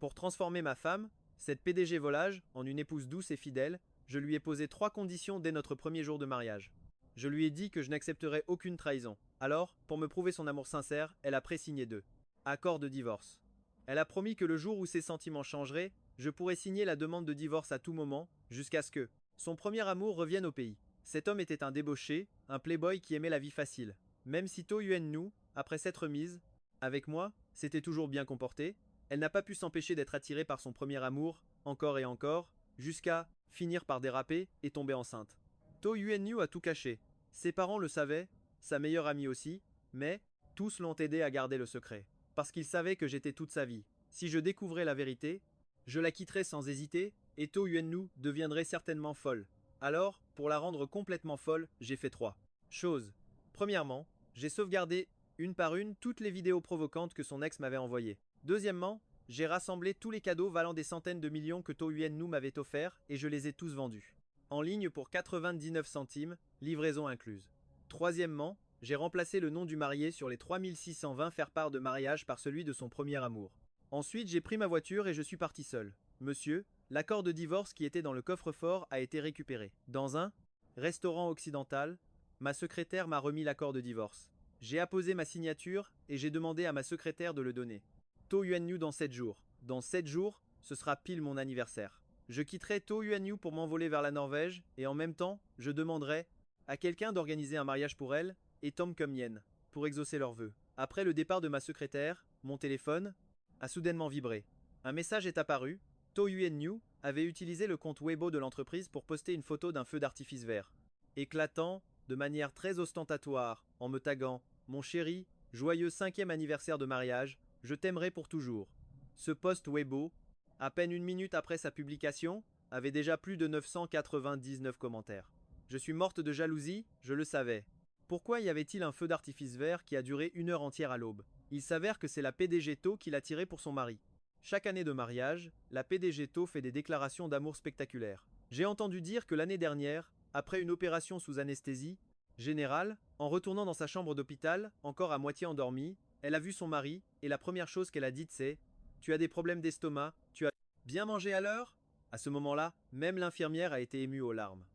Pour transformer ma femme, cette PDG volage, en une épouse douce et fidèle, je lui ai posé 3 conditions dès notre premier jour de mariage. Je lui ai dit que je n'accepterais aucune trahison. Alors, pour me prouver son amour sincère, elle a présigné 2 accords de divorce. Elle a promis que le jour où ses sentiments changeraient, je pourrais signer la demande de divorce à tout moment, jusqu'à ce que son premier amour revienne au pays. Cet homme était un débauché, un playboy qui aimait la vie facile. Même si To Yuen Nu, après s'être mise avec moi, s'était toujours bien comportée, elle n'a pas pu s'empêcher d'être attirée par son premier amour, encore et encore, jusqu'à finir par déraper et tomber enceinte. To Yuen Nu a tout caché. Ses parents le savaient, sa meilleure amie aussi, mais tous l'ont aidé à garder le secret. Parce qu'ils savaient que j'étais toute sa vie. Si je découvrais la vérité, je la quitterais sans hésiter, et To Yuen Nu deviendrait certainement folle. Alors, pour la rendre complètement folle, j'ai fait 3 choses. Premièrement, j'ai sauvegardé, une par une, toutes les vidéos provocantes que son ex m'avait envoyées. Deuxièmement, j'ai rassemblé tous les cadeaux valant des centaines de millions que To Yuen Nu m'avait offerts et je les ai tous vendus. En ligne pour 99 centimes, livraison incluse. Troisièmement, j'ai remplacé le nom du marié sur les 3620 faire-part de mariage par celui de son premier amour. Ensuite, j'ai pris ma voiture et je suis parti seul. Monsieur, l'accord de divorce qui était dans le coffre-fort a été récupéré. Dans un restaurant occidental, ma secrétaire m'a remis l'accord de divorce. J'ai apposé ma signature et j'ai demandé à ma secrétaire de le donner. To Yuen Nu dans 7 jours. Dans 7 jours, ce sera pile mon anniversaire. Je quitterai To Yuen Nu pour m'envoler vers la Norvège et en même temps, je demanderai à quelqu'un d'organiser un mariage pour elle et Tom comme Yen, pour exaucer leurs vœux. Après le départ de ma secrétaire, mon téléphone a soudainement vibré. Un message est apparu. To Yuen Nu avait utilisé le compte Weibo de l'entreprise pour poster une photo d'un feu d'artifice vert, éclatant de manière très ostentatoire, en me taguant mon chéri, joyeux 5e anniversaire de mariage, je t'aimerai pour toujours. Ce post Weibo, à peine une minute après sa publication, avait déjà plus de 999 commentaires. Je suis morte de jalousie, je le savais. Pourquoi y avait-il un feu d'artifice vert qui a duré 1 heure entière à l'aube? Il s'avère que c'est la PDG To qui l'a tiré pour son mari. Chaque année de mariage, la PDG To fait des déclarations d'amour spectaculaires. J'ai entendu dire que l'année dernière, après une opération sous anesthésie générale, en retournant dans sa chambre d'hôpital, encore à moitié endormie, elle a vu son mari, et la première chose qu'elle a dite c'est « Tu as des problèmes d'estomac, tu as bien mangé à l'heure ?» À ce moment-là, même l'infirmière a été émue aux larmes.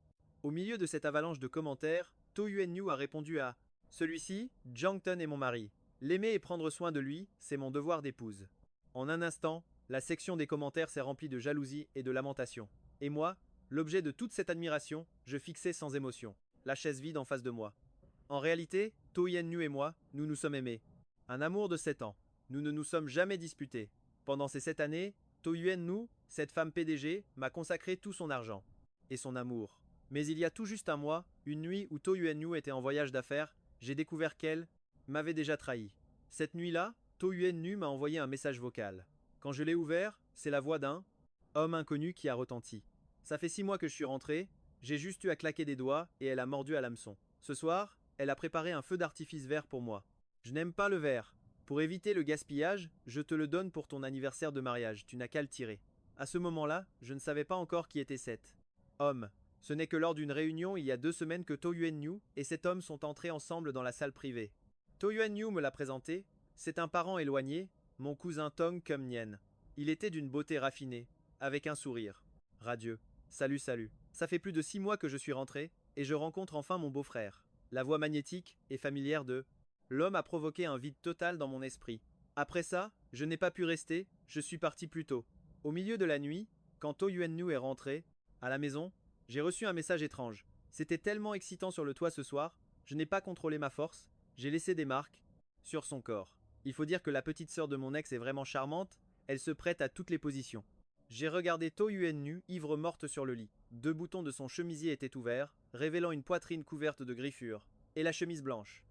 Au milieu de cette avalanche de commentaires, To Yuen Nu a répondu à « Celui-ci, Jangton est mon mari. L'aimer et prendre soin de lui, c'est mon devoir d'épouse. » En un instant, la section des commentaires s'est remplie de jalousie et de lamentation. Et moi, l'objet de toute cette admiration, je fixais sans émotion, la chaise vide en face de moi. En réalité, To Yuen Nu et moi, nous nous sommes aimés. Un amour de 7 ans. Nous ne nous sommes jamais disputés. Pendant ces 7 années, To Yuen Nu, cette femme PDG, m'a consacré tout son argent. Et son amour. Mais il y a tout juste un mois, une nuit où To Yuen Nu était en voyage d'affaires, j'ai découvert qu'elle m'avait déjà trahi. Cette nuit-là, To Yuen Nu m'a envoyé un message vocal. Quand je l'ai ouvert, c'est la voix d'un homme inconnu qui a retenti. Ça fait 6 mois que je suis rentré, j'ai juste eu à claquer des doigts et elle a mordu à l'hameçon. Ce soir, elle a préparé un feu d'artifice vert pour moi. Je n'aime pas le vert. Pour éviter le gaspillage, je te le donne pour ton anniversaire de mariage, tu n'as qu'à le tirer. À ce moment-là, je ne savais pas encore qui était cet homme. Ce n'est que lors d'une réunion il y a 2 semaines que To Yuen Nu et cet homme sont entrés ensemble dans la salle privée. To Yuen Nu me l'a présenté, c'est un parent éloigné, mon cousin Tong Kum Nien. Il était d'une beauté raffinée, avec un sourire radieux. Salut, salut. Ça fait plus de 6 mois que je suis rentré, et je rencontre enfin mon beau-frère. La voix magnétique et familière de l'homme a provoqué un vide total dans mon esprit. Après ça, je n'ai pas pu rester, je suis parti plus tôt. Au milieu de la nuit, quand To Yuen Nu est rentré, à la maison, j'ai reçu un message étrange. C'était tellement excitant sur le toit ce soir, je n'ai pas contrôlé ma force, j'ai laissé des marques sur son corps. Il faut dire que la petite sœur de mon ex est vraiment charmante, elle se prête à toutes les positions. J'ai regardé To Yuen Nu, ivre morte sur le lit. 2 boutons de son chemisier étaient ouverts, révélant une poitrine couverte de griffures, et la chemise blanche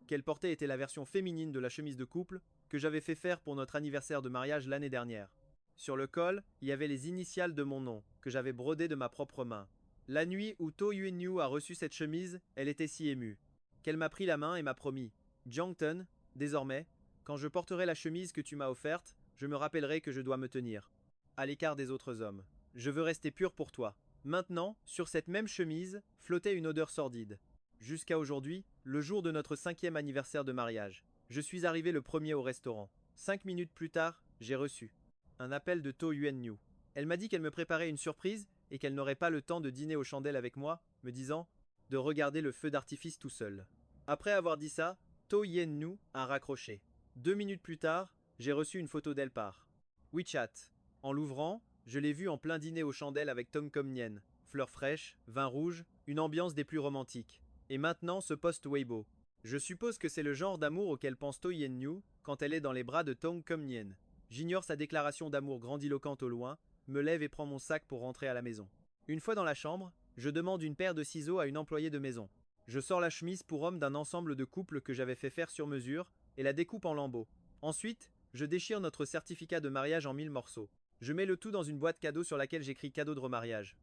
qu'elle portait était la version féminine de la chemise de couple que j'avais fait faire pour notre anniversaire de mariage l'année dernière. Sur le col, il y avait les initiales de mon nom, que j'avais brodé de ma propre main. La nuit où To Yuen Nu a reçu cette chemise, elle était si émue qu'elle m'a pris la main et m'a promis « Jangton, désormais, quand je porterai la chemise que tu m'as offerte, je me rappellerai que je dois me tenir à l'écart des autres hommes. Je veux rester pur pour toi. » Maintenant, sur cette même chemise, flottait une odeur sordide. Jusqu'à aujourd'hui, le jour de notre 5e anniversaire de mariage. Je suis arrivé le premier au restaurant. 5 minutes plus tard, j'ai reçu Un appel de To Yuan-Nhu. Elle m'a dit qu'elle me préparait une surprise et qu'elle n'aurait pas le temps de dîner aux chandelles avec moi, me disant de regarder le feu d'artifice tout seul. Après avoir dit ça, To Yuan-Nhu a raccroché. 2 minutes plus tard, j'ai reçu une photo d'elle par WeChat. En l'ouvrant, je l'ai vue en plein dîner aux chandelles avec Tong Kom Nien. Fleurs fraîches, vin rouge, une ambiance des plus romantiques. Et maintenant ce post Weibo. Je suppose que c'est le genre d'amour auquel pense To Yuan-Nhu quand elle est dans les bras de Tong Kom Nien. J'ignore sa déclaration d'amour grandiloquente au loin, me lève et prends mon sac pour rentrer à la maison. Une fois dans la chambre, je demande une paire de ciseaux à une employée de maison. Je sors la chemise pour homme d'un ensemble de couple que j'avais fait faire sur mesure et la découpe en lambeaux. Ensuite, je déchire notre certificat de mariage en 1000 morceaux. Je mets le tout dans une boîte cadeau sur laquelle j'écris cadeau de remariage.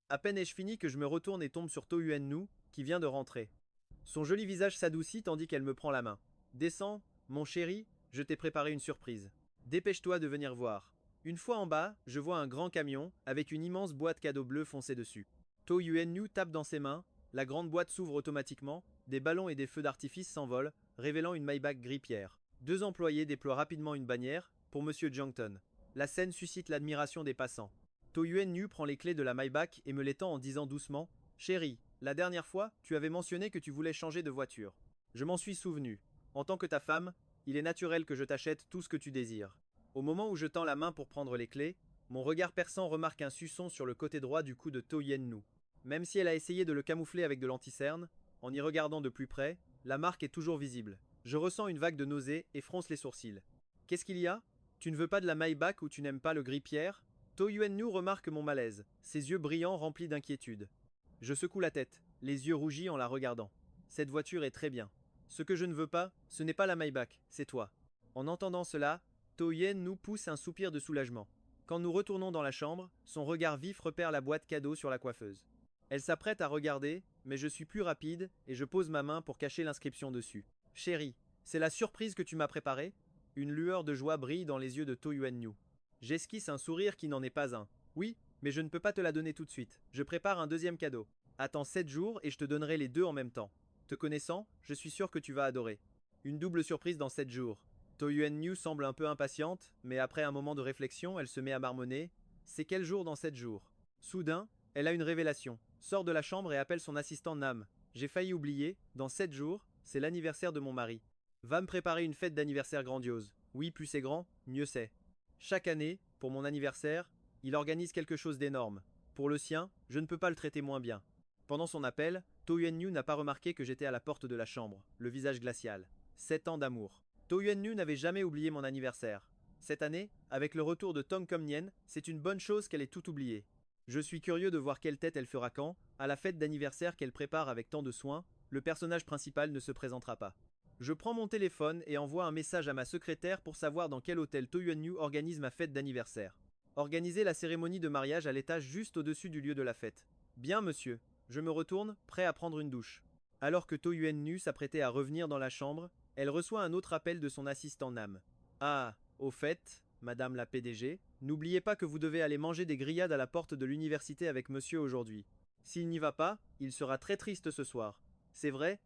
À peine ai-je fini que je me retourne et tombe sur To Yuan-Nhu, qui vient de rentrer. Son joli visage s'adoucit tandis qu'elle me prend la main. Descends, mon chéri, je t'ai préparé une surprise. Dépêche-toi de venir voir. Une fois en bas, je vois un grand camion avec une immense boîte cadeau bleue foncée dessus. To Yuan-Nhu tape dans ses mains, la grande boîte s'ouvre automatiquement, des ballons et des feux d'artifice s'envolent, révélant une Maybach gris pierre. 2 employés déploient rapidement une bannière pour Monsieur Jiangton. La scène suscite l'admiration des passants. To Yuan-Nhu prend les clés de la Maybach et me les tend en disant doucement « Chérie, la dernière fois, tu avais mentionné que tu voulais changer de voiture. Je m'en suis souvenu. En tant que ta femme, il est naturel que je t'achète tout ce que tu désires. » Au moment où je tends la main pour prendre les clés, mon regard perçant remarque un suçon sur le côté droit du cou de To Yuan-Nhu. Même si elle a essayé de le camoufler avec de l'anticerne, en y regardant de plus près, la marque est toujours visible. Je ressens une vague de nausée et fronce les sourcils. Qu'est-ce qu'il y a? Tu ne veux pas de la Maybach ou tu n'aimes pas le gris pierre? To Yuan-Nhu remarque mon malaise, ses yeux brillants remplis d'inquiétude. Je secoue la tête, les yeux rougis en la regardant. Cette voiture est très bien. Ce que je ne veux pas, ce n'est pas la Maybach, c'est toi. En entendant cela, To Yuan-Nhu pousse un soupir de soulagement. Quand nous retournons dans la chambre, son regard vif repère la boîte cadeau sur la coiffeuse. Elle s'apprête à regarder, mais je suis plus rapide et je pose ma main pour cacher l'inscription dessus. Chérie, c'est la surprise que tu m'as préparée? Une lueur de joie brille dans les yeux de To Yuan-Nhu. J'esquisse un sourire qui n'en est pas un. Oui, mais je ne peux pas te la donner tout de suite. Je prépare un deuxième cadeau. Attends 7 jours et je te donnerai les deux en même temps. Te connaissant, je suis sûr que tu vas adorer. Une double surprise dans 7 jours. To Yuan-Nhu semble un peu impatiente, mais après un moment de réflexion, elle se met à marmonner. C'est quel jour dans 7 jours? Soudain, elle a une révélation. Sort de la chambre et appelle son assistant Nam. J'ai failli oublier, dans 7 jours, c'est l'anniversaire de mon mari. Va me préparer une fête d'anniversaire grandiose. Oui, plus c'est grand, mieux c'est. Chaque année, pour mon anniversaire, il organise quelque chose d'énorme. Pour le sien, je ne peux pas le traiter moins bien. Pendant son appel, To Yuan-Nhu n'a pas remarqué que j'étais à la porte de la chambre, le visage glacial. 7 ans d'amour. To Yuan-Nhu n'avait jamais oublié mon anniversaire. Cette année, avec le retour de Tong Kom Nien, c'est une bonne chose qu'elle ait tout oublié. Je suis curieux de voir quelle tête elle fera quand, à la fête d'anniversaire qu'elle prépare avec tant de soin, le personnage principal ne se présentera pas. Je prends mon téléphone et envoie un message à ma secrétaire pour savoir dans quel hôtel To Yuan-Nhu organise ma fête d'anniversaire. Organiser la cérémonie de mariage à l'étage juste au-dessus du lieu de la fête. Bien, monsieur. Je me retourne, prêt à prendre une douche. Alors que To Yuan-Nhu s'apprêtait à revenir dans la chambre, elle reçoit un autre appel de son assistant Nam. Ah, au fait, madame la PDG, n'oubliez pas que vous devez aller manger des grillades à la porte de l'université avec monsieur aujourd'hui. S'il n'y va pas, il sera très triste ce soir. C'est vrai,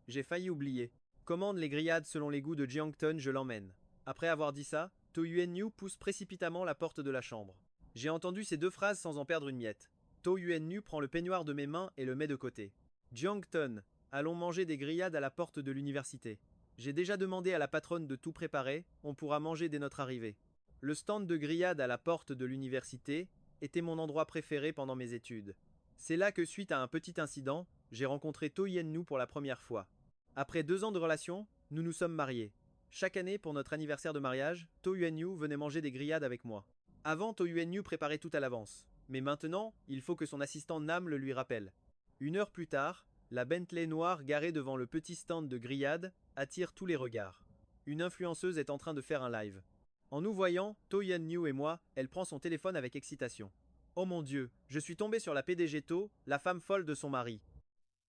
j'ai failli oublier. Commande les grillades selon les goûts de Jiangton, je l'emmène. Après avoir dit ça, To Yuan-Nhu pousse précipitamment la porte de la chambre. J'ai entendu ces deux phrases sans en perdre une miette. To Yuan-Nhu prend le peignoir de mes mains et le met de côté. Jiangton, allons manger des grillades à la porte de l'université. J'ai déjà demandé à la patronne de tout préparer, on pourra manger dès notre arrivée. Le stand de grillades à la porte de l'université était mon endroit préféré pendant mes études. C'est là que, suite à un petit incident, j'ai rencontré To Yuan-Nhu pour la première fois. Après 2 ans de relation, nous nous sommes mariés. Chaque année, pour notre anniversaire de mariage, To Yuan-Nhu venait manger des grillades avec moi. Avant, To Yuan-Nhu préparait tout à l'avance. Mais maintenant, il faut que son assistant Nam le lui rappelle. 1 heure plus tard, la Bentley noire garée devant le petit stand de grillades attire tous les regards. Une influenceuse est en train de faire un live. En nous voyant, To Yuan-Nhu et moi, elle prend son téléphone avec excitation. Oh mon Dieu, je suis tombé sur la PDG To, la femme folle de son mari.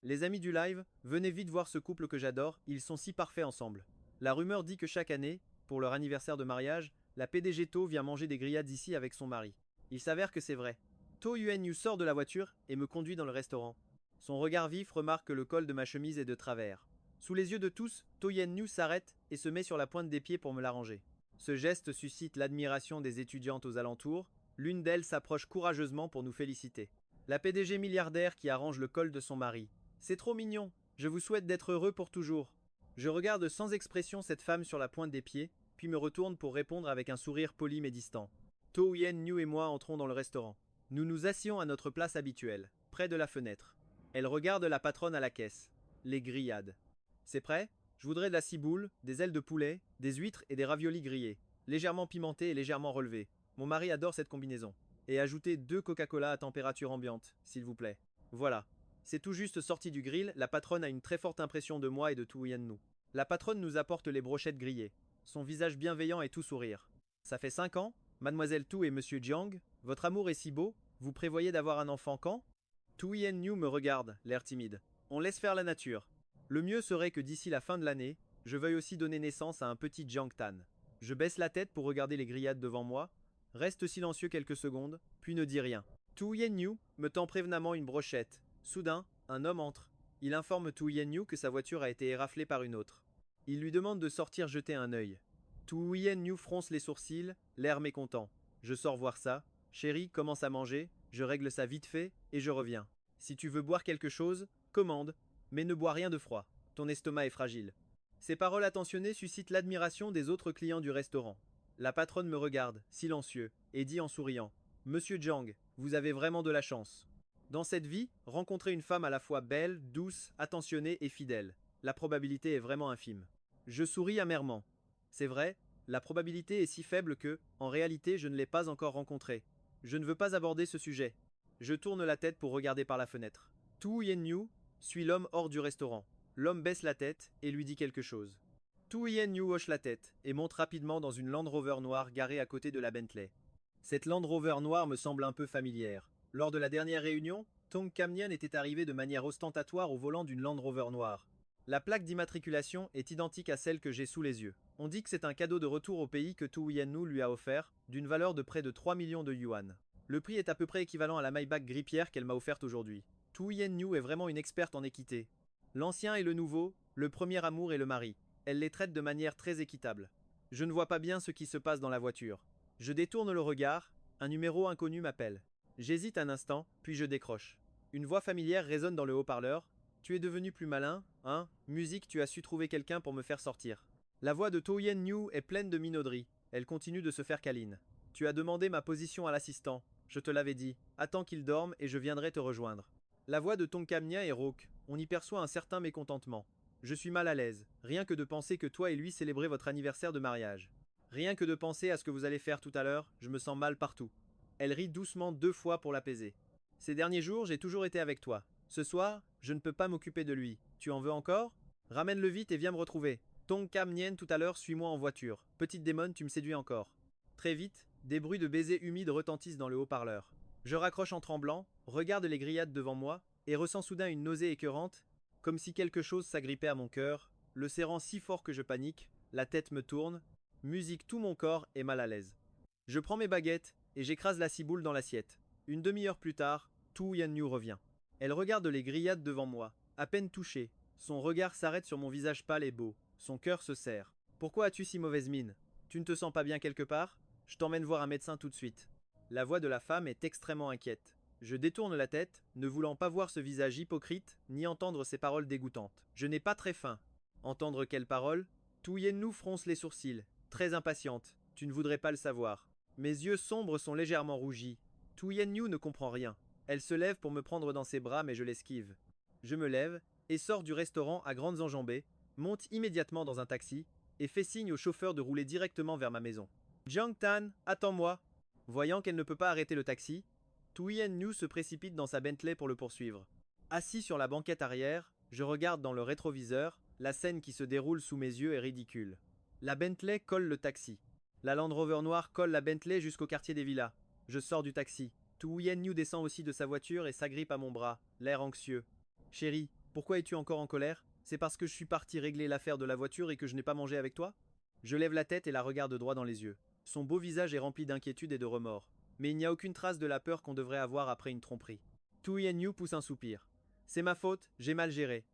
Les amis du live, venez vite voir ce couple que j'adore, ils sont si parfaits ensemble. La rumeur dit que chaque année, pour leur anniversaire de mariage, la PDG To vient manger des grillades ici avec son mari. Il s'avère que c'est vrai. To Yuan-Nhu sort de la voiture et me conduit dans le restaurant. Son regard vif remarque que le col de ma chemise est de travers. Sous les yeux de tous, To Yuan-Nhu s'arrête et se met sur la pointe des pieds pour me l'arranger. Ce geste suscite l'admiration des étudiantes aux alentours, l'une d'elles s'approche courageusement pour nous féliciter. La PDG milliardaire qui arrange le col de son mari. C'est trop mignon, je vous souhaite d'être heureux pour toujours. Je regarde sans expression cette femme sur la pointe des pieds, puis me retourne pour répondre avec un sourire poli mais distant. To Yen New et moi entrons dans le restaurant. Nous nous assions à notre place habituelle, près de la fenêtre. Elle regarde la patronne à la caisse. Les grillades. C'est prêt? Je voudrais de la ciboule, des ailes de poulet, des huîtres et des raviolis grillés, légèrement pimentés et légèrement relevés. Mon mari adore cette combinaison. Et ajoutez 2 Coca-Cola à température ambiante, s'il vous plaît. Voilà. C'est tout juste sorti du grill, la patronne a une très forte impression de moi et de To Yen Nu. La patronne nous apporte les brochettes grillées. Son visage bienveillant est tout sourire. Ça fait 5 ans, Mademoiselle Tu et Monsieur Jiang, votre amour est si beau, vous prévoyez d'avoir un enfant quand? To Yen Nu me regarde, l'air timide. On laisse faire la nature. Le mieux serait que d'ici la fin de l'année, je veuille aussi donner naissance à un petit Jiang Tan. Je baisse la tête pour regarder les grillades devant moi, reste silencieux quelques secondes, puis ne dis rien. To Yen Nu me tend prévenamment une brochette. Soudain, un homme entre. Il informe To Yen Nu que sa voiture a été éraflée par une autre. Il lui demande de sortir jeter un œil. To Yen Nu fronce les sourcils, l'air mécontent. Je sors voir ça. Chérie commence à manger, je règle ça vite fait, et je reviens. Si tu veux boire quelque chose, commande, mais ne bois rien de froid. Ton estomac est fragile. Ces paroles attentionnées suscitent l'admiration des autres clients du restaurant. La patronne me regarde, silencieux, et dit en souriant. Monsieur Jiang, vous avez vraiment de la chance. Dans cette vie, rencontrer une femme à la fois belle, douce, attentionnée et fidèle. La probabilité est vraiment infime. Je souris amèrement. C'est vrai, la probabilité est si faible que, en réalité, je ne l'ai pas encore rencontrée. Je ne veux pas aborder ce sujet. Je tourne la tête pour regarder par la fenêtre. To Yen Nu suit l'homme hors du restaurant. L'homme baisse la tête et lui dit quelque chose. To Yen Nu hoche la tête et monte rapidement dans une Land Rover noire garée à côté de la Bentley. Cette Land Rover noire me semble un peu familière. Lors de la dernière réunion, Tong Kam Nien était arrivé de manière ostentatoire au volant d'une Land Rover noire. La plaque d'immatriculation est identique à celle que j'ai sous les yeux. On dit que c'est un cadeau de retour au pays que To Yen Nu lui a offert, d'une valeur de près de 3 millions de yuan. Le prix est à peu près équivalent à la Maybach Grippière qu'elle m'a offerte aujourd'hui. To Yen Nu est vraiment une experte en équité. L'ancien et le nouveau, le premier amour et le mari. Elle les traite de manière très équitable. Je ne vois pas bien ce qui se passe dans la voiture. Je détourne le regard, un numéro inconnu m'appelle. J'hésite un instant, puis je décroche. Une voix familière résonne dans le haut-parleur. Tu es devenu plus malin, hein? Musique, tu as su trouver quelqu'un pour me faire sortir. La voix de To Yen Nu est pleine de minauderie. Elle continue de se faire câline. Tu as demandé ma position à l'assistant. Je te l'avais dit. Attends qu'il dorme et je viendrai te rejoindre. La voix de Tong Kam Nien est rauque. On y perçoit un certain mécontentement. Je suis mal à l'aise, rien que de penser que toi et lui célébrez votre anniversaire de mariage. Rien que de penser à ce que vous allez faire tout à l'heure, je me sens mal partout. Elle rit doucement 2 fois pour l'apaiser. Ces derniers jours, j'ai toujours été avec toi. Ce soir, je ne peux pas m'occuper de lui. Tu en veux encore? Ramène-le vite et viens me retrouver. Tong Kam Nien tout à l'heure, suis-moi en voiture. Petite démon, tu me séduis encore. Très vite, des bruits de baisers humides retentissent dans le haut-parleur. Je raccroche en tremblant, regarde les grillades devant moi, et ressens soudain une nausée écœurante, comme si quelque chose s'agrippait à mon cœur, le serrant si fort que je panique, la tête me tourne, musique tout mon corps est mal à l'aise. Je prends mes baguettes, et j'écrase la ciboule dans l'assiette. Une demi-heure plus tard, To Yen Nu revient. Elle regarde les grillades devant moi, à peine touchée. Son regard s'arrête sur mon visage pâle et beau. Son cœur se serre. Pourquoi as-tu si mauvaise mine? Tu ne te sens pas bien quelque part? Je t'emmène voir un médecin tout de suite. La voix de la femme est extrêmement inquiète. Je détourne la tête, ne voulant pas voir ce visage hypocrite, ni entendre ces paroles dégoûtantes. Je n'ai pas très faim. Entendre quelles paroles? To Yen Nu fronce les sourcils, très impatiente. Tu ne voudrais pas le savoir. Mes yeux sombres sont légèrement rougis. To Yen Nu ne comprend rien. Elle se lève pour me prendre dans ses bras, mais je l'esquive. Je me lève et sors du restaurant à grandes enjambées, monte immédiatement dans un taxi et fais signe au chauffeur de rouler directement vers ma maison. Jiang Tan, attends-moi. Voyant qu'elle ne peut pas arrêter le taxi, To Yen Nu se précipite dans sa Bentley pour le poursuivre. Assis sur la banquette arrière, je regarde dans le rétroviseur, la scène qui se déroule sous mes yeux est ridicule. La Bentley colle le taxi. La Land Rover noire colle la Bentley jusqu'au quartier des villas. Je sors du taxi. To Yen Nu descend aussi de sa voiture et s'agrippe à mon bras, l'air anxieux. Chérie, pourquoi es-tu encore en colère? C'est parce que je suis parti régler l'affaire de la voiture et que je n'ai pas mangé avec toi? Je lève la tête et la regarde droit dans les yeux. Son beau visage est rempli d'inquiétude et de remords. Mais il n'y a aucune trace de la peur qu'on devrait avoir après une tromperie. To Yen Nu pousse un soupir. C'est ma faute, j'ai mal géré.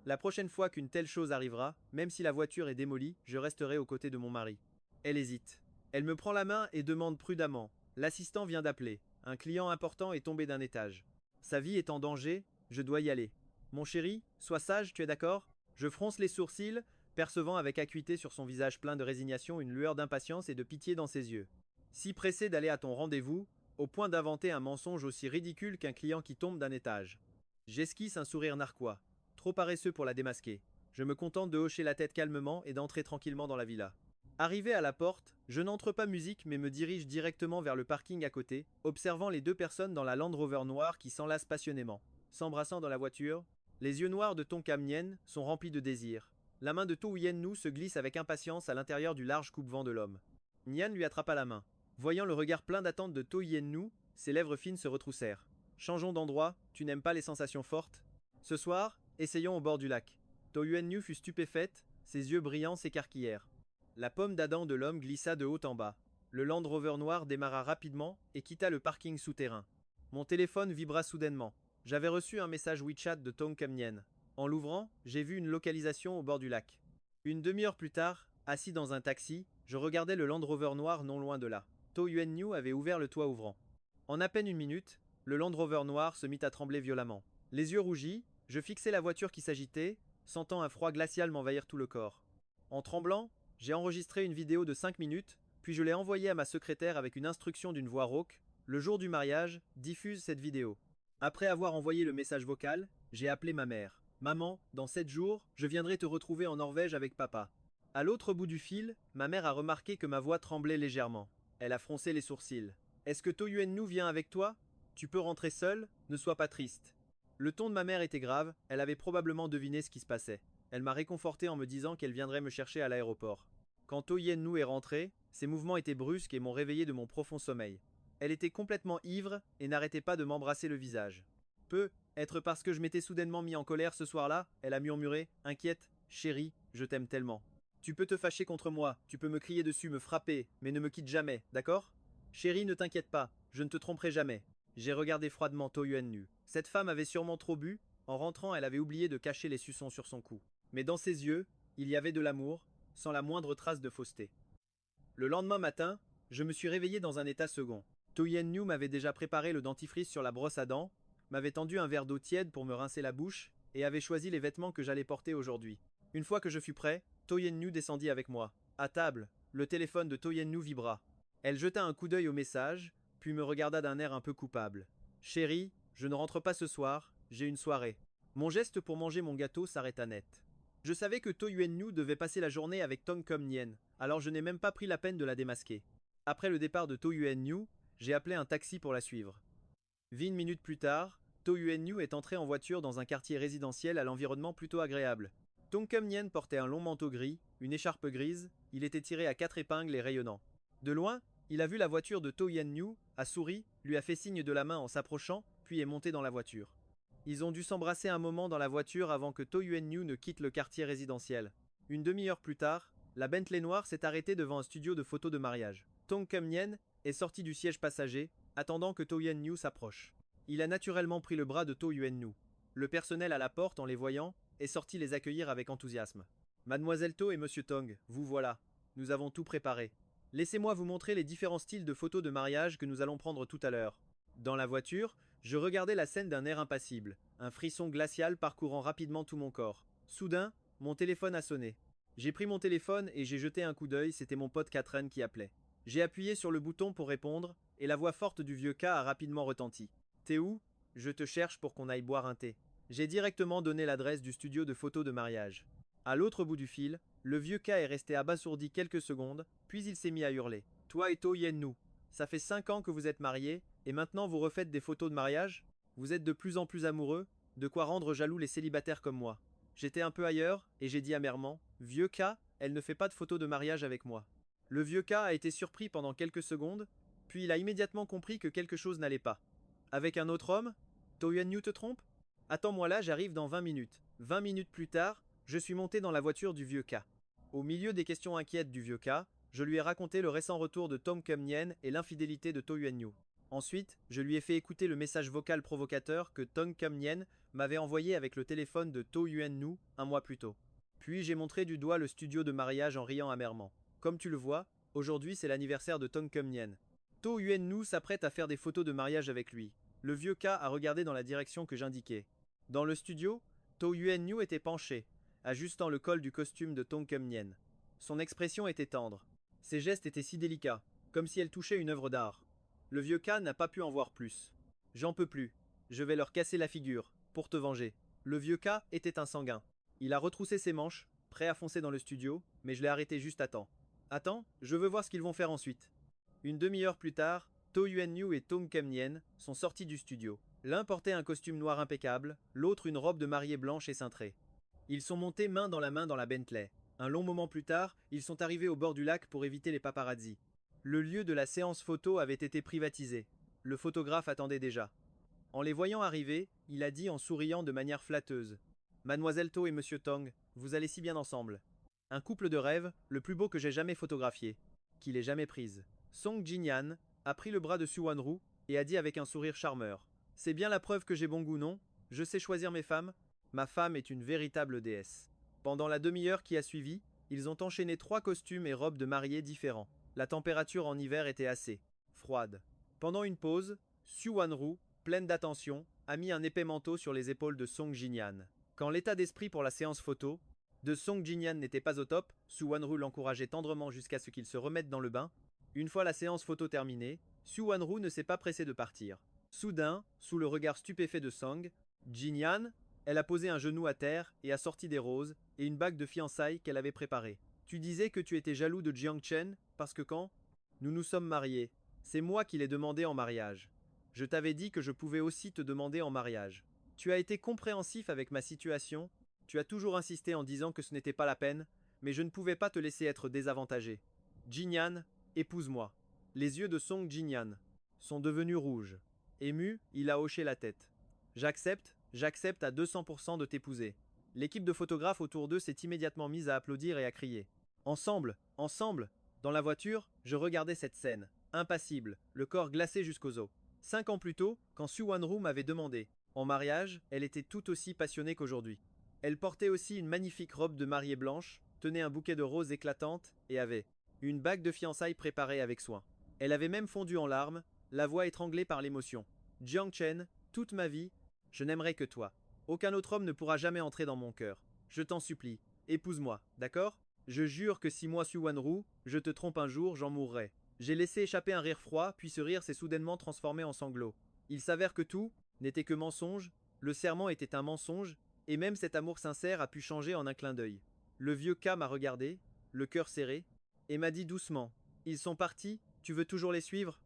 La prochaine fois qu'une telle chose arrivera, même si la voiture est démolie, je resterai aux côtés de mon mari. Elle hésite. Elle me prend la main et demande prudemment. L'assistant vient d'appeler. Un client important est tombé d'un étage. Sa vie est en danger, je dois y aller. Mon chéri, sois sage, tu es d'accord? Je fronce les sourcils, percevant avec acuité sur son visage plein de résignation une lueur d'impatience et de pitié dans ses yeux. Si pressé d'aller à ton rendez-vous, au point d'inventer un mensonge aussi ridicule qu'un client qui tombe d'un étage. J'esquisse un sourire narquois, trop paresseux pour la démasquer. Je me contente de hocher la tête calmement et d'entrer tranquillement dans la villa. Arrivé à la porte, je n'entre pas musique mais me dirige directement vers le parking à côté, observant les deux personnes dans la Land Rover noire qui s'enlacent passionnément. S'embrassant dans la voiture, les yeux noirs de Tonka Mien sont remplis de désir. La main de To Yen-nu se glisse avec impatience à l'intérieur du large coupe-vent de l'homme. Nian lui attrapa la main. Voyant le regard plein d'attente de To Yen-nu, ses lèvres fines se retroussèrent. Changeons d'endroit, tu n'aimes pas les sensations fortes? Ce soir, essayons au bord du lac. To Yen-nu fut stupéfaite, ses yeux brillants s'écarquillèrent. La pomme d'Adam de l'homme glissa de haut en bas. Le Land Rover noir démarra rapidement et quitta le parking souterrain. Mon téléphone vibra soudainement. J'avais reçu un message WeChat de Tong Kem-nyen. En l'ouvrant, j'ai vu une localisation au bord du lac. Une demi-heure plus tard, assis dans un taxi, je regardais le Land Rover noir non loin de là. To Yuen-nyu avait ouvert le toit ouvrant. En à peine une minute, le Land Rover noir se mit à trembler violemment. Les yeux rougis, je fixai la voiture qui s'agitait, sentant un froid glacial m'envahir tout le corps. En tremblant, j'ai enregistré une vidéo de 5 minutes, puis je l'ai envoyée à ma secrétaire avec une instruction d'une voix rauque. Le jour du mariage, diffuse cette vidéo. Après avoir envoyé le message vocal, j'ai appelé ma mère. Maman, dans 7 jours, je viendrai te retrouver en Norvège avec papa. À l'autre bout du fil, ma mère a remarqué que ma voix tremblait légèrement. Elle a froncé les sourcils. Est-ce que To Yuen-nu vient avec toi? Tu peux rentrer seul, ne sois pas triste. Le ton de ma mère était grave, elle avait probablement deviné ce qui se passait. Elle m'a réconforté en me disant qu'elle viendrait me chercher à l'aéroport. Quand To Yen-nu est rentrée, ses mouvements étaient brusques et m'ont réveillé de mon profond sommeil. Elle était complètement ivre et n'arrêtait pas de m'embrasser le visage. Être parce que je m'étais soudainement mis en colère ce soir-là, elle a murmuré, inquiète, chérie, je t'aime tellement. Tu peux te fâcher contre moi, tu peux me crier dessus, me frapper, mais ne me quitte jamais, d'accord? Chérie, ne t'inquiète pas, je ne te tromperai jamais. J'ai regardé froidement To Yuen-nu. Cette femme avait sûrement trop bu, en rentrant elle avait oublié de cacher les suçons sur son cou. Mais dans ses yeux, il y avait de l'amour, sans la moindre trace de fausseté. Le lendemain matin, je me suis réveillé dans un état second. To Yen-nu m'avait déjà préparé le dentifrice sur la brosse à dents, m'avait tendu un verre d'eau tiède pour me rincer la bouche, et avait choisi les vêtements que j'allais porter aujourd'hui. Une fois que je fus prêt, To Yen-nu descendit avec moi. À table, le téléphone de To Yen-nu vibra. Elle jeta un coup d'œil au message, puis me regarda d'un air un peu coupable. Chérie, je ne rentre pas ce soir, j'ai une soirée. Mon geste pour manger mon gâteau s'arrêta net. Je savais que To Yuen-nu devait passer la journée avec Tong Kem-nyen, alors je n'ai même pas pris la peine de la démasquer. Après le départ de To Yuen-nu, j'ai appelé un taxi pour la suivre. 20 minutes plus tard, To Yuen-nu est entré en voiture dans un quartier résidentiel à l'environnement plutôt agréable. Tong Kem-nyen portait un long manteau gris, une écharpe grise, il était tiré à 4 épingles et rayonnant. De loin, il a vu la voiture de To Yen-nu, a souri, lui a fait signe de la main en s'approchant, puis est monté dans la voiture. Ils ont dû s'embrasser un moment dans la voiture avant que To Yuen-nu ne quitte le quartier résidentiel. Une demi-heure plus tard, la Bentley noire s'est arrêtée devant un studio de photos de mariage. Tong Kem-nyen est sorti du siège passager, attendant que To Yen-nu s'approche. Il a naturellement pris le bras de To Yuen-nu. Le personnel à la porte, en les voyant, est sorti les accueillir avec enthousiasme. Mademoiselle To et Monsieur Tong, vous voilà. Nous avons tout préparé. Laissez-moi vous montrer les différents styles de photos de mariage que nous allons prendre tout à l'heure. Dans la voiture, je regardais la scène d'un air impassible, un frisson glacial parcourant rapidement tout mon corps. Soudain, mon téléphone a sonné. J'ai pris mon téléphone et j'ai jeté un coup d'œil, c'était mon pote Catherine qui appelait. J'ai appuyé sur le bouton pour répondre, et la voix forte du vieux K a rapidement retenti. T'es où? Je te cherche pour qu'on aille boire un thé. J'ai directement donné l'adresse du studio de photos de mariage. À l'autre bout du fil, le vieux K est resté abasourdi quelques secondes, puis il s'est mis à hurler. Toi et To Yen-nu, ça fait 5 ans que vous êtes mariés, et maintenant vous refaites des photos de mariage? Vous êtes de plus en plus amoureux, de quoi rendre jaloux les célibataires comme moi. J'étais un peu ailleurs, et j'ai dit amèrement, vieux K, elle ne fait pas de photos de mariage avec moi. Le vieux K a été surpris pendant quelques secondes, puis il a immédiatement compris que quelque chose n'allait pas. Avec un autre homme? To Yen-nu te trompe? Attends-moi là, j'arrive dans 20 minutes. 20 minutes plus tard, je suis monté dans la voiture du vieux K. Au milieu des questions inquiètes du vieux K, je lui ai raconté le récent retour de Tong Kem-nyen et l'infidélité de To Yuen-nu. Ensuite, je lui ai fait écouter le message vocal provocateur que Tong Kem-nyen m'avait envoyé avec le téléphone de To Yuen-nu un mois plus tôt. Puis j'ai montré du doigt le studio de mariage en riant amèrement. Comme tu le vois, Aujourd'hui, c'est l'anniversaire de Tong Kum-nyen. To Yuen-nu s'apprête à faire des photos de mariage avec lui. Le vieux K a regardé dans la direction que j'indiquais. Dans le studio, To Yuen-nu était penché, ajustant le col du costume de Tong Kum-nyen. Son expression était tendre. Ses gestes étaient si délicats, comme si elle touchait une œuvre d'art. Le vieux K n'a pas pu en voir plus. J'en peux plus. Je vais leur casser la figure, pour te venger. Le vieux K était un sanguin. Il a retroussé ses manches, prêt à foncer dans le studio, mais je l'ai arrêté juste à temps. Attends, je veux voir ce qu'ils vont faire ensuite. Une demi-heure plus tard, To Yuen-nu et Tong Kum-nyen sont sortis du studio. L'un portait un costume noir impeccable, l'autre une robe de mariée blanche et cintrée. Ils sont montés main dans la Bentley. Un long moment plus tard, ils sont arrivés au bord du lac pour éviter les paparazzis. Le lieu de la séance photo avait été privatisé. Le photographe attendait déjà. En les voyant arriver, il a dit en souriant de manière flatteuse: Mademoiselle To et Monsieur Tong, vous allez si bien ensemble. Un couple de rêve, le plus beau que j'ai jamais photographié, qu'il ait jamais prise. Song Jinyan a pris le bras de Su Wanru et a dit avec un sourire charmeur: C'est bien la preuve que j'ai bon goût, non? Je sais choisir mes femmes. Ma femme est une véritable déesse. Pendant la demi-heure qui a suivi, ils ont enchaîné 3 costumes et robes de mariée différents. La température en hiver était assez froide. Pendant une pause, Su Wanru, pleine d'attention, a mis un épais manteau sur les épaules de Song Jinyan. Quand l'état d'esprit pour la séance photo de Song Jinyan n'était pas au top, Su Wanru l'encourageait tendrement jusqu'à ce qu'il se remette dans le bain. Une fois la séance photo terminée, Su Wanru ne s'est pas pressé de partir. Soudain, sous le regard stupéfait de Song Jinyan, elle a posé un genou à terre et a sorti des roses et une bague de fiançailles qu'elle avait préparée. Tu disais que tu étais jaloux de Jiang Chen parce que quand nous nous sommes mariés, c'est moi qui l'ai demandé en mariage. Je t'avais dit que je pouvais aussi te demander en mariage. Tu as été compréhensif avec ma situation, tu as toujours insisté en disant que ce n'était pas la peine, mais je ne pouvais pas te laisser être désavantagé. Jinyan, épouse-moi. Les yeux de Song Jinyan sont devenus rouges. Ému, il a hoché la tête. J'accepte à 200% de t'épouser. L'équipe de photographes autour d'eux s'est immédiatement mise à applaudir et à crier. Ensemble, ensemble. Dans la voiture, je regardais cette scène, impassible, le corps glacé jusqu'aux os. 5 ans plus tôt, quand Su Wanru m'avait demandé en mariage, elle était tout aussi passionnée qu'aujourd'hui. Elle portait aussi une magnifique robe de mariée blanche, tenait un bouquet de roses éclatantes et avait une bague de fiançailles préparée avec soin. Elle avait même fondu en larmes, la voix étranglée par l'émotion. Jiang Chen, toute ma vie, je n'aimerai que toi. Aucun autre homme ne pourra jamais entrer dans mon cœur. Je t'en supplie, épouse-moi, d'accord? Je jure que si moi, Su Wanru, je te trompe un jour, j'en mourrai. J'ai laissé échapper un rire froid, puis ce rire s'est soudainement transformé en sanglots. Il s'avère que tout n'était que mensonge, le serment était un mensonge, et même cet amour sincère a pu changer en un clin d'œil. Le vieux K m'a regardé, le cœur serré, et m'a dit doucement: Ils sont partis, tu veux toujours les suivre?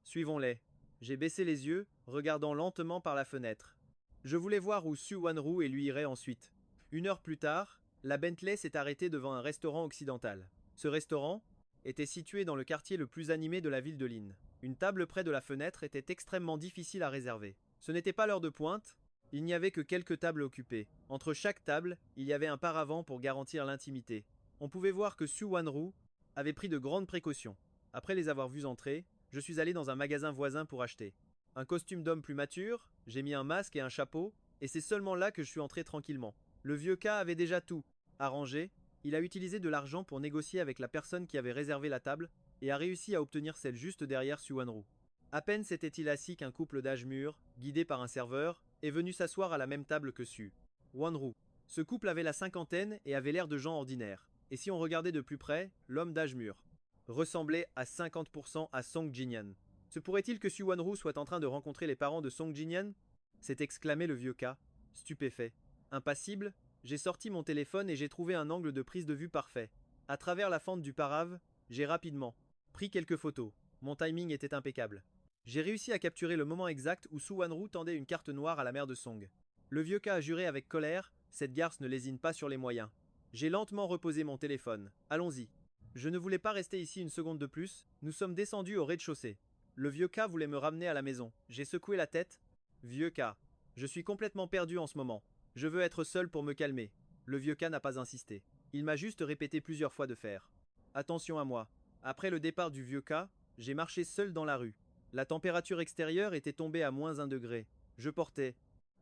Suivons-les. J'ai baissé les yeux, regardant lentement par la fenêtre. Je voulais voir où Su Wanru et lui iraient ensuite. 1 heure plus tard, la Bentley s'est arrêtée devant un restaurant occidental. Ce restaurant était situé dans le quartier le plus animé de la ville de Lin. Une table près de la fenêtre était extrêmement difficile à réserver. Ce n'était pas l'heure de pointe, il n'y avait que quelques tables occupées. Entre chaque table, il y avait un paravent pour garantir l'intimité. On pouvait voir que Su Wanru avait pris de grandes précautions. Après les avoir vus entrer, je suis allé dans un magasin voisin pour acheter un costume d'homme plus mature, j'ai mis un masque et un chapeau, et c'est seulement là que je suis entré tranquillement. Le vieux K avait déjà tout arrangé, il a utilisé de l'argent pour négocier avec la personne qui avait réservé la table, et a réussi à obtenir celle juste derrière Su Wanru. À peine s'était-il assis qu'un couple d'âge mûr, guidé par un serveur, est venu s'asseoir à la même table que Su Wanru. Ce couple avait la cinquantaine et avait l'air de gens ordinaires. Et si on regardait de plus près, l'homme d'âge mûr ressemblait à 50% à Song Jinyan. Se pourrait-il que Su Wanru soit en train de rencontrer les parents de Song Jinyan? S'est exclamé le vieux K, stupéfait. Impassible, j'ai sorti mon téléphone et j'ai trouvé un angle de prise de vue parfait. À travers la fente du parave, j'ai rapidement pris quelques photos. Mon timing était impeccable. J'ai réussi à capturer le moment exact où Su Wanru tendait une carte noire à la mère de Song. Le vieux K a juré avec colère, cette garce ne lésine pas sur les moyens. J'ai lentement reposé mon téléphone. Allons-y. Je ne voulais pas rester ici une seconde de plus, nous sommes descendus au rez-de-chaussée. Le vieux K voulait me ramener à la maison. J'ai secoué la tête. Vieux K, je suis complètement perdu en ce moment. Je veux être seul pour me calmer. Le vieux K n'a pas insisté. Il m'a juste répété plusieurs fois de faire attention à moi. Après le départ du vieux K, j'ai marché seul dans la rue. La température extérieure était tombée à -1 degré. Je portais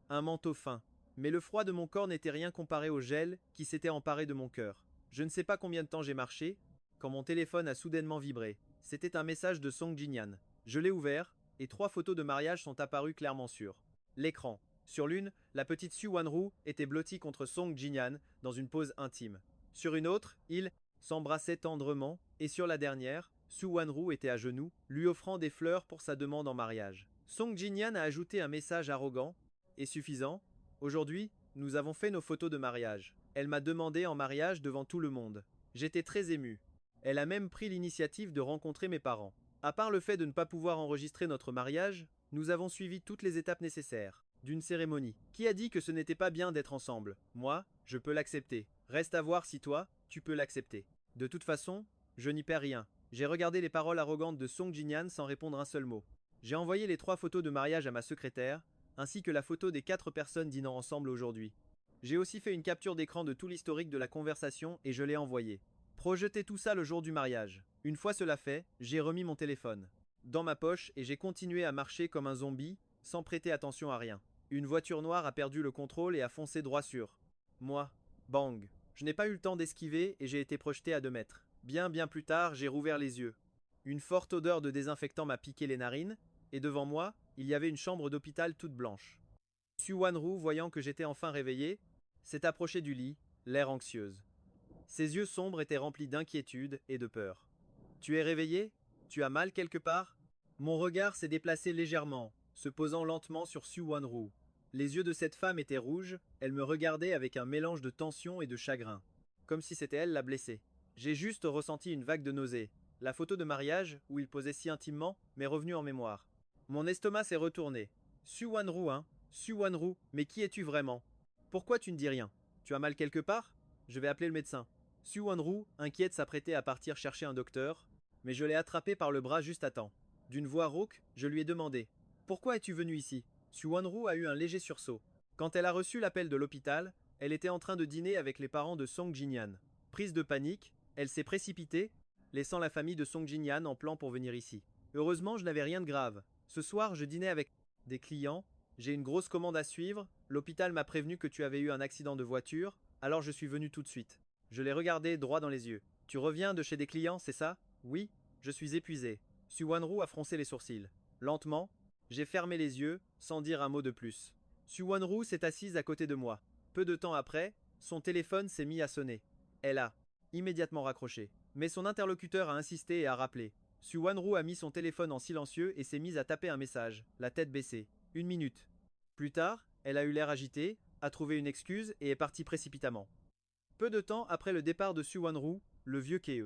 un manteau fin. Mais le froid de mon corps n'était rien comparé au gel qui s'était emparé de mon cœur. Je ne sais pas combien de temps j'ai marché, quand mon téléphone a soudainement vibré. C'était un message de Song Jinyan. Je l'ai ouvert, et 3 photos de mariage sont apparues clairement sur l'écran. Sur l'une, la petite Su Wanru était blottie contre Song Jinyan dans une pose intime. Sur une autre, ils s'embrassaient tendrement, et sur la dernière, Su Wanru était à genoux, lui offrant des fleurs pour sa demande en mariage. Song Jinyan a ajouté un message arrogant et suffisant. Aujourd'hui, nous avons fait nos photos de mariage. Elle m'a demandé en mariage devant tout le monde. J'étais très ému. Elle a même pris l'initiative de rencontrer mes parents. À part le fait de ne pas pouvoir enregistrer notre mariage, nous avons suivi toutes les étapes nécessaires d'une cérémonie. Qui a dit que ce n'était pas bien d'être ensemble? Moi, je peux l'accepter. Reste à voir si toi, tu peux l'accepter. De toute façon, je n'y perds rien. J'ai regardé les paroles arrogantes de Song Jinyan sans répondre un seul mot. J'ai envoyé les 3 photos de mariage à ma secrétaire, ainsi que la photo des 4 personnes dînant ensemble aujourd'hui. J'ai aussi fait une capture d'écran de tout l'historique de la conversation et je l'ai envoyé. Projetez tout ça le jour du mariage. Une fois cela fait, j'ai remis mon téléphone dans ma poche et j'ai continué à marcher comme un zombie, sans prêter attention à rien. Une voiture noire a perdu le contrôle et a foncé droit sur moi. Bang. Je n'ai pas eu le temps d'esquiver et j'ai été projeté à 2 mètres. Bien plus tard, j'ai rouvert les yeux. Une forte odeur de désinfectant m'a piqué les narines, et devant moi, il y avait une chambre d'hôpital toute blanche. Su Wanru, voyant que j'étais enfin réveillé, s'est approchée du lit, l'air anxieuse. Ses yeux sombres étaient remplis d'inquiétude et de peur. Tu es réveillé? Tu as mal quelque part? Mon regard s'est déplacé légèrement, se posant lentement sur Su Wanru. Les yeux de cette femme étaient rouges, elle me regardait avec un mélange de tension et de chagrin, comme si c'était elle la blessée. J'ai juste ressenti une vague de nausée. La photo de mariage, où il posait si intimement, m'est revenue en mémoire. Mon estomac s'est retourné. Su Wanru, hein? Su Wanru, mais qui es-tu vraiment? Pourquoi tu ne dis rien? Tu as mal quelque part? Je vais appeler le médecin. Su Wanru, inquiète, s'apprêtait à partir chercher un docteur, mais je l'ai attrapé par le bras juste à temps. D'une voix rauque, je lui ai demandé: Pourquoi es-tu venu ici? Su Wanru a eu un léger sursaut. Quand elle a reçu l'appel de l'hôpital, elle était en train de dîner avec les parents de Song Jinyan. Prise de panique, elle s'est précipitée, laissant la famille de Song Jinyan en plan pour venir ici. Heureusement, je n'avais rien de grave. Ce soir, je dînais avec des clients, j'ai une grosse commande à suivre, l'hôpital m'a prévenu que tu avais eu un accident de voiture, alors je suis venu tout de suite. Je l'ai regardé droit dans les yeux. Tu reviens de chez des clients, c'est ça? Oui, je suis épuisé. Su Wanru a froncé les sourcils. Lentement, j'ai fermé les yeux, sans dire un mot de plus. Su Wanru s'est assise à côté de moi. Peu de temps après, son téléphone s'est mis à sonner. Elle a immédiatement raccroché. Mais son interlocuteur a insisté et a rappelé. Su Wanru a mis son téléphone en silencieux et s'est mise à taper un message, la tête baissée. 1 minute. Plus tard, elle a eu l'air agitée, a trouvé une excuse et est partie précipitamment. Peu de temps après le départ de Su Wanru, le vieux Kee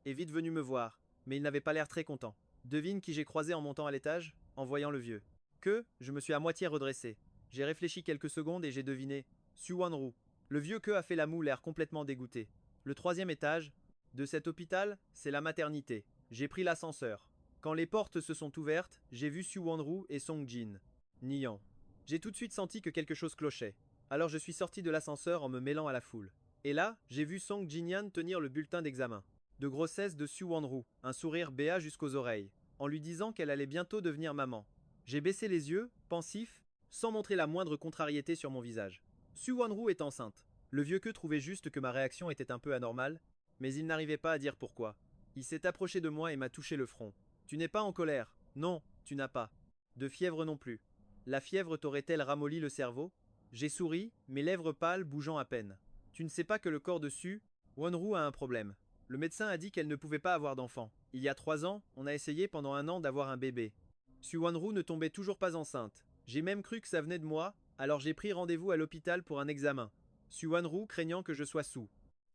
est vite venu me voir, mais il n'avait pas l'air très content. Devine qui j'ai croisé en montant à l'étage, en voyant le vieux. Que, je me suis à moitié redressé. J'ai réfléchi quelques secondes et j'ai deviné. Su Wanru. Le vieux Ke a fait la moue, l'air complètement dégoûté. Le 3e étage de cet hôpital, c'est la maternité. J'ai pris l'ascenseur. Quand les portes se sont ouvertes, j'ai vu Su Wanru et Song Jin niant. J'ai tout de suite senti que quelque chose clochait. Alors je suis sorti de l'ascenseur en me mêlant à la foule. Et là, j'ai vu Song Jinyan tenir le bulletin d'examen de grossesse de Su Wanru, un sourire béat jusqu'aux oreilles, en lui disant qu'elle allait bientôt devenir maman. J'ai baissé les yeux, pensif, sans montrer la moindre contrariété sur mon visage. Su Wanru est enceinte. Le vieux Ke trouvait juste que ma réaction était un peu anormale, mais il n'arrivait pas à dire pourquoi. Il s'est approché de moi et m'a touché le front. Tu n'es pas en colère? Non, tu n'as pas. De fièvre non plus. La fièvre t'aurait-elle ramolli le cerveau? J'ai souri, mes lèvres pâles bougeant à peine. Tu ne sais pas que le corps de Su Wanru a un problème. Le médecin a dit qu'elle ne pouvait pas avoir d'enfant. Il y a 3 ans, on a essayé pendant 1 an d'avoir un bébé. Su Wanru ne tombait toujours pas enceinte. J'ai même cru que ça venait de moi, alors j'ai pris rendez-vous à l'hôpital pour un examen. Su Wanru, craignant que je sois sous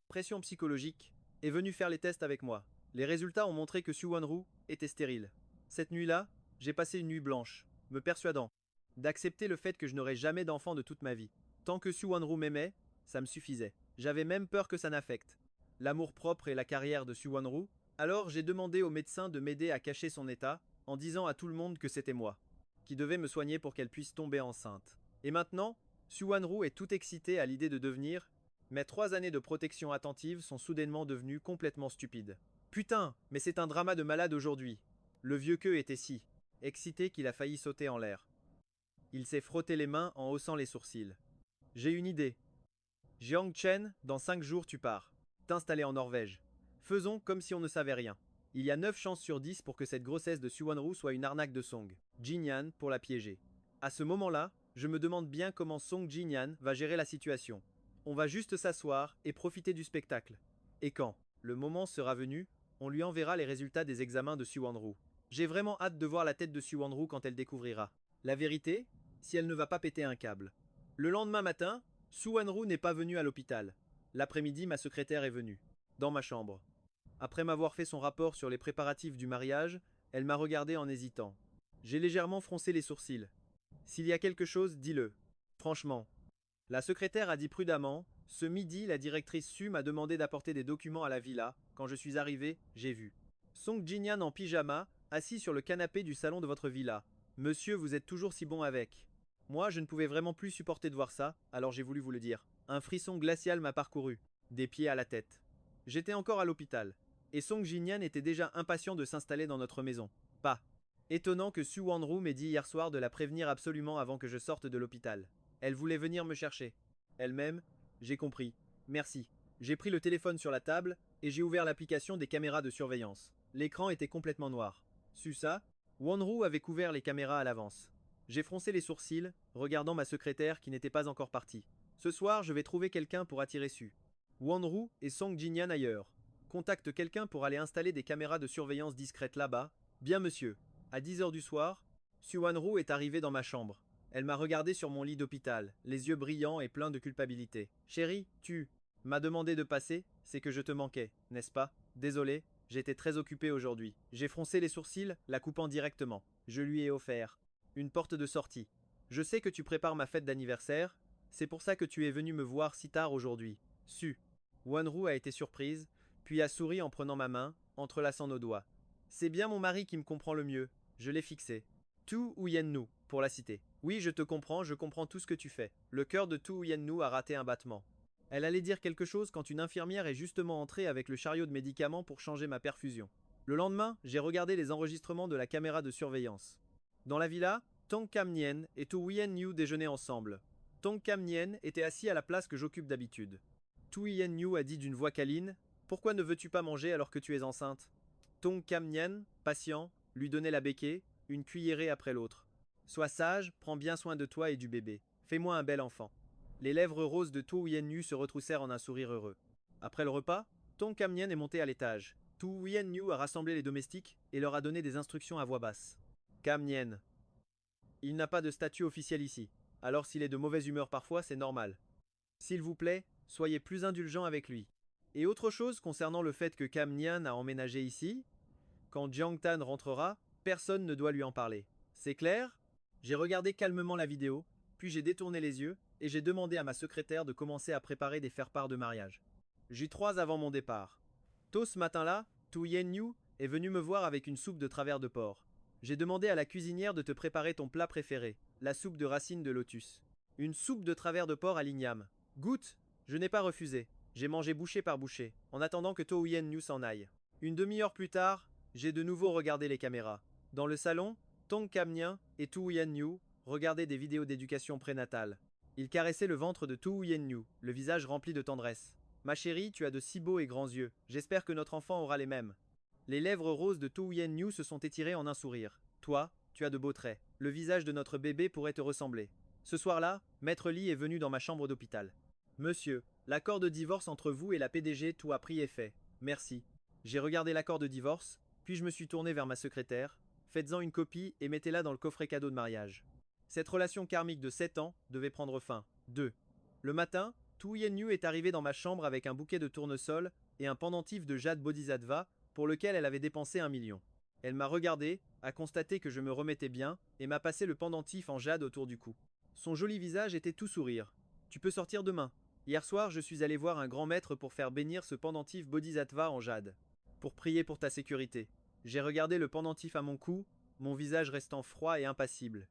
pression psychologique, est venu faire les tests avec moi. Les résultats ont montré que Su Wanru était stérile. Cette nuit-là, j'ai passé une nuit blanche, me persuadant d'accepter le fait que je n'aurais jamais d'enfant de toute ma vie. Tant que Su Wanru m'aimait, ça me suffisait. J'avais même peur que ça n'affecte l'amour-propre et la carrière de Su Wanru, alors j'ai demandé au médecin de m'aider à cacher son état, en disant à tout le monde que c'était moi qui devais me soigner pour qu'elle puisse tomber enceinte. Et maintenant, Su Wanru est tout excitée à l'idée de devenir, mais 3 années de protection attentive sont soudainement devenues complètement stupides. Putain, mais c'est un drama de malade aujourd'hui. Le vieux Ke était si excité qu'il a failli sauter en l'air. Il s'est frotté les mains en haussant les sourcils. J'ai une idée. Jiang Chen, dans 5 jours tu pars. T'installer en Norvège. Faisons comme si on ne savait rien. Il y a 9 chances sur 10 pour que cette grossesse de Suwon-Ru soit une arnaque de Song Jin-Yan pour la piéger. À ce moment-là, je me demande bien comment Song Jin-Yan va gérer la situation. On va juste s'asseoir et profiter du spectacle. Et quand le moment sera venu, on lui enverra les résultats des examens de Suwon-Ru. J'ai vraiment hâte de voir la tête de Suwon-Ru quand elle découvrira la vérité, si elle ne va pas péter un câble. Le lendemain matin, Suwon-Ru n'est pas venue à l'hôpital. L'après-midi, ma secrétaire est venue, dans ma chambre. Après m'avoir fait son rapport sur les préparatifs du mariage, elle m'a regardé en hésitant. J'ai légèrement froncé les sourcils. S'il y a quelque chose, dis-le. Franchement. La secrétaire a dit prudemment. Ce midi, la directrice Su m'a demandé d'apporter des documents à la villa. Quand je suis arrivé, j'ai vu Song Jin-Yan en pyjama, assis sur le canapé du salon de votre villa. Monsieur, vous êtes toujours si bon avec. Moi, je ne pouvais vraiment plus supporter de voir ça, alors j'ai voulu vous le dire. Un frisson glacial m'a parcouru, des pieds à la tête. J'étais encore à l'hôpital, et Song Jin-Yan était déjà impatient de s'installer dans notre maison. Pas étonnant que Suwon-Ru m'ait dit hier soir de la prévenir absolument avant que je sorte de l'hôpital. Elle voulait venir me chercher. Elle-même, j'ai compris. Merci. J'ai pris le téléphone sur la table et j'ai ouvert l'application des caméras de surveillance. L'écran était complètement noir. Su ça, Won-Ru avait couvert les caméras à l'avance. J'ai froncé les sourcils, regardant ma secrétaire qui n'était pas encore partie. Ce soir, je vais trouver quelqu'un pour attirer Su. Won-Ru et Song Jin-Yan ailleurs. Contacte quelqu'un pour aller installer des caméras de surveillance discrètes là-bas. Bien monsieur. À 10h du soir, Suwon-Ru est arrivée dans ma chambre. Elle m'a regardé sur mon lit d'hôpital, les yeux brillants et pleins de culpabilité. Chérie, tu m'as demandé de passer, c'est que je te manquais, n'est-ce pas? Désolé, j'étais très occupé aujourd'hui. J'ai froncé les sourcils, la coupant directement. Je lui ai offert une porte de sortie. Je sais que tu prépares ma fête d'anniversaire, c'est pour ça que tu es venu me voir si tard aujourd'hui. Su. Won-Ru a été surprise, puis a souri en prenant ma main, entrelaçant nos doigts. C'est bien mon mari qui me comprend le mieux. Je l'ai fixé. Tu Yen-nu, pour la citer. Oui, je te comprends, je comprends tout ce que tu fais. Le cœur de Tu Yen-nu a raté un battement. Elle allait dire quelque chose quand une infirmière est justement entrée avec le chariot de médicaments pour changer ma perfusion. Le lendemain, j'ai regardé les enregistrements de la caméra de surveillance. Dans la villa, Tong Kam-Nyen et Tu Yen-nu déjeunaient ensemble. Tong Kam-Nyen était assis à la place que j'occupe d'habitude. Tu Yen-nu a dit d'une voix câline « Pourquoi ne veux-tu pas manger alors que tu es enceinte ?» Tong Kam-Nyen, patient, lui donnait la béquille, une cuillerée après l'autre. Sois sage, prends bien soin de toi et du bébé. Fais-moi un bel enfant. Les lèvres roses de Tu Yen-nu se retroussèrent en un sourire heureux. Après le repas, Tong Kam-Nyen est monté à l'étage. Tu Yen-nu a rassemblé les domestiques et leur a donné des instructions à voix basse. Kam-Nyen. Il n'a pas de statut officiel ici. Alors s'il est de mauvaise humeur parfois, c'est normal. S'il vous plaît, soyez plus indulgent avec lui. Et autre chose concernant le fait que Kam-Nyen a emménagé ici, quand Jiang-Tan rentrera, personne ne doit lui en parler. C'est clair? J'ai regardé calmement la vidéo, puis j'ai détourné les yeux et j'ai demandé à ma secrétaire de commencer à préparer des faire-part de mariage. J'eus 3 avant mon départ. Tôt ce matin-là, Tu Yen-nu est venu me voir avec une soupe de travers de porc. J'ai demandé à la cuisinière de te préparer ton plat préféré, la soupe de racines de lotus. Une soupe de travers de porc à l'igname. Goûte! Je n'ai pas refusé. J'ai mangé bouchée par bouchée, en attendant que Tu Yen-nu s'en aille. Une demi-heure plus tard, j'ai de nouveau regardé les caméras. Dans le salon, Tong Kam-Nyen et Tu Yen-nu regardaient des vidéos d'éducation prénatale. Ils caressaient le ventre de Tu Yen-nu, le visage rempli de tendresse. Ma chérie, tu as de si beaux et grands yeux. J'espère que notre enfant aura les mêmes. Les lèvres roses de Tu Yen-nu se sont étirées en un sourire. Toi, tu as de beaux traits. Le visage de notre bébé pourrait te ressembler. Ce soir-là, Maître Lee est venu dans ma chambre d'hôpital. Monsieur, l'accord de divorce entre vous et la PDG, tout a pris effet. Merci. J'ai regardé l'accord de divorce, puis je me suis tourné vers ma secrétaire. Faites-en une copie et mettez-la dans le coffret cadeau de mariage. Cette relation karmique de 7 ans devait prendre fin. 2. Le matin, Tu Yen-nu est arrivée dans ma chambre avec un bouquet de tournesol et un pendentif de jade bodhisattva pour lequel elle avait dépensé 1 million. Elle m'a regardé, a constaté que je me remettais bien et m'a passé le pendentif en jade autour du cou. Son joli visage était tout sourire. Tu peux sortir demain. Hier soir, je suis allé voir un grand maître pour faire bénir ce pendentif bodhisattva en jade. Pour prier pour ta sécurité. J'ai regardé le pendentif à mon cou, mon visage restant froid et impassible.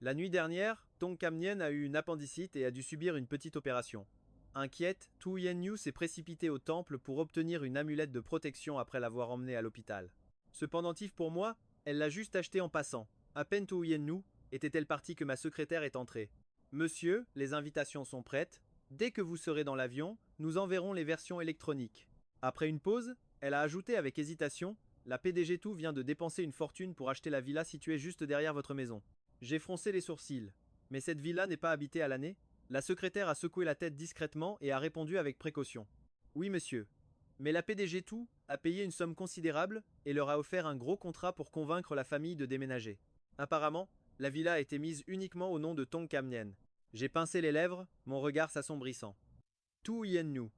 La nuit dernière, Tong Kam-Nyen a eu une appendicite et a dû subir une petite opération. Inquiète, Tu Yen-nu s'est précipitée au temple pour obtenir une amulette de protection après l'avoir emmenée à l'hôpital. Ce pendentif pour moi, elle l'a juste acheté en passant. À peine Tu Yen-nu était-elle partie que ma secrétaire est entrée. Monsieur, les invitations sont prêtes. Dès que vous serez dans l'avion, nous enverrons les versions électroniques. Après une pause, Elle a ajouté avec hésitation, la PDG tout vient de dépenser une fortune pour acheter la villa située juste derrière votre maison. J'ai froncé les sourcils. Mais cette villa n'est pas habitée à l'année? La secrétaire a secoué la tête discrètement et a répondu avec précaution. Oui, monsieur. Mais la PDG tout a payé une somme considérable et leur a offert un gros contrat pour convaincre la famille de déménager. Apparemment, la villa a été mise uniquement au nom de Tong Kam Nien. J'ai pincé les lèvres, mon regard s'assombrissant. Tu Yen Nu.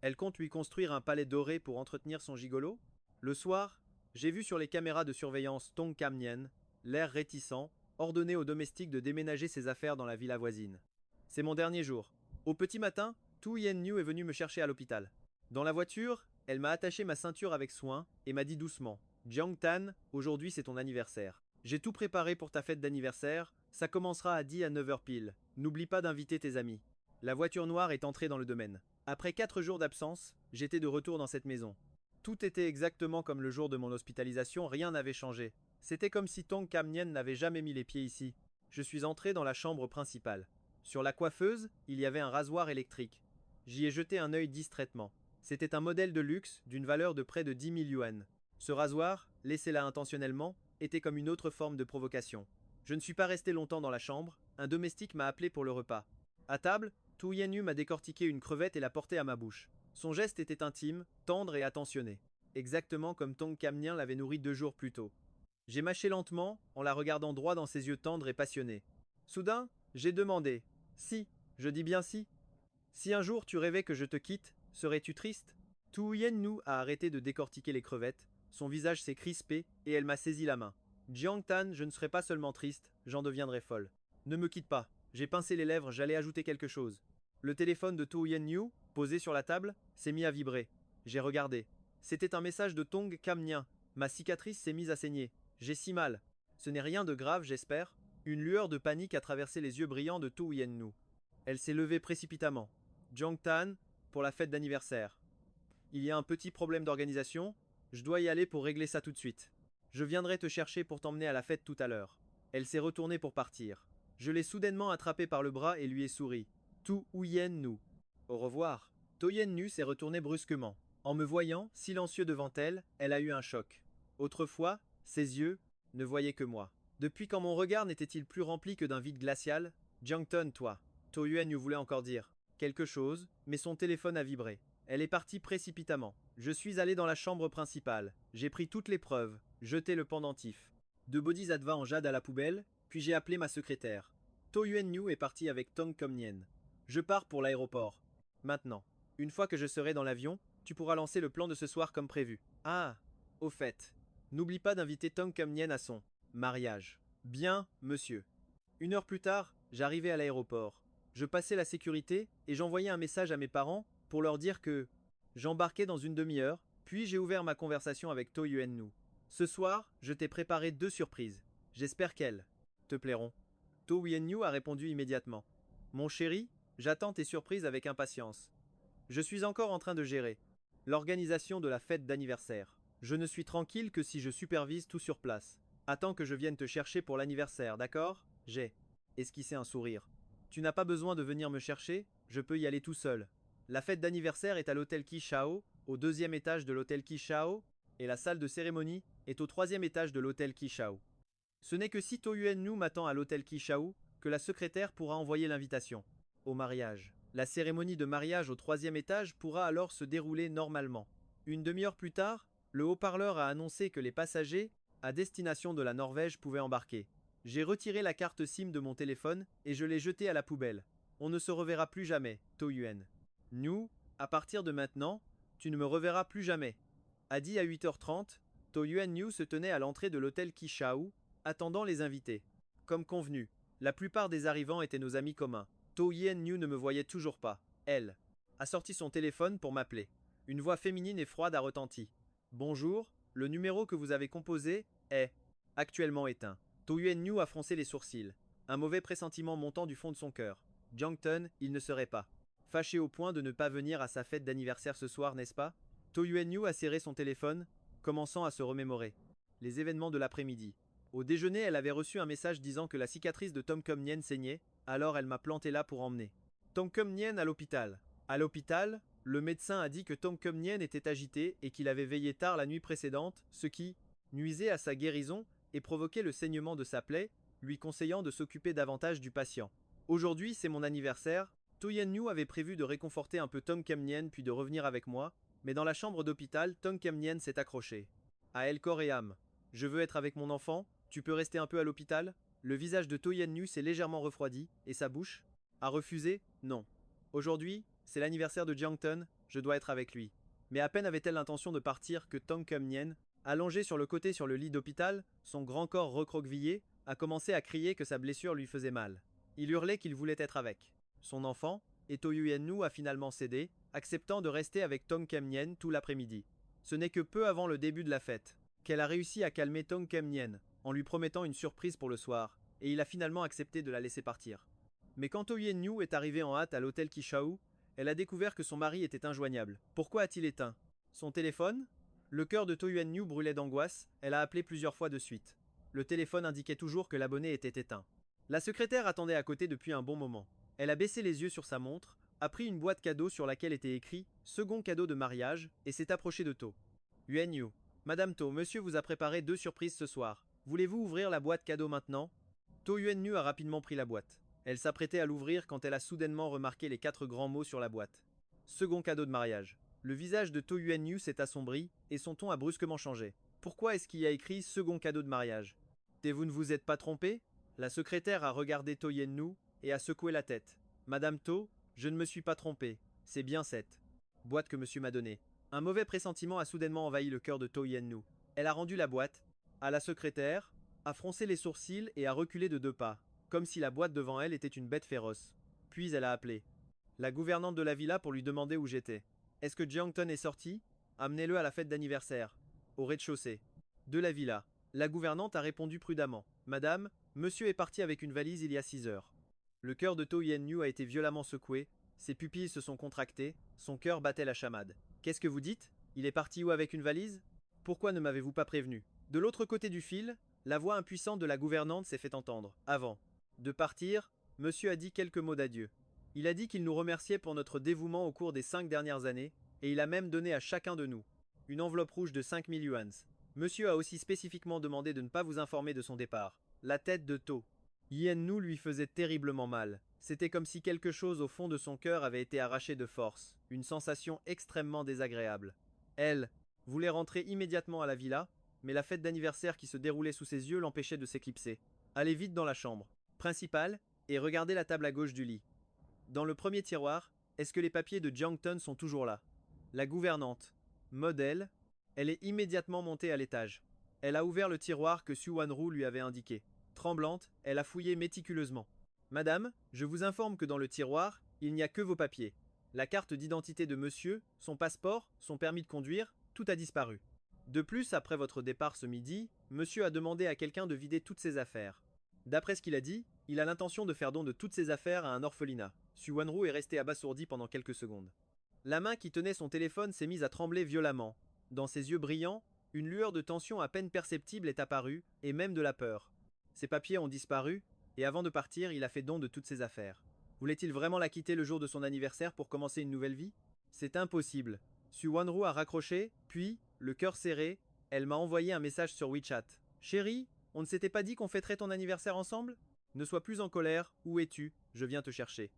Elle compte lui construire un palais doré pour entretenir son gigolo? Le soir, j'ai vu sur les caméras de surveillance Tong Kam Nien, l'air réticent, ordonner aux domestiques de déménager ses affaires dans la villa voisine. C'est mon dernier jour. Au petit matin, Tu Yen Nu est venue me chercher à l'hôpital. Dans la voiture, elle m'a attaché ma ceinture avec soin et m'a dit doucement: Jiang Tan, aujourd'hui c'est ton anniversaire. J'ai tout préparé pour ta fête d'anniversaire, ça commencera à 10 à 9 heures pile. N'oublie pas d'inviter tes amis. La voiture noire est entrée dans le domaine. Après 4 jours d'absence, j'étais de retour dans cette maison. Tout était exactement comme le jour de mon hospitalisation, rien n'avait changé. C'était comme si Tong Kam Nien n'avait jamais mis les pieds ici. Je suis entré dans la chambre principale. Sur la coiffeuse, il y avait un rasoir électrique. J'y ai jeté un œil distraitement. C'était un modèle de luxe d'une valeur de près de 10 000 yuan. Ce rasoir, laissé là intentionnellement, était comme une autre forme de provocation. Je ne suis pas resté longtemps dans la chambre, un domestique m'a appelé pour le repas. À table, Tu Yen Nu m'a décortiqué une crevette et l'a portée à ma bouche. Son geste était intime, tendre et attentionné, exactement comme Tong Kam Nien l'avait nourri 2 jours plus tôt. J'ai mâché lentement, en la regardant droit dans ses yeux tendres et passionnés. Soudain, j'ai demandé: Si, je dis bien si un jour tu rêvais que je te quitte, serais-tu triste? Tu Yen Nu a arrêté de décortiquer les crevettes, son visage s'est crispé et elle m'a saisi la main. Jiang Tan, je ne serai pas seulement triste, j'en deviendrai folle. Ne me quitte pas. J'ai pincé les lèvres, j'allais ajouter quelque chose. Le téléphone de Tu Yen Nu, posé sur la table, s'est mis à vibrer. J'ai regardé. C'était un message de Tong Kam Nien. Ma cicatrice s'est mise à saigner. J'ai si mal. Ce n'est rien de grave, j'espère. Une lueur de panique a traversé les yeux brillants de Tu Yen Nu. Elle s'est levée précipitamment. Jiang Tan, pour la fête d'anniversaire. Il y a un petit problème d'organisation. Je dois y aller pour régler ça tout de suite. Je viendrai te chercher pour t'emmener à la fête tout à l'heure. Elle s'est retournée pour partir. Je l'ai soudainement attrapée par le bras et lui ai souri. Tu Yen Nu. Au revoir. Tu Yen Nu s'est retournée brusquement. En me voyant, silencieux devant elle, elle a eu un choc. Autrefois, ses yeux ne voyaient que moi. Depuis quand mon regard n'était-il plus rempli que d'un vide glacial? Jiang Tan, toi. Tu Yen Nu voulait encore dire quelque chose, mais son téléphone a vibré. Elle est partie précipitamment. Je suis allé dans la chambre principale. J'ai pris toutes les preuves, jeté le pendentif. 2 bodies adva en jade à la poubelle, puis j'ai appelé ma secrétaire. Tu Yen Nu est parti avec Tong Kam Nien. Je pars pour l'aéroport. Maintenant. Une fois que je serai dans l'avion, tu pourras lancer le plan de ce soir comme prévu. Ah, au fait, n'oublie pas d'inviter Tong Kam Nien à son mariage. Bien, monsieur. 1 heure plus tard, j'arrivais à l'aéroport. Je passais la sécurité et j'envoyais un message à mes parents pour leur dire que j'embarquais dans une demi-heure, puis j'ai ouvert ma conversation avec Tu Yen Nu. Ce soir, je t'ai préparé 2 surprises. J'espère qu'elles te plairont. Tu Yen Nu a répondu immédiatement. Mon chéri, j'attends tes surprises avec impatience. Je suis encore en train de gérer l'organisation de la fête d'anniversaire. Je ne suis tranquille que si je supervise tout sur place. Attends que je vienne te chercher pour l'anniversaire, d'accord? J'ai esquissé un sourire. Tu n'as pas besoin de venir me chercher, je peux y aller tout seul. La fête d'anniversaire est à l'hôtel Qishao, au 2e étage de l'hôtel Qishao, et la salle de cérémonie est au 3e étage de l'hôtel Qishao. Ce n'est que si Tu Yen Nu m'attend à l'hôtel Qishao que la secrétaire pourra envoyer l'invitation au mariage. La cérémonie de mariage au 3e étage pourra alors se dérouler normalement. 1/2 heure plus tard, le haut-parleur a annoncé que les passagers à destination de la Norvège pouvaient embarquer. J'ai retiré la carte SIM de mon téléphone et je l'ai jetée à la poubelle. On ne se reverra plus jamais, Tu Yen Nu, à partir de maintenant, tu ne me reverras plus jamais. A dit à 8h30, Tu Yen Nu se tenait à l'entrée de l'hôtel Qishao, attendant les invités. Comme convenu, la plupart des arrivants étaient nos amis communs. Tu Yen Nu ne me voyait toujours pas. Elle a sorti son téléphone pour m'appeler. Une voix féminine et froide a retenti. Bonjour, le numéro que vous avez composé est actuellement éteint. Tu Yen Nu a froncé les sourcils, un mauvais pressentiment montant du fond de son cœur. Jiang Tan, il ne serait pas fâché au point de ne pas venir à sa fête d'anniversaire ce soir, n'est-ce pas? Tu Yen Nu a serré son téléphone, commençant à se remémorer les événements de l'après-midi. Au déjeuner, elle avait reçu un message disant que la cicatrice de Tong Kam Nien saignait, alors elle m'a planté là pour emmener Tong Kam Nien à l'hôpital. À l'hôpital, Le médecin a dit que Tong Kum-nien était agité et qu'il avait veillé tard la nuit précédente, ce qui nuisait à sa guérison et provoquait le saignement de sa plaie, lui conseillant de s'occuper davantage du patient. Aujourd'hui, c'est mon anniversaire. To Yen-nyu avait prévu de réconforter un peu Tong Kum-nien puis de revenir avec moi, mais dans la chambre d'hôpital, Tong Kum-nien s'est accroché. À elle corps et âme. Je veux être avec mon enfant, tu peux rester un peu à l'hôpital? Le visage de To Yen-nyu s'est légèrement refroidi, et sa bouche a refusé? Non. Aujourd'hui, c'est l'anniversaire de Jiangton, je dois être avec lui. Mais à peine avait-elle l'intention de partir que Tong Kum-nien, allongé sur le côté sur le lit d'hôpital, son grand corps recroquevillé, a commencé à crier que sa blessure lui faisait mal. Il hurlait qu'il voulait être avec son enfant, et To Yen-nyu a finalement cédé, acceptant de rester avec Tong Kum-nien tout l'après-midi. Ce n'est que peu avant le début de la fête qu'elle a réussi à calmer Tong Kum-nien en lui promettant une surprise pour le soir, et il a finalement accepté de la laisser partir. Mais quand To Yen-nyu est arrivée en hâte à l'hôtel Kishao, elle a découvert que son mari était injoignable. Pourquoi a-t-il éteint son téléphone? Le cœur de To Yen-nyu brûlait d'angoisse, elle a appelé plusieurs fois de suite. Le téléphone indiquait toujours que l'abonné était éteint. La secrétaire attendait à côté depuis un bon moment. Elle a baissé les yeux sur sa montre, a pris une boîte cadeau sur laquelle était écrit second cadeau de mariage et s'est approchée de To Yen-nyu. Madame To, monsieur vous a préparé 2 surprises ce soir. Voulez-vous ouvrir la boîte cadeau maintenant? To Yen-nyu a rapidement pris la boîte. Elle s'apprêtait à l'ouvrir quand elle a soudainement remarqué les 4 grands mots sur la boîte. Second cadeau de mariage. Le visage de To Yen-nyu s'est assombri et son ton a brusquement changé. Pourquoi est-ce qu'il y a écrit second cadeau de mariage? Et vous ne vous êtes pas trompé? La secrétaire a regardé To Yen-nyu et a secoué la tête. Madame To, je ne me suis pas trompé. C'est bien cette boîte que monsieur m'a donnée. Un mauvais pressentiment a soudainement envahi le cœur de To Yen-nyu. Elle a rendu la boîte à la secrétaire, a froncé les sourcils et a reculé de 2 pas, comme si la boîte devant elle était une bête féroce. Puis elle a appelé la gouvernante de la villa pour lui demander où j'étais. Est-ce que Jiangton est sorti? Amenez-le à la fête d'anniversaire, au rez-de-chaussée de la villa. La gouvernante a répondu prudemment. Madame, monsieur est parti avec une valise il y a 6 heures. Le cœur de To Yen-nyu a été violemment secoué, ses pupilles se sont contractées, son cœur battait la chamade. Qu'est-ce que vous dites? Il est parti où avec une valise? Pourquoi ne m'avez-vous pas prévenu? De l'autre côté du fil, la voix impuissante de la gouvernante s'est fait entendre. Avant de partir, monsieur a dit quelques mots d'adieu. Il a dit qu'il nous remerciait pour notre dévouement au cours des 5 dernières années, et il a même donné à chacun de nous une enveloppe rouge de 5000 yuans. Monsieur a aussi spécifiquement demandé de ne pas vous informer de son départ. La tête de To Yen-nyu lui faisait terriblement mal. C'était comme si quelque chose au fond de son cœur avait été arraché de force, une sensation extrêmement désagréable. Elle voulait rentrer immédiatement à la villa, mais la fête d'anniversaire qui se déroulait sous ses yeux l'empêchait de s'éclipser. Allez vite dans la chambre principale et regardez la table à gauche du lit. Dans le premier tiroir, est-ce que les papiers de Jiangton sont toujours là? La gouvernante, modèle, elle est immédiatement montée à l'étage. Elle a ouvert le tiroir que Su Wanru lui avait indiqué. Tremblante, elle a fouillé méticuleusement. Madame, je vous informe que dans le tiroir, il n'y a que vos papiers. La carte d'identité de monsieur, son passeport, son permis de conduire, tout a disparu. De plus, après votre départ ce midi, monsieur a demandé à quelqu'un de vider toutes ses affaires. D'après ce qu'il a dit, il a l'intention de faire don de toutes ses affaires à un orphelinat. Su Wanru est resté abasourdi pendant quelques secondes. La main qui tenait son téléphone s'est mise à trembler violemment. Dans ses yeux brillants, une lueur de tension à peine perceptible est apparue, et même de la peur. Ses papiers ont disparu, et avant de partir, il a fait don de toutes ses affaires. Voulait-il vraiment la quitter le jour de son anniversaire pour commencer une nouvelle vie? C'est impossible. Su Wanru a raccroché, puis, le cœur serré, elle m'a envoyé un message sur WeChat. Chérie, on ne s'était pas dit qu'on fêterait ton anniversaire ensemble? Ne sois plus en colère, où es-tu? Je viens te chercher.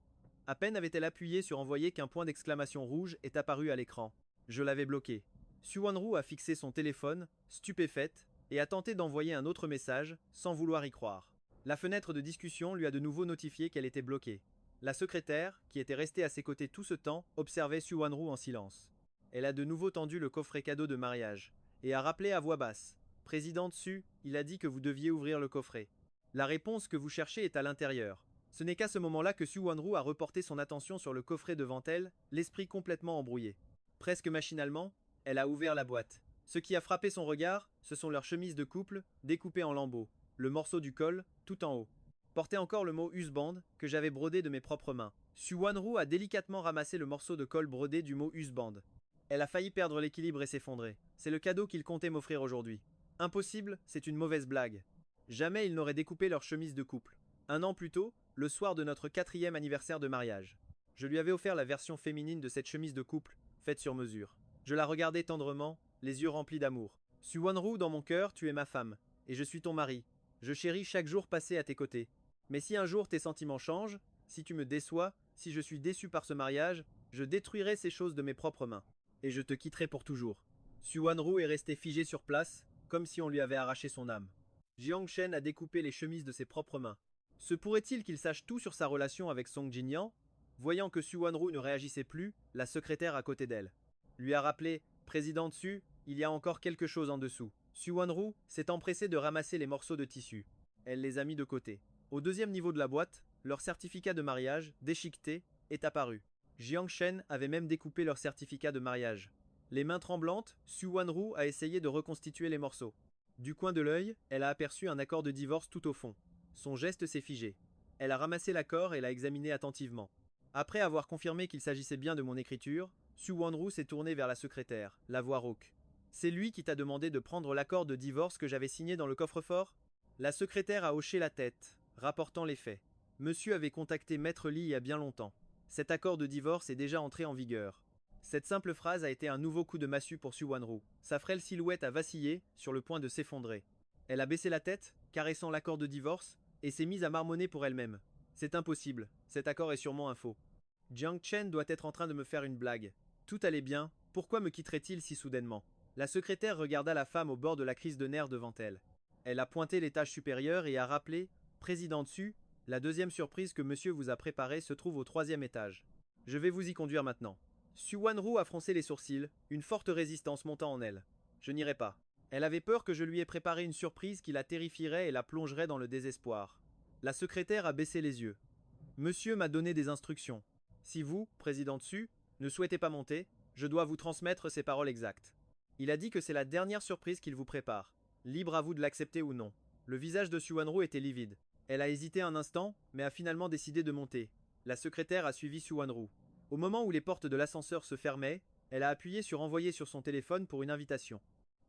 À peine avait-elle appuyé sur envoyer qu'un point d'exclamation rouge est apparu à l'écran. Je l'avais bloqué. Su Wanru a fixé son téléphone, stupéfaite, et a tenté d'envoyer un autre message, sans vouloir y croire. La fenêtre de discussion lui a de nouveau notifié qu'elle était bloquée. La secrétaire, qui était restée à ses côtés tout ce temps, observait Su Wanru en silence. Elle a de nouveau tendu le coffret cadeau de mariage, et a rappelé à voix basse. Présidente Su, il a dit que vous deviez ouvrir le coffret. La réponse que vous cherchez est à l'intérieur. Ce n'est qu'à ce moment-là que Su Wanru a reporté son attention sur le coffret devant elle, l'esprit complètement embrouillé. Presque machinalement, elle a ouvert la boîte. Ce qui a frappé son regard, ce sont leurs chemises de couple, découpées en lambeaux, le morceau du col, tout en haut. Portait encore le mot husband, que j'avais brodé de mes propres mains. Su Wanru a délicatement ramassé le morceau de col brodé du mot husband. Elle a failli perdre l'équilibre et s'effondrer. C'est le cadeau qu'il comptait m'offrir aujourd'hui. Impossible, c'est une mauvaise blague. Jamais ils n'auraient découpé leur chemise de couple. 1 an plus tôt, le soir de notre 4e anniversaire de mariage. Je lui avais offert la version féminine de cette chemise de couple, faite sur mesure. Je la regardais tendrement, les yeux remplis d'amour. Suwon-Ru, dans mon cœur, tu es ma femme, et je suis ton mari. Je chéris chaque jour passé à tes côtés. Mais si un jour tes sentiments changent, si tu me déçois, si je suis déçu par ce mariage, je détruirai ces choses de mes propres mains. Et je te quitterai pour toujours. Suwon-Ru est resté figé sur place, comme si on lui avait arraché son âme. Jiang Chen a découpé les chemises de ses propres mains. Se pourrait-il qu'il sache tout sur sa relation avec Song Jinyan? Voyant que Suwon-Ru ne réagissait plus, la secrétaire à côté d'elle lui a rappelé: Président Tsu, il y a encore quelque chose en dessous. Suwon-Ru s'est empressée de ramasser les morceaux de tissu. Elle les a mis de côté. Au deuxième niveau de la boîte, leur certificat de mariage, déchiqueté, est apparu. Jiang Chen avait même découpé leur certificat de mariage. Les mains tremblantes, Suwon-Ru a essayé de reconstituer les morceaux. Du coin de l'œil, elle a aperçu un accord de divorce tout au fond. Son geste s'est figé. Elle a ramassé l'accord et l'a examiné attentivement. Après avoir confirmé qu'il s'agissait bien de mon écriture, Suwon-Ru s'est tourné vers la secrétaire, la voix rauque. C'est lui qui t'a demandé de prendre l'accord de divorce que j'avais signé dans le coffre-fort? La secrétaire a hoché la tête, rapportant les faits. Monsieur avait contacté Maître Li il y a bien longtemps. Cet accord de divorce est déjà entré en vigueur. Cette simple phrase a été un nouveau coup de massue pour Suwon-Ru. Sa frêle silhouette a vacillé, sur le point de s'effondrer. Elle a baissé la tête, caressant l'accord de divorce, et s'est mise à marmonner pour elle-même. C'est impossible, cet accord est sûrement un faux. Jiang Chen doit être en train de me faire une blague. Tout allait bien, pourquoi me quitterait-il si soudainement? La secrétaire regarda la femme au bord de la crise de nerfs devant elle. Elle a pointé l'étage supérieur et a rappelé: Président Tsu, la deuxième surprise que monsieur vous a préparée se trouve au troisième étage. Je vais vous y conduire maintenant. Suwon-Ru a froncé les sourcils, une forte résistance montant en elle. Je n'irai pas. Elle avait peur que je lui ai préparé une surprise qui la terrifierait et la plongerait dans le désespoir. La secrétaire a baissé les yeux. Monsieur m'a donné des instructions. Si vous, président Tsu, ne souhaitez pas monter, je dois vous transmettre ces paroles exactes. Il a dit que c'est la dernière surprise qu'il vous prépare. Libre à vous de l'accepter ou non. Le visage de Suwon-Ru était livide. Elle a hésité un instant, mais a finalement décidé de monter. La secrétaire a suivi Suwon-Ru. Au moment où les portes de l'ascenseur se fermaient, elle a appuyé sur envoyer sur son téléphone pour une invitation.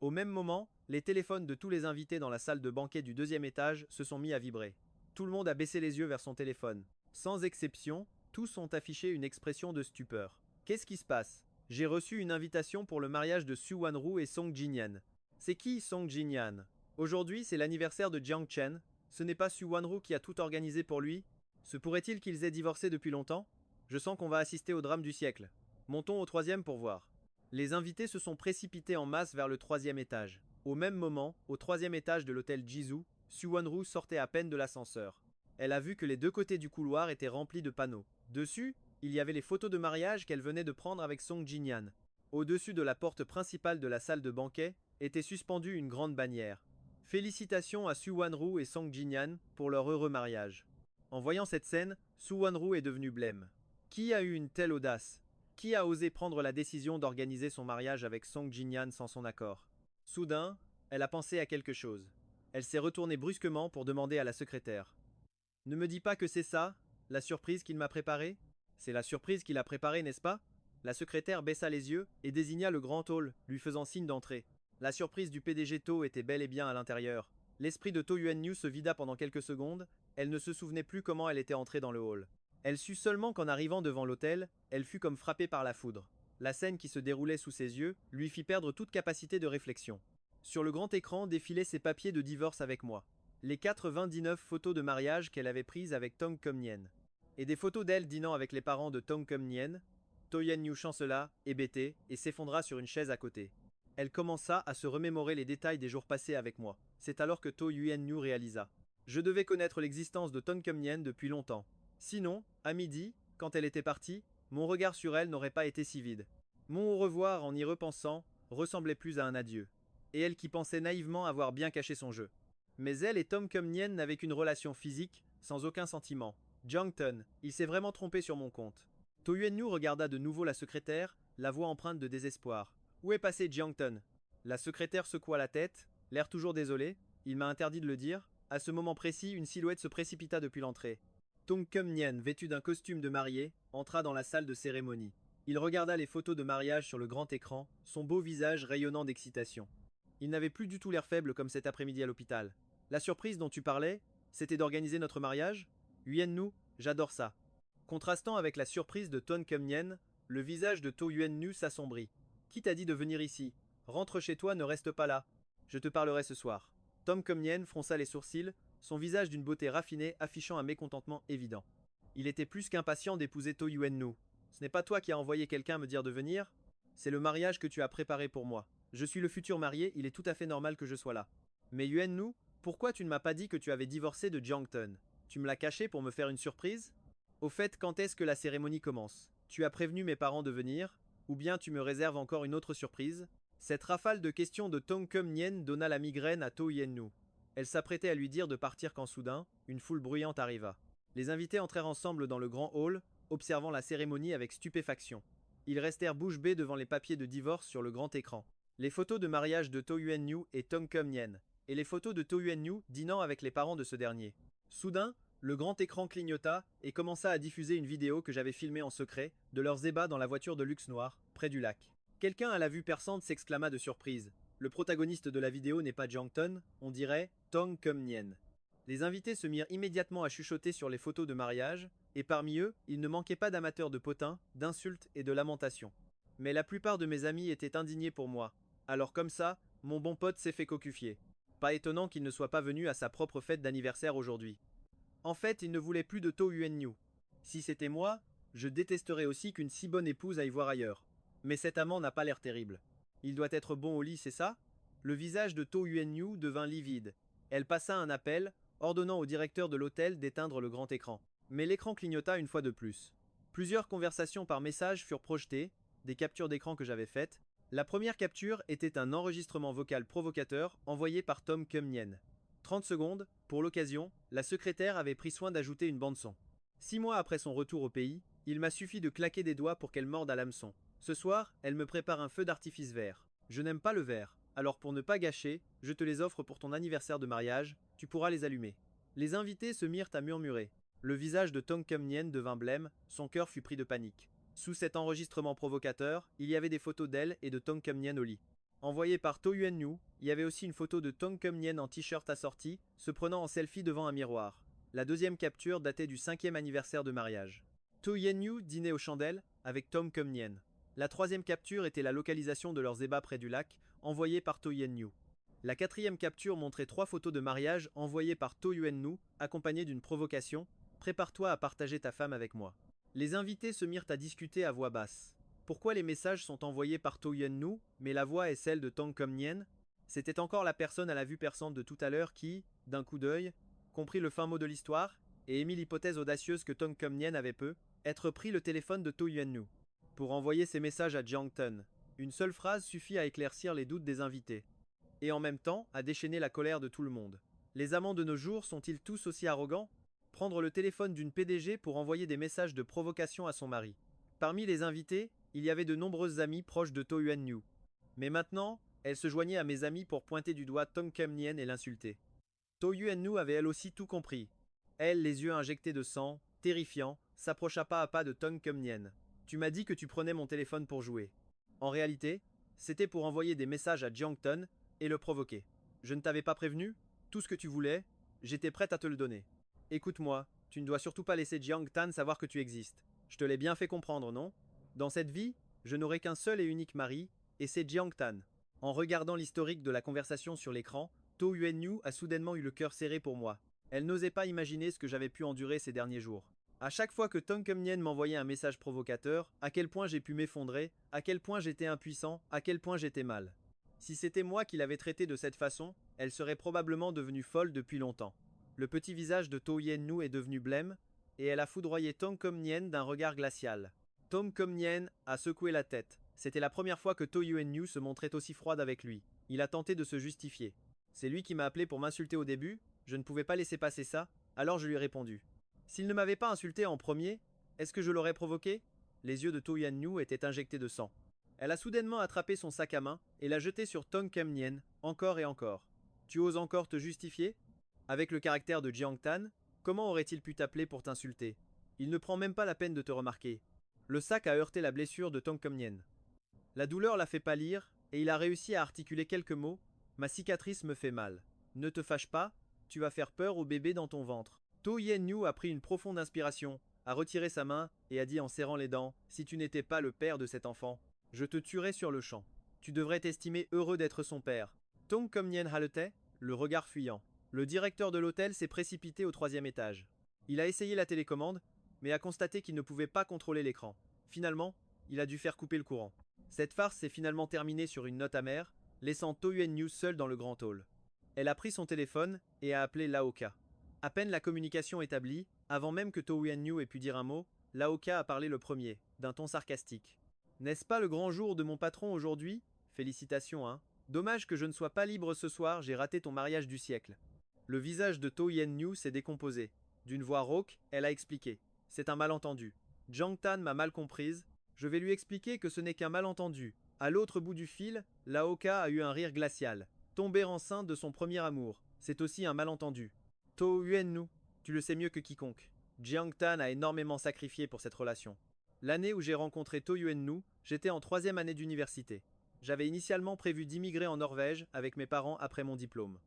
Au même moment, les téléphones de tous les invités dans la salle de banquet du deuxième étage se sont mis à vibrer. Tout le monde a baissé les yeux vers son téléphone. Sans exception, tous ont affiché une expression de stupeur. Qu'est-ce qui se passe? J'ai reçu une invitation pour le mariage de Suwon-Ru et Song Jinyan. C'est qui Song Jinyan? Aujourd'hui, c'est l'anniversaire de Jiang Chen. Ce n'est pas Suwon-Ru qui a tout organisé pour lui? Se pourrait-il qu'ils aient divorcé depuis longtemps? Je sens qu'on va assister au drame du siècle. Montons au troisième pour voir. Les invités se sont précipités en masse vers le troisième étage. Au même moment, au troisième étage de l'hôtel Jizu, Suwon-Ru sortait à peine de l'ascenseur. Elle a vu que les deux côtés du couloir étaient remplis de panneaux. Dessus, il y avait les photos de mariage qu'elle venait de prendre avec Song Jinyan. Au-dessus de la porte principale de la salle de banquet était suspendue une grande bannière. Félicitations à Suwon-Ru et Song Jinyan pour leur heureux mariage. En voyant cette scène, Suwon-Ru est devenue blême. Qui a eu une telle audace? Qui a osé prendre la décision d'organiser son mariage avec Song Jinyan sans son accord? Soudain, elle a pensé à quelque chose. Elle s'est retournée brusquement pour demander à la secrétaire. Ne me dis pas que c'est ça, la surprise qu'il m'a préparée? C'est la surprise qu'il a préparée, n'est-ce pas? La secrétaire baissa les yeux et désigna le grand hall, lui faisant signe d'entrer. La surprise du PDG To était bel et bien à l'intérieur. L'esprit de To Yuan-Nyu se vida pendant quelques secondes, elle ne se souvenait plus comment elle était entrée dans le hall. Elle sut seulement qu'en arrivant devant l'hôtel, elle fut comme frappée par la foudre. La scène qui se déroulait sous ses yeux lui fit perdre toute capacité de réflexion. Sur le grand écran défilaient ses papiers de divorce avec moi. Les 99 photos de mariage qu'elle avait prises avec Tong Kum-Nien. Et des photos d'elle dînant avec les parents de Tong Kum-Nien. To Yuan-Nyu chancela, hébété, et s'effondra sur une chaise à côté. Elle commença à se remémorer les détails des jours passés avec moi. C'est alors que To Yuan-Nyu réalisa. Je devais connaître l'existence de Tong Kum-Nien depuis longtemps. Sinon, à midi, quand elle était partie, mon regard sur elle n'aurait pas été si vide. Mon au revoir, en y repensant, ressemblait plus à un adieu. Et elle qui pensait naïvement avoir bien caché son jeu. Mais elle et Tong Kum-Nien n'avaient qu'une relation physique, sans aucun sentiment. Jiang-Ton, il s'est vraiment trompé sur mon compte. To Yuan-Nyu regarda de nouveau la secrétaire, la voix empreinte de désespoir. Où est passé Jiang-Ton? La secrétaire secoua la tête, l'air toujours désolé. Il m'a interdit de le dire. À ce moment précis, une silhouette se précipita depuis l'entrée. Tong Kum-Nien, vêtu d'un costume de mariée, entra dans la salle de cérémonie. Il regarda les photos de mariage sur le grand écran, son beau visage rayonnant d'excitation. Il n'avait plus du tout l'air faible comme cet après-midi à l'hôpital. La surprise dont tu parlais, c'était d'organiser notre mariage? Yuan-Nyu, j'adore ça. Contrastant avec la surprise de Ton Kum-nyen, le visage de To Yuen-nu s'assombrit. Qui t'a dit de venir ici? Rentre chez toi, ne reste pas là. Je te parlerai ce soir. Tom Kum-nyen fronça les sourcils, son visage d'une beauté raffinée affichant un mécontentement évident. Il était plus qu'impatient d'épouser To Yuen-nu. Ce n'est pas toi qui as envoyé quelqu'un me dire de venir? C'est le mariage que tu as préparé pour moi. Je suis le futur marié, il est tout à fait normal que je sois là. Mais Yuen-nu, pourquoi tu ne m'as pas dit que tu avais divorcé de Jiang-ten? Tu me l'as caché pour me faire une surprise? Au fait, quand est-ce que la cérémonie commence? Tu as prévenu mes parents de venir? Ou bien tu me réserves encore une autre surprise? Cette rafale de questions de Tong Kum-nyen donna la migraine à To Yuen-nu. Elle s'apprêtait à lui dire de partir quand soudain, une foule bruyante arriva. Les invités entrèrent ensemble dans le grand hall, observant la cérémonie avec stupéfaction. Ils restèrent bouche bée devant les papiers de divorce sur le grand écran. Les photos de mariage de To Yuen-nu et Tong Kum-nyen, et les photos de To Yuen-nu dînant avec les parents de ce dernier. Soudain, le grand écran clignota et commença à diffuser une vidéo que j'avais filmée en secret de leurs ébats dans la voiture de luxe noire, près du lac. Quelqu'un à la vue perçante s'exclama de surprise. Le protagoniste de la vidéo n'est pas Jiang-ten, on dirait Tong Kum-nyen. Les invités se mirent immédiatement à chuchoter sur les photos de mariage, et parmi eux, il ne manquait pas d'amateurs de potins, d'insultes et de lamentations. Mais la plupart de mes amis étaient indignés pour moi. Alors comme ça, mon bon pote s'est fait cocufier. Pas étonnant qu'il ne soit pas venu à sa propre fête d'anniversaire aujourd'hui. En fait, il ne voulait plus de To Yuen-nu. Si c'était moi, je détesterais aussi qu'une si bonne épouse aille voir ailleurs. Mais cet amant n'a pas l'air terrible. Il doit être bon au lit, c'est ça? Le visage de To Yuen-nu devint livide. Elle passa un appel, ordonnant au directeur de l'hôtel d'éteindre le grand écran. Mais l'écran clignota une fois de plus. Plusieurs conversations par message furent projetées, des captures d'écran que j'avais faites. La première capture était un enregistrement vocal provocateur envoyé par Tom Kum-nyen. 30 secondes, pour l'occasion, la secrétaire avait pris soin d'ajouter une bande-son. 6 mois après son retour au pays, il m'a suffi de claquer des doigts pour qu'elle morde à l'hameçon. Ce soir, elle me prépare un feu d'artifice vert. Je n'aime pas le vert, alors pour ne pas gâcher, je te les offre pour ton anniversaire de mariage, tu pourras les allumer. Les invités se mirent à murmurer. Le visage de Tong Kum-nyen devint blême, son cœur fut pris de panique. Sous cet enregistrement provocateur, il y avait des photos d'elle et de Tong Kum-nyen au lit. Envoyé par To Yuen-nu, il y avait aussi une photo de Tong Kum-nyen en t-shirt assorti, se prenant en selfie devant un miroir. La deuxième capture datait du 5e anniversaire de mariage. To Yuen-nu dînait aux chandelles avec Tong Kum-nyen. La troisième capture était la localisation de leurs ébats près du lac, envoyée par To Yuen-nu. La quatrième capture montrait 3 photos de mariage envoyées par To Yuen-nu, accompagnées d'une provocation. Prépare-toi à partager ta femme avec moi. Les invités se mirent à discuter à voix basse. Pourquoi les messages sont envoyés par To Yuen-nu, mais la voix est celle de Tong Kum-nyen? C'était encore la personne à la vue perçante de tout à l'heure qui, d'un coup d'œil, comprit le fin mot de l'histoire et émit l'hypothèse audacieuse que Tong Kum-nyen avait être pris le téléphone de To Yuen-nu pour envoyer ses messages à Jiang-ten. Une seule phrase suffit à éclaircir les doutes des invités et en même temps à déchaîner la colère de tout le monde. Les amants de nos jours sont-ils tous aussi arrogants? Prendre le téléphone d'une PDG pour envoyer des messages de provocation à son mari. Parmi les invités, il y avait de nombreuses amies proches de To Yuen-nu. Mais maintenant, elle se joignait à mes amis pour pointer du doigt Tong Kum-nyen et l'insulter. To Yuen-nu avait elle aussi tout compris. Elle, les yeux injectés de sang, terrifiant, s'approcha pas à pas de Tong Kum-nyen. Tu m'as dit que tu prenais mon téléphone pour jouer. En réalité, c'était pour envoyer des messages à Jiang-ten et le provoquer. Je ne t'avais pas prévenu? Tout ce que tu voulais, j'étais prête à te le donner. Écoute-moi, tu ne dois surtout pas laisser Jiang-ten savoir que tu existes. Je te l'ai bien fait comprendre, non? Dans cette vie, je n'aurai qu'un seul et unique mari, et c'est Jiang-ten. En regardant l'historique de la conversation sur l'écran, To Yuen-nu a soudainement eu le cœur serré pour moi. Elle n'osait pas imaginer ce que j'avais pu endurer ces derniers jours. À chaque fois que Tong Kum-nyen m'envoyait un message provocateur, à quel point j'ai pu m'effondrer, à quel point j'étais impuissant, à quel point j'étais mal. Si c'était moi qui l'avais traitée de cette façon, elle serait probablement devenue folle depuis longtemps. Le petit visage de To Yuen-nu est devenu blême, et elle a foudroyé Tong Kum-nyen d'un regard glacial. Tong Kum-nyen a secoué la tête. C'était la première fois que To Yuen-nu se montrait aussi froide avec lui. Il a tenté de se justifier. C'est lui qui m'a appelé pour m'insulter au début, je ne pouvais pas laisser passer ça, alors je lui ai répondu. S'il ne m'avait pas insulté en premier, est-ce que je l'aurais provoqué? Les yeux de To Yuen-nu étaient injectés de sang. Elle a soudainement attrapé son sac à main et l'a jeté sur Tong Kum-nyen, encore et encore. Tu oses encore te justifier? Avec le caractère de Jiang-ten, comment aurait-il pu t'appeler pour t'insulter? Il ne prend même pas la peine de te remarquer. Le sac a heurté la blessure de Tong Kum-nyen. La douleur l'a fait pâlir, et il a réussi à articuler quelques mots. Ma cicatrice me fait mal. Ne te fâche pas, tu vas faire peur au bébé dans ton ventre. To Yuen-nu a pris une profonde inspiration, a retiré sa main et a dit en serrant les dents, « Si tu n'étais pas le père de cet enfant, je te tuerais sur le champ. Tu devrais t'estimer heureux d'être son père. » Tong Kom Nien haletait, le regard fuyant. Le directeur de l'hôtel s'est précipité au 3e étage. Il a essayé la télécommande, mais a constaté qu'il ne pouvait pas contrôler l'écran. Finalement, il a dû faire couper le courant. Cette farce s'est finalement terminée sur une note amère, laissant To Yuen Nhu seule dans le grand hall. Elle a pris son téléphone et a appelé Laoka. À peine la communication établie, avant même que To Yuen Nhu ait pu dire un mot, Laoka a parlé le premier, d'un ton sarcastique. « N'est-ce pas le grand jour de mon patron aujourd'hui ? Félicitations, hein. Dommage que je ne sois pas libre ce soir, j'ai raté ton mariage du siècle. » Le visage de To Yuen Nhu s'est décomposé. D'une voix rauque, elle a expliqué. « C'est un malentendu. Jiang Tan m'a mal comprise. Je vais lui expliquer que ce n'est qu'un malentendu. » À l'autre bout du fil, Laoka a eu un rire glacial. Tomber enceinte de son premier amour, c'est aussi un malentendu. To Yuen Nhu, tu le sais mieux que quiconque. Jiang Tan a énormément sacrifié pour cette relation. L'année où j'ai rencontré To Yuen Nhu, j'étais en 3e année d'université. J'avais initialement prévu d'immigrer en Norvège avec mes parents après mon diplôme.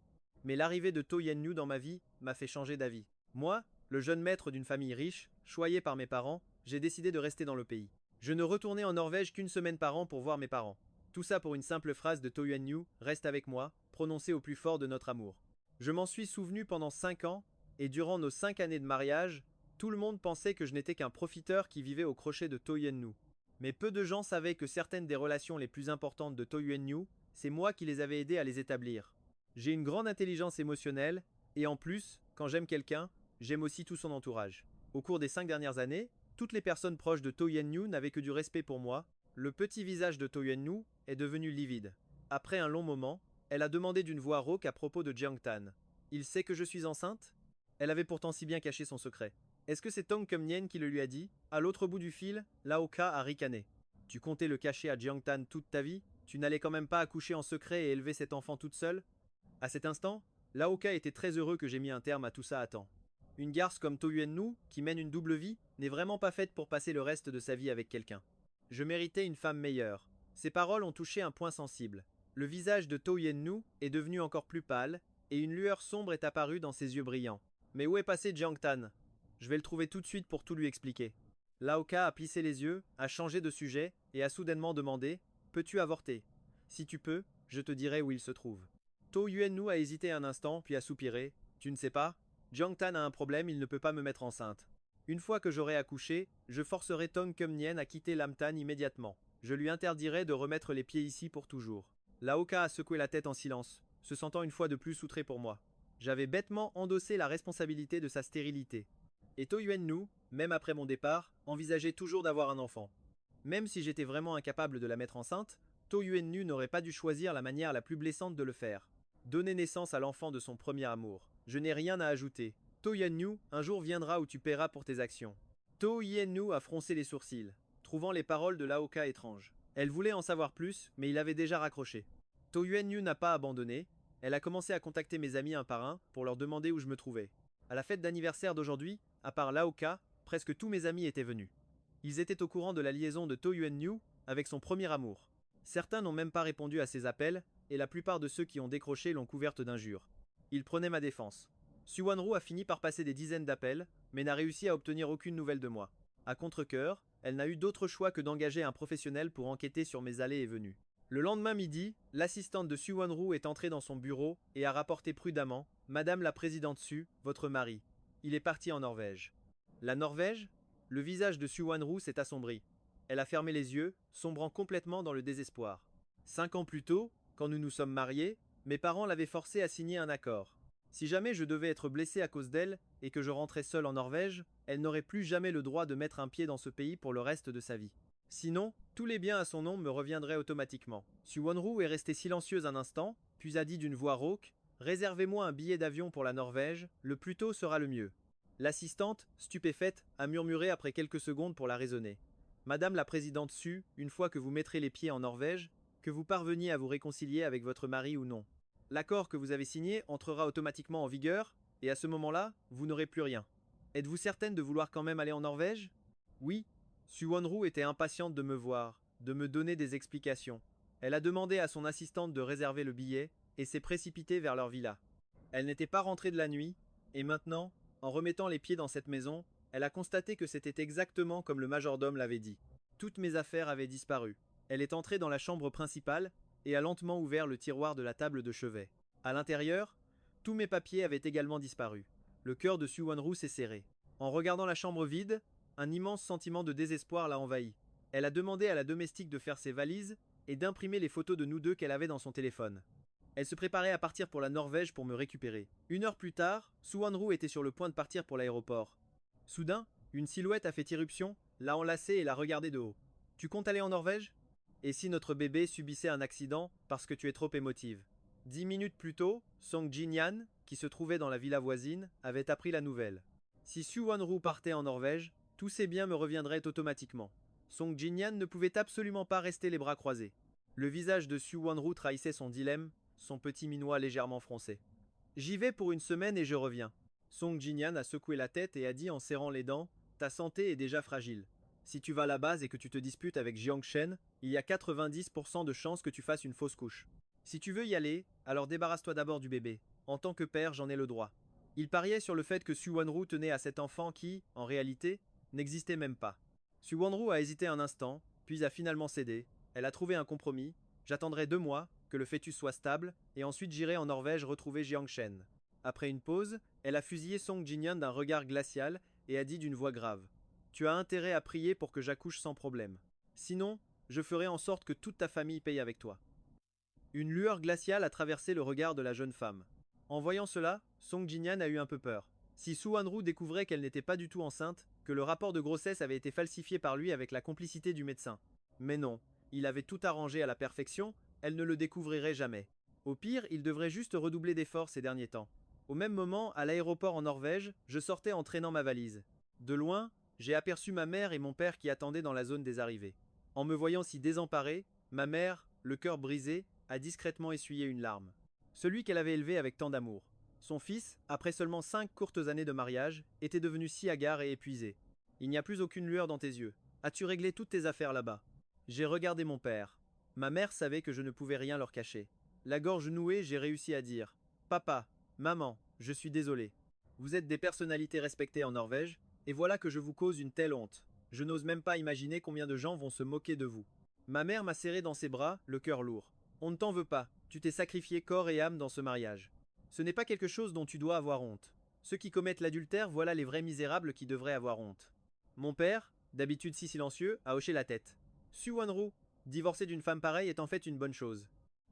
Mais l'arrivée de To Yuen Nhu dans ma vie m'a fait changer d'avis. Moi, le jeune maître d'une famille riche, choyé par mes parents, j'ai décidé de rester dans le pays. Je ne retournais en Norvège qu'une semaine par an pour voir mes parents. Tout ça pour une simple phrase de To Yuen Nhu, reste avec moi, prononcée au plus fort de notre amour. Je m'en suis souvenu pendant 5 ans, et durant nos 5 années de mariage, tout le monde pensait que je n'étais qu'un profiteur qui vivait au crochet de To Yuen Nhu. Mais peu de gens savaient que certaines des relations les plus importantes de To Yuen Nhu, c'est moi qui les avais aidés à les établir. J'ai une grande intelligence émotionnelle, et en plus, quand j'aime quelqu'un, j'aime aussi tout son entourage. Au cours des 5 dernières années, toutes les personnes proches de To Yuen Nhu n'avaient que du respect pour moi. Le petit visage de To Yuen Nhu est devenu livide. Après un long moment, elle a demandé d'une voix rauque à propos de Jiang Tan. « Il sait que je suis enceinte ?» Elle avait pourtant si bien caché son secret. Est-ce que c'est Tong Kom Nien qui le lui a dit? À l'autre bout du fil, Laoka a ricané. « Tu comptais le cacher à Jiang Tan toute ta vie? Tu n'allais quand même pas accoucher en secret et élever cet enfant toute seule ?» À cet instant, Laoka était très heureux que j'ai mis un terme à tout ça à temps. Une garce comme To Yuen Nhu, qui mène une double vie, n'est vraiment pas faite pour passer le reste de sa vie avec quelqu'un. Je méritais une femme meilleure. Ces paroles ont touché un point sensible. Le visage de To Yuen Nhu est devenu encore plus pâle, et une lueur sombre est apparue dans ses yeux brillants. Mais où est passé Jiang Tan? Je vais le trouver tout de suite pour tout lui expliquer. Laoka a plissé les yeux, a changé de sujet, et a soudainement demandé « Peux-tu avorter? Si tu peux, je te dirai où il se trouve. » To Yuen Nhu a hésité un instant, puis a soupiré. « Tu ne sais pas? Jiang Tan a un problème, il ne peut pas me mettre enceinte. Une fois que j'aurai accouché, je forcerai Tong Kom Nien à quitter Lam-Tan immédiatement. Je lui interdirai de remettre les pieds ici pour toujours. » Laoka a secoué la tête en silence, se sentant une fois de plus outré pour moi. J'avais bêtement endossé la responsabilité de sa stérilité. Et To Yuen Nhu, même après mon départ, envisageait toujours d'avoir un enfant. Même si j'étais vraiment incapable de la mettre enceinte, To Yuen Nhu n'aurait pas dû choisir la manière la plus blessante de le faire. Donner naissance à l'enfant de son premier amour. Je n'ai rien à ajouter. To Yuen Nhu, un jour viendra où tu paieras pour tes actions. To Yuen Nhu a froncé les sourcils, trouvant les paroles de Laoka étranges. Elle voulait en savoir plus, mais il avait déjà raccroché. To Yuen Nhu n'a pas abandonné. Elle a commencé à contacter mes amis un par un pour leur demander où je me trouvais. À la fête d'anniversaire d'aujourd'hui, à part Laoka, presque tous mes amis étaient venus. Ils étaient au courant de la liaison de To Yuen Nhu avec son premier amour. Certains n'ont même pas répondu à ses appels, et la plupart de ceux qui ont décroché l'ont couverte d'injures. Ils prenaient ma défense. Suwanru a fini par passer des dizaines d'appels, mais n'a réussi à obtenir aucune nouvelle de moi. À contre-cœur, elle n'a eu d'autre choix que d'engager un professionnel pour enquêter sur mes allées et venues. Le lendemain midi, l'assistante de Suwanru est entrée dans son bureau et a rapporté prudemment « Madame la présidente Su, votre mari. Il est parti en Norvège. » La Norvège? Le visage de Suwanru s'est assombri. Elle a fermé les yeux, sombrant complètement dans le désespoir. 5 ans plus tôt, quand nous nous sommes mariés, mes parents l'avaient forcée à signer un accord. Si jamais je devais être blessé à cause d'elle et que je rentrais seul en Norvège, elle n'aurait plus jamais le droit de mettre un pied dans ce pays pour le reste de sa vie. Sinon, tous les biens à son nom me reviendraient automatiquement. Suwanru est restée silencieuse un instant, puis a dit d'une voix rauque « Réservez-moi un billet d'avion pour la Norvège, le plus tôt sera le mieux. » L'assistante, stupéfaite, a murmuré après quelques secondes pour la raisonner. « Madame la présidente Su, une fois que vous mettrez les pieds en Norvège, que vous parveniez à vous réconcilier avec votre mari ou non. L'accord que vous avez signé entrera automatiquement en vigueur, et à ce moment-là, vous n'aurez plus rien. Êtes-vous certaine de vouloir quand même aller en Norvège? » Oui. Suwanru était impatiente de me voir, de me donner des explications. Elle a demandé à son assistante de réserver le billet, et s'est précipitée vers leur villa. Elle n'était pas rentrée de la nuit, et maintenant, en remettant les pieds dans cette maison, Elle a constaté que c'était exactement comme le majordome l'avait dit. Toutes mes affaires avaient disparu. Elle est entrée dans la chambre principale et a lentement ouvert le tiroir de la table de chevet. À l'intérieur, tous mes papiers avaient également disparu. Le cœur de Su-Won-Roo s'est serré. En regardant la chambre vide, un immense sentiment de désespoir l'a envahi. Elle a demandé à la domestique de faire ses valises et d'imprimer les photos de nous deux qu'elle avait dans son téléphone. Elle se préparait à partir pour la Norvège pour me récupérer. 1 heure plus tard, Su-Won-Roo était sur le point de partir pour l'aéroport. Soudain, une silhouette a fait irruption, l'a enlacée et l'a regardée de haut. Tu comptes aller en Norvège? Et si notre bébé subissait un accident parce que tu es trop émotive? 10 minutes plus tôt, Song Jin-Yan, qui se trouvait dans la villa voisine, avait appris la nouvelle. Si Su-Won-Roo partait en Norvège, tous ses biens me reviendraient automatiquement. Song Jin-Yan ne pouvait absolument pas rester les bras croisés. Le visage de Su-Won-Roo trahissait son dilemme, son petit minois légèrement froncé. J'y vais pour 1 semaine et je reviens. Song Jin-Yan a secoué la tête et a dit en serrant les dents, ta santé est déjà fragile. Si tu vas à la base et que tu te disputes avec Jiang Shen, il y a 90% de chances que tu fasses une fausse couche. Si tu veux y aller, alors débarrasse-toi d'abord du bébé. En tant que père, j'en ai le droit. Il pariait sur le fait que Su-Won-Roo tenait à cet enfant qui, en réalité, n'existait même pas. Su-Won-Roo a hésité un instant, puis a finalement cédé. Elle a trouvé un compromis. J'attendrai 2 mois, que le fœtus soit stable, et ensuite j'irai en Norvège retrouver Jiang Shen. Après une pause, elle a fusillé Song Jin-Yan d'un regard glacial et a dit d'une voix grave. Tu as intérêt à prier pour que j'accouche sans problème. Sinon, je ferai en sorte que toute ta famille paye avec toi. Une lueur glaciale a traversé le regard de la jeune femme. En voyant cela, Song Jin-Yan a eu un peu peur. Si Su-Won-Roo découvrait qu'elle n'était pas du tout enceinte, que le rapport de grossesse avait été falsifié par lui avec la complicité du médecin. Mais non, il avait tout arrangé à la perfection, elle ne le découvrirait jamais. Au pire, il devrait juste redoubler d'efforts ces derniers temps. Au même moment, à l'aéroport en Norvège, je sortais en traînant ma valise. De loin, j'ai aperçu ma mère et mon père qui attendaient dans la zone des arrivées. En me voyant si désemparée, ma mère, le cœur brisé, a discrètement essuyé une larme. Celui qu'elle avait élevé avec tant d'amour. Son fils, après seulement 5 courtes années de mariage, était devenu si hagard et épuisé. Il n'y a plus aucune lueur dans tes yeux. As-tu réglé toutes tes affaires là-bas? J'ai regardé mon père. Ma mère savait que je ne pouvais rien leur cacher. La gorge nouée, j'ai réussi à dire « Papa, maman, je suis désolé. Vous êtes des personnalités respectées en Norvège, et voilà que je vous cause une telle honte. Je n'ose même pas imaginer combien de gens vont se moquer de vous. » Ma mère m'a serré dans ses bras, le cœur lourd. On ne t'en veut pas, tu t'es sacrifié corps et âme dans ce mariage. Ce n'est pas quelque chose dont tu dois avoir honte. Ceux qui commettent l'adultère, voilà les vrais misérables qui devraient avoir honte. Mon père, d'habitude si silencieux, a hoché la tête. Su-Won-Roo, divorcer d'une femme pareille est en fait une bonne chose.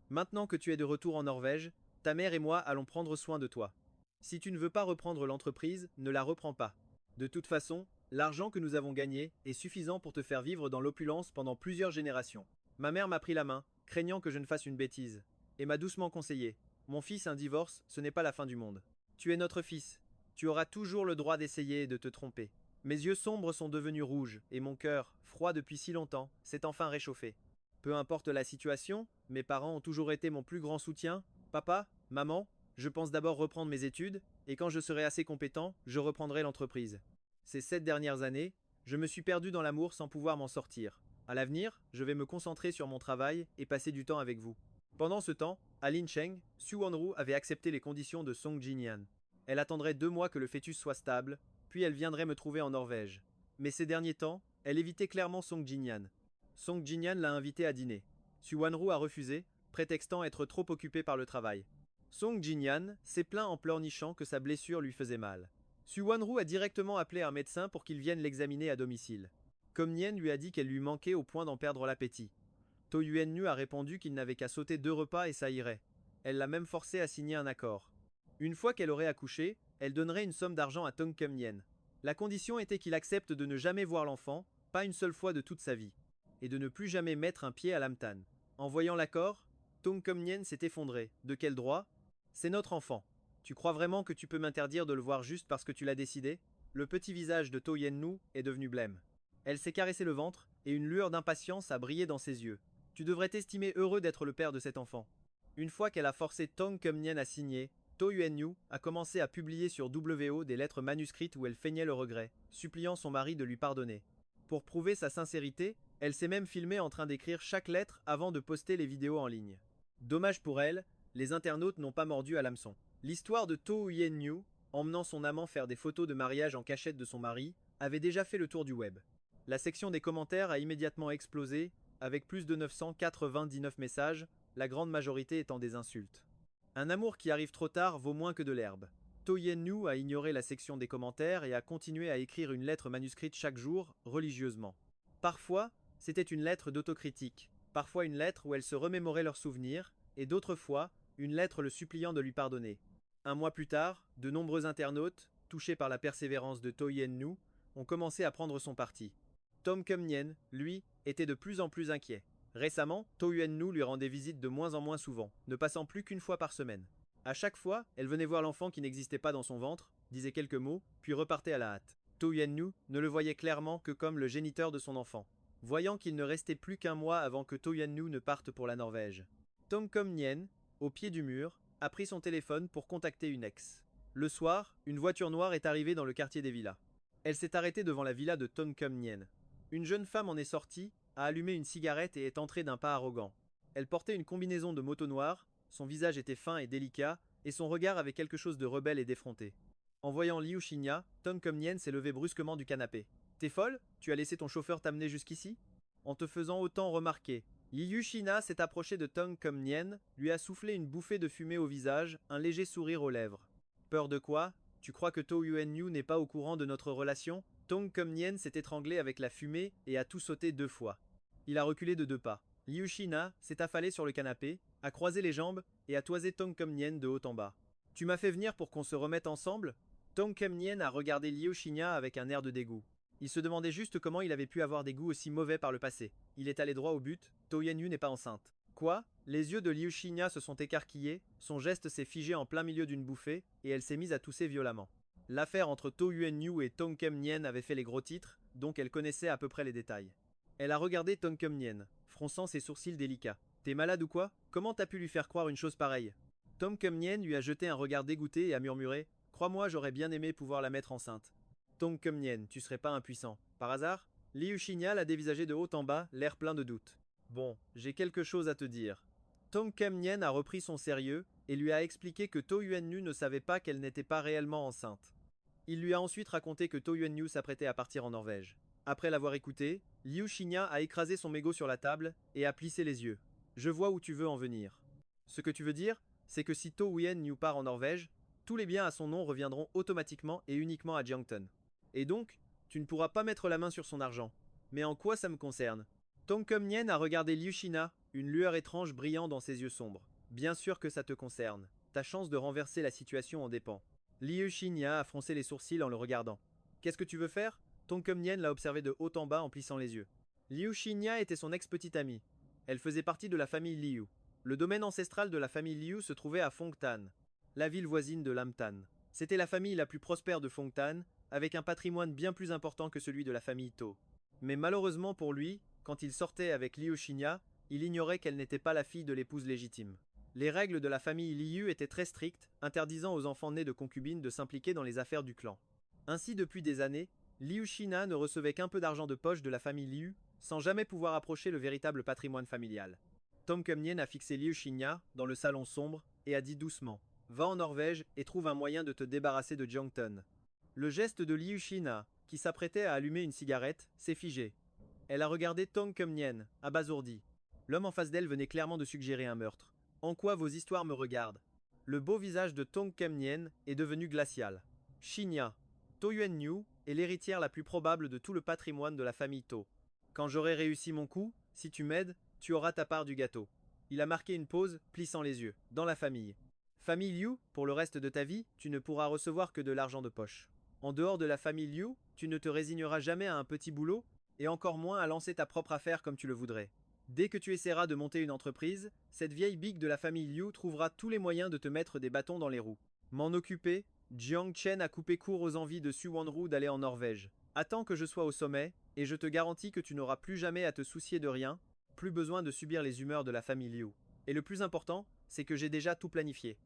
Maintenant que tu es de retour en Norvège, ta mère et moi allons prendre soin de toi. Si tu ne veux pas reprendre l'entreprise, ne la reprends pas. De toute façon, l'argent que nous avons gagné est suffisant pour te faire vivre dans l'opulence pendant plusieurs générations. Ma mère m'a pris la main, craignant que je ne fasse une bêtise, et m'a doucement conseillé. Mon fils, un divorce, ce n'est pas la fin du monde. Tu es notre fils. Tu auras toujours le droit d'essayer et de te tromper. Mes yeux sombres sont devenus rouges, et mon cœur, froid depuis si longtemps, s'est enfin réchauffé. Peu importe la situation, mes parents ont toujours été mon plus grand soutien. Papa, maman, je pense d'abord reprendre mes études, et quand je serai assez compétent, je reprendrai l'entreprise. Ces 7 dernières années, je me suis perdu dans l'amour sans pouvoir m'en sortir. À l'avenir, je vais me concentrer sur mon travail et passer du temps avec vous. Pendant ce temps, à Lincheng, Su-Won-Roo avait accepté les conditions de Song Jin-Yan. Elle attendrait 2 mois que le fœtus soit stable, puis elle viendrait me trouver en Norvège. Mais ces derniers temps, elle évitait clairement Song Jin-Yan. Song Jin-Yan l'a invitée à dîner. Su-Won-Roo a refusé, prétextant être trop occupé par le travail. Song Jin-Yan s'est plaint en pleurnichant que sa blessure lui faisait mal. Su-Won-Roo a directement appelé un médecin pour qu'il vienne l'examiner à domicile. Comme Nien lui a dit qu'elle lui manquait au point d'en perdre l'appétit. To Yuen-Nu a répondu qu'il n'avait qu'à sauter 2 repas et ça irait. Elle l'a même forcé à signer un accord. Une fois qu'elle aurait accouché, elle donnerait une somme d'argent à Tong Kum-Nien. La condition était qu'il accepte de ne jamais voir l'enfant, pas une seule fois de toute sa vie, et de ne plus jamais mettre un pied à Lamtan. En voyant l'accord, Tong Kum-Nien s'est effondré. De quel droit? C'est notre enfant. Tu crois vraiment que tu peux m'interdire de le voir juste parce que tu l'as décidé? Le petit visage de To Yen-Nu est devenu blême. Elle s'est caressé le ventre, et une lueur d'impatience a brillé dans ses yeux. Tu devrais t'estimer heureux d'être le père de cet enfant. Une fois qu'elle a forcé Tong Kum-Nien à signer, To Yuen-Yu a commencé à publier sur WO des lettres manuscrites où elle feignait le regret, suppliant son mari de lui pardonner. Pour prouver sa sincérité, elle s'est même filmée en train d'écrire chaque lettre avant de poster les vidéos en ligne. Dommage pour elle, les internautes n'ont pas mordu à l'hameçon. L'histoire de To Yen-Yu emmenant son amant faire des photos de mariage en cachette de son mari, avait déjà fait le tour du web. La section des commentaires a immédiatement explosé, avec plus de 999 messages, la grande majorité étant des insultes. Un amour qui arrive trop tard vaut moins que de l'herbe. To Yen-nu a ignoré la section des commentaires et a continué à écrire une lettre manuscrite chaque jour, religieusement. Parfois, c'était une lettre d'autocritique, parfois une lettre où elle se remémorait leurs souvenirs, et d'autres fois, une lettre le suppliant de lui pardonner. Un mois plus tard, de nombreux internautes, touchés par la persévérance de To Yen-nu, ont commencé à prendre son parti. Tom Kum-nyen, lui, était de plus en plus inquiet. Récemment, To Yen-nu lui rendait visite de moins en moins souvent, ne passant plus qu'une fois par semaine. À chaque fois, elle venait voir l'enfant qui n'existait pas dans son ventre, disait quelques mots, puis repartait à la hâte. To Yen-nu ne le voyait clairement que comme le géniteur de son enfant. Voyant qu'il ne restait plus qu'un mois avant que To Yen-nu ne parte pour la Norvège, Tom Kum-nyen, au pied du mur, a pris son téléphone pour contacter une ex. Le soir, une voiture noire est arrivée dans le quartier des villas. Elle s'est arrêtée devant la villa de Tom Kum-nyen. Une jeune femme en est sortie, a allumé une cigarette et est entrée d'un pas arrogant. Elle portait une combinaison de moto noire, son visage était fin et délicat, et son regard avait quelque chose de rebelle et d'effronté. En voyant Liu Xinya, Tom Kum-nyen s'est levé brusquement du canapé. T'es folle? Tu as laissé ton chauffeur t'amener jusqu'ici? En te faisant autant remarquer, Liu Xinya s'est approché de Tom Kum-nyen, lui a soufflé une bouffée de fumée au visage, un léger sourire aux lèvres. Peur de quoi? Tu crois que To Yen-nu n'est pas au courant de notre relation? Tom Kum-nyen s'est étranglé avec la fumée et a tout sauté 2 fois. Il a reculé de 2 pas. Liu Xinya s'est affalé sur le canapé, a croisé les jambes et a toisé Tom Kum-nyen de haut en bas. Tu m'as fait venir pour qu'on se remette ensemble? Tom Kum-nyen a regardé Liu Xinya avec un air de dégoût. Il se demandait juste comment il avait pu avoir des goûts aussi mauvais par le passé. Il est allé droit au but, To Yen-nu n'est pas enceinte. Quoi? Les yeux de Liu Xinya se sont écarquillés, son geste s'est figé en plein milieu d'une bouffée, et elle s'est mise à tousser violemment. L'affaire entre To Yen-nu et Tom Kum-nyen avait fait les gros titres, donc elle connaissait à peu près les détails. Elle a regardé Tom Kum-nyen, fronçant ses sourcils délicats. T'es malade ou quoi? Comment t'as pu lui faire croire une chose pareille? Tom Kum-nyen lui a jeté un regard dégoûté et a murmuré: Crois-moi, j'aurais bien aimé pouvoir la mettre enceinte. Tom Kum-nyen, tu serais pas impuissant. Par hasard? Liu Xinya l'a dévisagé de haut en bas, l'air plein de doute. Bon, j'ai quelque chose à te dire. Tom Kum-nyen a repris son sérieux et lui a expliqué que To Yen-nu ne savait pas qu'elle n'était pas réellement enceinte. Il lui a ensuite raconté que To Yen-nu s'apprêtait à partir en Norvège. Après l'avoir écouté, Liu Xinya a écrasé son mégot sur la table et a plissé les yeux. Je vois où tu veux en venir. Ce que tu veux dire, c'est que si To Yen-nu part en Norvège, tous les biens à son nom reviendront automatiquement et uniquement à Jiangton. Et donc, tu ne pourras pas mettre la main sur son argent. Mais en quoi ça me concerne? Tom Kum-nyen a regardé Liu Xinya, une lueur étrange brillant dans ses yeux sombres. Bien sûr que ça te concerne. Ta chance de renverser la situation en dépend. Liu Xinya a froncé les sourcils en le regardant. Qu'est-ce que tu veux faire? Tom Kum-nyen l'a observé de haut en bas en plissant les yeux. Liu Xinya était son ex-petite amie. Elle faisait partie de la famille Liu. Le domaine ancestral de la famille Liu se trouvait à Fengtan, la ville voisine de Lamtan. C'était la famille la plus prospère de Fengtan, avec un patrimoine bien plus important que celui de la famille To. Mais malheureusement pour lui, quand il sortait avec Liu Xinya, il ignorait qu'elle n'était pas la fille de l'épouse légitime. Les règles de la famille Liu étaient très strictes, interdisant aux enfants nés de concubines de s'impliquer dans les affaires du clan. Ainsi, depuis des années, Liu Xinya ne recevait qu'un peu d'argent de poche de la famille Liu, sans jamais pouvoir approcher le véritable patrimoine familial. Tom Kum-nyen a fixé Liu Xinya dans le salon sombre et a dit doucement: Va en Norvège et trouve un moyen de te débarrasser de Jiangton. Le geste de Liu Xinya, qui s'apprêtait à allumer une cigarette, s'est figé. Elle a regardé Tom Kum-nyen, abasourdi. L'homme en face d'elle venait clairement de suggérer un meurtre. En quoi vos histoires me regardent? Le beau visage de Tom Kum-nyen est devenu glacial. Xinya, To Yen-nu est l'héritière la plus probable de tout le patrimoine de la famille To. Quand j'aurai réussi mon coup, si tu m'aides, tu auras ta part du gâteau. Il a marqué une pause, plissant les yeux. Dans la famille. Famille Liu, pour le reste de ta vie, tu ne pourras recevoir que de l'argent de poche. En dehors de la famille Liu, tu ne te résigneras jamais à un petit boulot, et encore moins à lancer ta propre affaire comme tu le voudrais. Dès que tu essaieras de monter une entreprise, cette vieille bigue de la famille Liu trouvera tous les moyens de te mettre des bâtons dans les roues. M'en occuper, Jiang Chen a coupé court aux envies de Su Wanru d'aller en Norvège. Attends que je sois au sommet, et je te garantis que tu n'auras plus jamais à te soucier de rien, plus besoin de subir les humeurs de la famille Liu. Et le plus important, c'est que j'ai déjà tout planifié.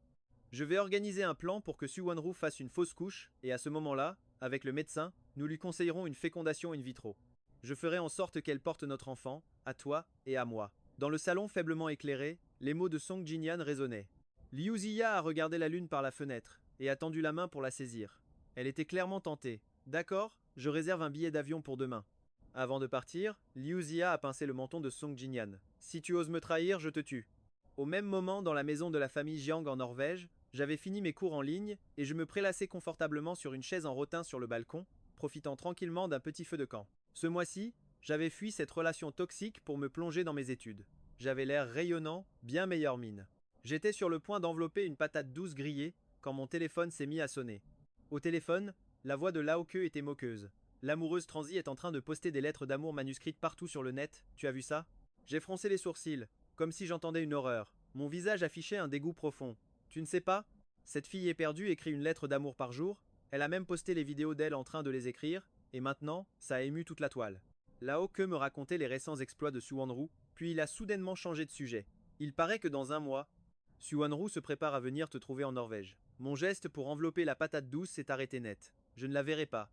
Je vais organiser un plan pour que Su Wanru fasse une fausse couche, et à ce moment-là, avec le médecin, nous lui conseillerons une fécondation in vitro. Je ferai en sorte qu'elle porte notre enfant, à toi et à moi. Dans le salon faiblement éclairé, les mots de Song Jinyan résonnaient. Liu Ziya a regardé la lune par la fenêtre, et a tendu la main pour la saisir. Elle était clairement tentée. D'accord, je réserve un billet d'avion pour demain. Avant de partir, Liu Zia a pincé le menton de Song Jinyan. Si tu oses me trahir, je te tue. Au même moment, dans la maison de la famille Jiang en Norvège, j'avais fini mes cours en ligne et je me prélassais confortablement sur une chaise en rotin sur le balcon, profitant tranquillement d'un petit feu de camp. Ce mois-ci, j'avais fui cette relation toxique pour me plonger dans mes études. J'avais l'air rayonnant, bien meilleure mine. J'étais sur le point d'envelopper une patate douce grillée quand mon téléphone s'est mis à sonner. Au téléphone, la voix de Lao Ke était moqueuse. L'amoureuse transie est en train de poster des lettres d'amour manuscrites partout sur le net, tu as vu ça? J'ai froncé les sourcils, comme si j'entendais une horreur. Mon visage affichait un dégoût profond. Tu ne sais pas? Cette fille éperdue écrit une lettre d'amour par jour, elle a même posté les vidéos d'elle en train de les écrire, et maintenant, ça a ému toute la toile. Lao Ke me racontait les récents exploits de Suwanru, puis il a soudainement changé de sujet. Il paraît que dans un mois, Suwanru se prépare à venir te trouver en Norvège. Mon geste pour envelopper la patate douce s'est arrêté net. Je ne la verrai pas.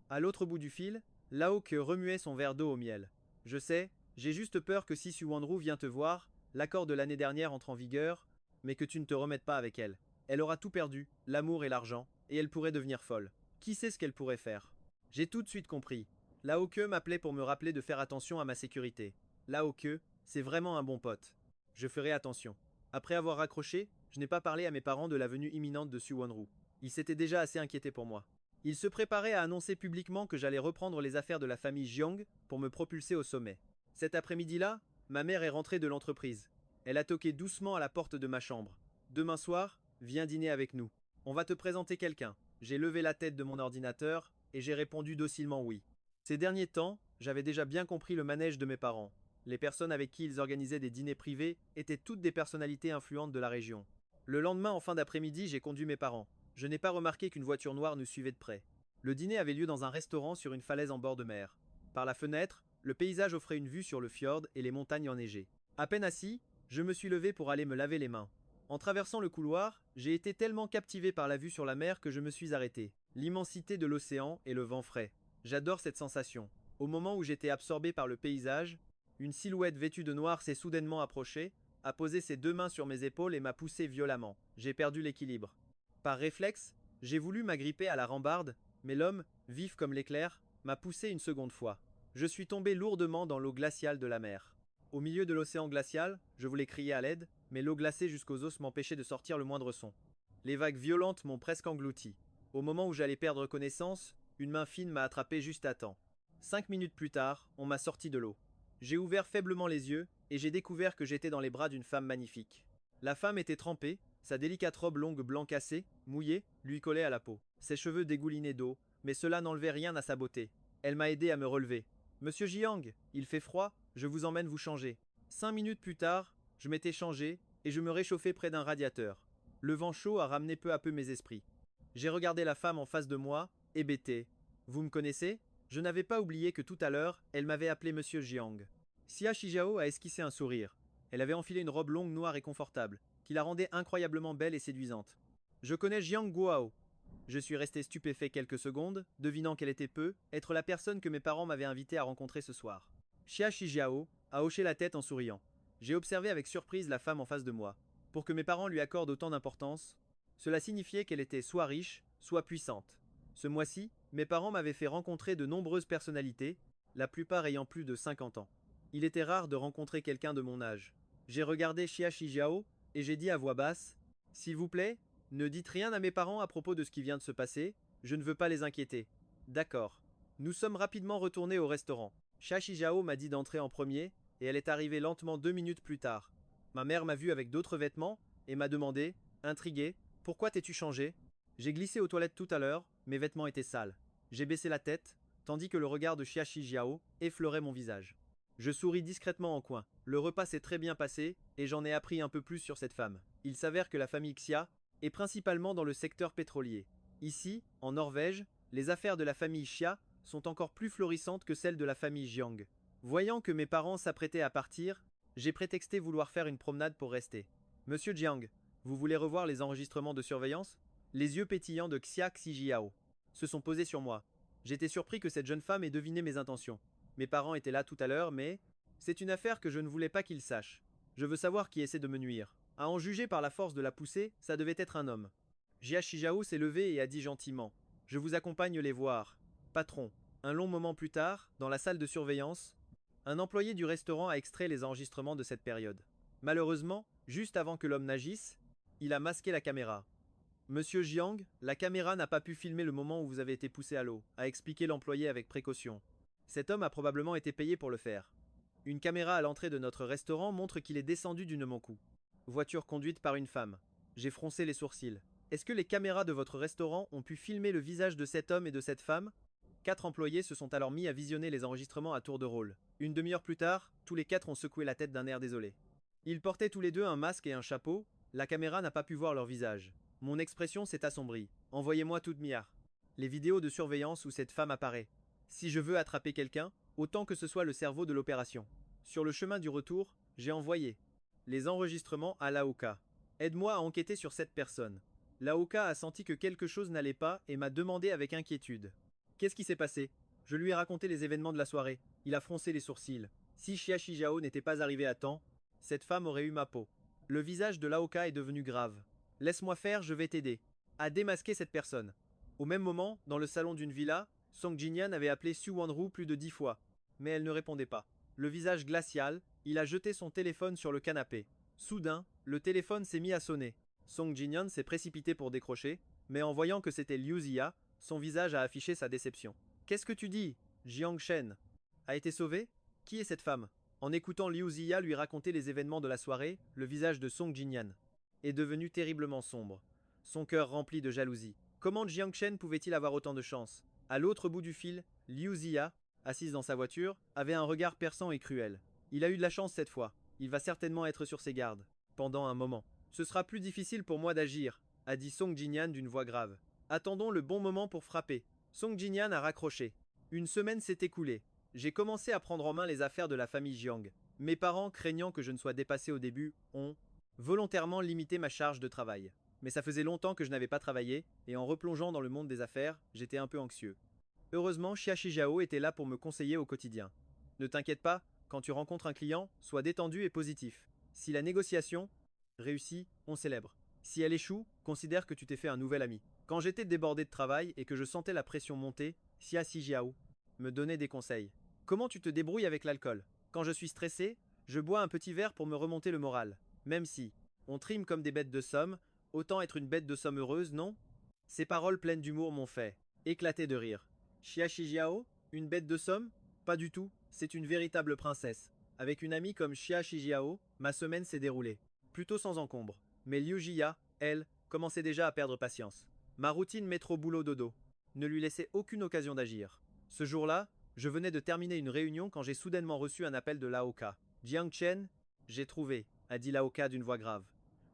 À l'autre bout du fil, Lao Ke remuait son verre d'eau au miel. Je sais, j'ai juste peur que si Suwanru vient te voir, l'accord de l'année dernière entre en vigueur, mais que tu ne te remettes pas avec elle. Elle aura tout perdu, l'amour et l'argent, et elle pourrait devenir folle. Qui sait ce qu'elle pourrait faire? J'ai tout de suite compris. Lao Ke m'appelait pour me rappeler de faire attention à ma sécurité. Lao Ke, c'est vraiment un bon pote. Je ferai attention. Après avoir raccroché, je n'ai pas parlé à mes parents de la venue imminente de Suwanru. Ils s'étaient déjà assez inquiétés pour moi. Ils se préparaient à annoncer publiquement que j'allais reprendre les affaires de la famille Jiang pour me propulser au sommet. Cet après-midi-là, ma mère est rentrée de l'entreprise. Elle a toqué doucement à la porte de ma chambre. Demain soir, viens dîner avec nous. On va te présenter quelqu'un. J'ai levé la tête de mon ordinateur et j'ai répondu docilement oui. Ces derniers temps, j'avais déjà bien compris le manège de mes parents. Les personnes avec qui ils organisaient des dîners privés étaient toutes des personnalités influentes de la région. Le lendemain en fin d'après-midi, j'ai conduit mes parents. Je n'ai pas remarqué qu'une voiture noire nous suivait de près. Le dîner avait lieu dans un restaurant sur une falaise en bord de mer. Par la fenêtre, le paysage offrait une vue sur le fjord et les montagnes enneigées. À peine assis, je me suis levé pour aller me laver les mains. En traversant le couloir, j'ai été tellement captivé par la vue sur la mer que je me suis arrêté. L'immensité de l'océan et le vent frais. J'adore cette sensation. Au moment où j'étais absorbé par le paysage, une silhouette vêtue de noir s'est soudainement approchée, a posé ses deux mains sur mes épaules et m'a poussé violemment. J'ai perdu l'équilibre. Par réflexe, j'ai voulu m'agripper à la rambarde, mais l'homme, vif comme l'éclair, m'a poussé une seconde fois. Je suis tombé lourdement dans l'eau glaciale de la mer. Au milieu de l'océan glacial, je voulais crier à l'aide, mais l'eau glacée jusqu'aux os m'empêchait de sortir le moindre son. Les vagues violentes m'ont presque englouti. Au moment où j'allais perdre connaissance, une main fine m'a attrapé juste à temps. 5 minutes plus tard, on m'a sorti de l'eau. J'ai ouvert faiblement les yeux et j'ai découvert que j'étais dans les bras d'une femme magnifique. La femme était trempée, sa délicate robe longue blanc cassée, mouillée, lui collait à la peau. Ses cheveux dégoulinaient d'eau, mais cela n'enlevait rien à sa beauté. Elle m'a aidé à me relever. Monsieur Jiang, il fait froid, je vous emmène vous changer. 5 minutes plus tard, je m'étais changé et je me réchauffais près d'un radiateur. Le vent chaud a ramené peu à peu mes esprits. J'ai regardé la femme en face de moi, hébété. Vous me connaissez? Je n'avais pas oublié que tout à l'heure, elle m'avait appelé Monsieur Jiang. Xia Shijao a esquissé un sourire. Elle avait enfilé une robe longue noire et confortable, qui la rendait incroyablement belle et séduisante. Je connais Jiang Guao. Je suis resté stupéfait quelques secondes, devinant qu'elle était être la personne que mes parents m'avaient invité à rencontrer ce soir. Xia Shijiao a hoché la tête en souriant. J'ai observé avec surprise la femme en face de moi. Pour que mes parents lui accordent autant d'importance, cela signifiait qu'elle était soit riche, soit puissante. Ce mois-ci, mes parents m'avaient fait rencontrer de nombreuses personnalités, la plupart ayant plus de 50 ans. Il était rare de rencontrer quelqu'un de mon âge. J'ai regardé Xia Shijiao et j'ai dit à voix basse « S'il vous plaît, ne dites rien à mes parents à propos de ce qui vient de se passer, je ne veux pas les inquiéter. » D'accord. Nous sommes rapidement retournés au restaurant. Xia Shijiao m'a dit d'entrer en premier et elle est arrivée lentement 2 minutes plus tard. Ma mère m'a vu avec d'autres vêtements et m'a demandé, intrigué, « Pourquoi t'es-tu changé ?» J'ai glissé aux toilettes tout à l'heure, mes vêtements étaient sales. J'ai baissé la tête, tandis que le regard de Xia Shijiao effleurait mon visage. Je souris discrètement en coin. Le repas s'est très bien passé et j'en ai appris un peu plus sur cette femme. Il s'avère que la famille Xia est principalement dans le secteur pétrolier. Ici, en Norvège, les affaires de la famille Xia sont encore plus florissantes que celles de la famille Jiang. Voyant que mes parents s'apprêtaient à partir, j'ai prétexté vouloir faire une promenade pour rester. Monsieur Jiang, vous voulez revoir les enregistrements de surveillance? Les yeux pétillants de Xia Xijiao se sont posés sur moi. J'étais surpris que cette jeune femme ait deviné mes intentions. Mes parents étaient là tout à l'heure, mais c'est une affaire que je ne voulais pas qu'ils sachent. Je veux savoir qui essaie de me nuire. À en juger par la force de la poussée, ça devait être un homme. Jia Shijao s'est levé et a dit gentiment. Je vous accompagne les voir. Patron. Un long moment plus tard, dans la salle de surveillance, un employé du restaurant a extrait les enregistrements de cette période. Malheureusement, juste avant que l'homme n'agisse, il a masqué la caméra. Monsieur Jiang, la caméra n'a pas pu filmer le moment où vous avez été poussé à l'eau, a expliqué l'employé avec précaution. Cet homme a probablement été payé pour le faire. Une caméra à l'entrée de notre restaurant montre qu'il est descendu du Nemoku. Voiture conduite par une femme. J'ai froncé les sourcils. Est-ce que les caméras de votre restaurant ont pu filmer le visage de cet homme et de cette femme? 4 employés se sont alors mis à visionner les enregistrements à tour de rôle. Une demi-heure plus tard, tous les 4 ont secoué la tête d'un air désolé. Ils portaient tous les deux un masque et un chapeau, la caméra n'a pas pu voir leur visage. Mon expression s'est assombrie. Envoyez-moi toute miard. Les vidéos de surveillance où cette femme apparaît. Si je veux attraper quelqu'un, autant que ce soit le cerveau de l'opération. Sur le chemin du retour, j'ai envoyé les enregistrements à Laoka. Aide-moi à enquêter sur cette personne. Laoka a senti que quelque chose n'allait pas et m'a demandé avec inquiétude. Qu'est-ce qui s'est passé? Je lui ai raconté les événements de la soirée. Il a froncé les sourcils. Si Xia Shijao n'était pas arrivé à temps, cette femme aurait eu ma peau. Le visage de Laoka est devenu grave. Laisse-moi faire, je vais t'aider. À démasquer cette personne. Au même moment, dans le salon d'une villa, Song Jinyan avait appelé Su Wanru plus de 10 fois. Mais elle ne répondait pas. Le visage glacial, il a jeté son téléphone sur le canapé. Soudain, le téléphone s'est mis à sonner. Song Jinyan s'est précipité pour décrocher, mais en voyant que c'était Liu Ziya, son visage a affiché sa déception. Qu'est-ce que tu dis? Jiang Shen a été sauvé? Qui est cette femme? En écoutant Liu Ziya lui raconter les événements de la soirée, le visage de Song Jinyan est devenu terriblement sombre. Son cœur rempli de jalousie. Comment Jiang Shen pouvait-il avoir autant de chance? À l'autre bout du fil, Liu Ziya, assise dans sa voiture, avait un regard perçant et cruel. Il a eu de la chance cette fois. Il va certainement être sur ses gardes. Pendant un moment. Ce sera plus difficile pour moi d'agir, a dit Song Jinyan d'une voix grave. Attendons le bon moment pour frapper. Song Jinyan a raccroché. Une semaine s'est écoulée. J'ai commencé à prendre en main les affaires de la famille Jiang. Mes parents, craignant que je ne sois dépassé au début, ont volontairement limité ma charge de travail. Mais ça faisait longtemps que je n'avais pas travaillé, et en replongeant dans le monde des affaires, j'étais un peu anxieux. Heureusement, Xia Shijao était là pour me conseiller au quotidien. Ne t'inquiète pas, quand tu rencontres un client, sois détendu et positif. Si la négociation réussit, on célèbre. Si elle échoue, considère que tu t'es fait un nouvel ami. Quand j'étais débordé de travail et que je sentais la pression monter, Xia Shijao me donnait des conseils. Comment tu te débrouilles avec l'alcool? Quand je suis stressé, je bois un petit verre pour me remonter le moral. Même si on trime comme des bêtes de somme, autant être une bête de somme heureuse, non? Ces paroles pleines d'humour m'ont fait éclater de rire. Xia Shijiao, une bête de somme? Pas du tout, c'est une véritable princesse. Avec une amie comme Xia Shijiao, ma semaine s'est déroulée. Plutôt sans encombre. Mais Liu Jia, elle, commençait déjà à perdre patience. Ma routine métro-boulot-dodo ne lui laissait aucune occasion d'agir. Ce jour-là, je venais de terminer une réunion quand j'ai soudainement reçu un appel de Laoka. Jiang Chen, j'ai trouvé, a dit Laoka d'une voix grave.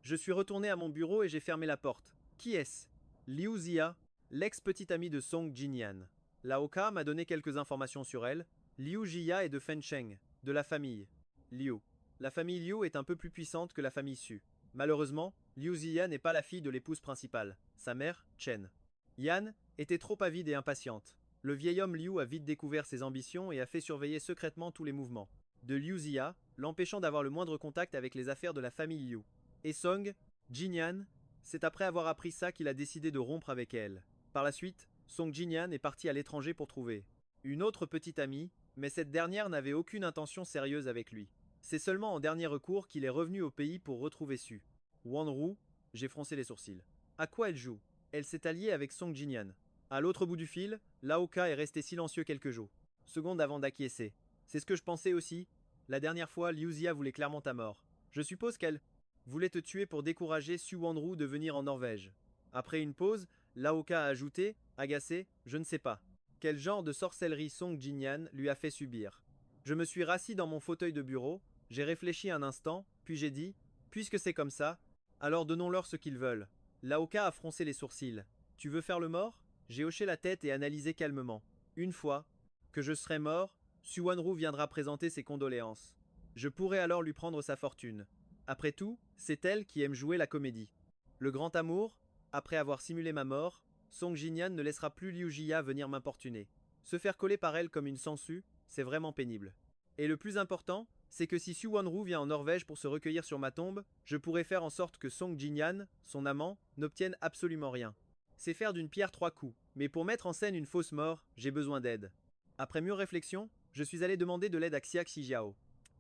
Je suis retourné à mon bureau et j'ai fermé la porte. Qui est-ce? Liu Zia, l'ex-petite amie de Song Jinyan. Laoka m'a donné quelques informations sur elle. Liu Jia est de Fencheng, de la famille Liu. La famille Liu est un peu plus puissante que la famille Su. Malheureusement, Liu Ziya n'est pas la fille de l'épouse principale, sa mère, Chen. Yan était trop avide et impatiente. Le vieil homme Liu a vite découvert ses ambitions et a fait surveiller secrètement tous les mouvements de Liu Ziya, l'empêchant d'avoir le moindre contact avec les affaires de la famille Liu. Et Song Jinyan, c'est après avoir appris ça qu'il a décidé de rompre avec elle. Par la suite, Song Jinyan est parti à l'étranger pour trouver une autre petite amie, mais cette dernière n'avait aucune intention sérieuse avec lui. C'est seulement en dernier recours qu'il est revenu au pays pour retrouver Su. Wanru, j'ai froncé les sourcils. À quoi elle joue? Elle s'est alliée avec Song Jinyan. À l'autre bout du fil, Laoka est resté silencieux quelques jours. Seconde avant d'acquiescer. C'est ce que je pensais aussi. La dernière fois, Liu Zia voulait clairement ta mort. Je suppose qu'elle voulait te tuer pour décourager Su Wanru de venir en Norvège. Après une pause, Laoka a ajouté, agacé, je ne sais pas. Quel genre de sorcellerie Song Jinyan lui a fait subir? Je me suis rassis dans mon fauteuil de bureau, j'ai réfléchi un instant, puis j'ai dit, puisque c'est comme ça, alors donnons-leur ce qu'ils veulent. Laoka a froncé les sourcils. Tu veux faire le mort? J'ai hoché la tête et analysé calmement. Une fois que je serai mort, Su Wanru viendra présenter ses condoléances. Je pourrai alors lui prendre sa fortune. Après tout, c'est elle qui aime jouer la comédie. Le grand amour, après avoir simulé ma mort, Song Jinyan ne laissera plus Liu Jia venir m'importuner. Se faire coller par elle comme une sangsue, c'est vraiment pénible. Et le plus important, c'est que si Su Wonru vient en Norvège pour se recueillir sur ma tombe, je pourrais faire en sorte que Song Jinyan, son amant, n'obtienne absolument rien. C'est faire d'une pierre trois coups, mais pour mettre en scène une fausse mort, j'ai besoin d'aide. Après mûre réflexion, je suis allé demander de l'aide à Xia Xijiao.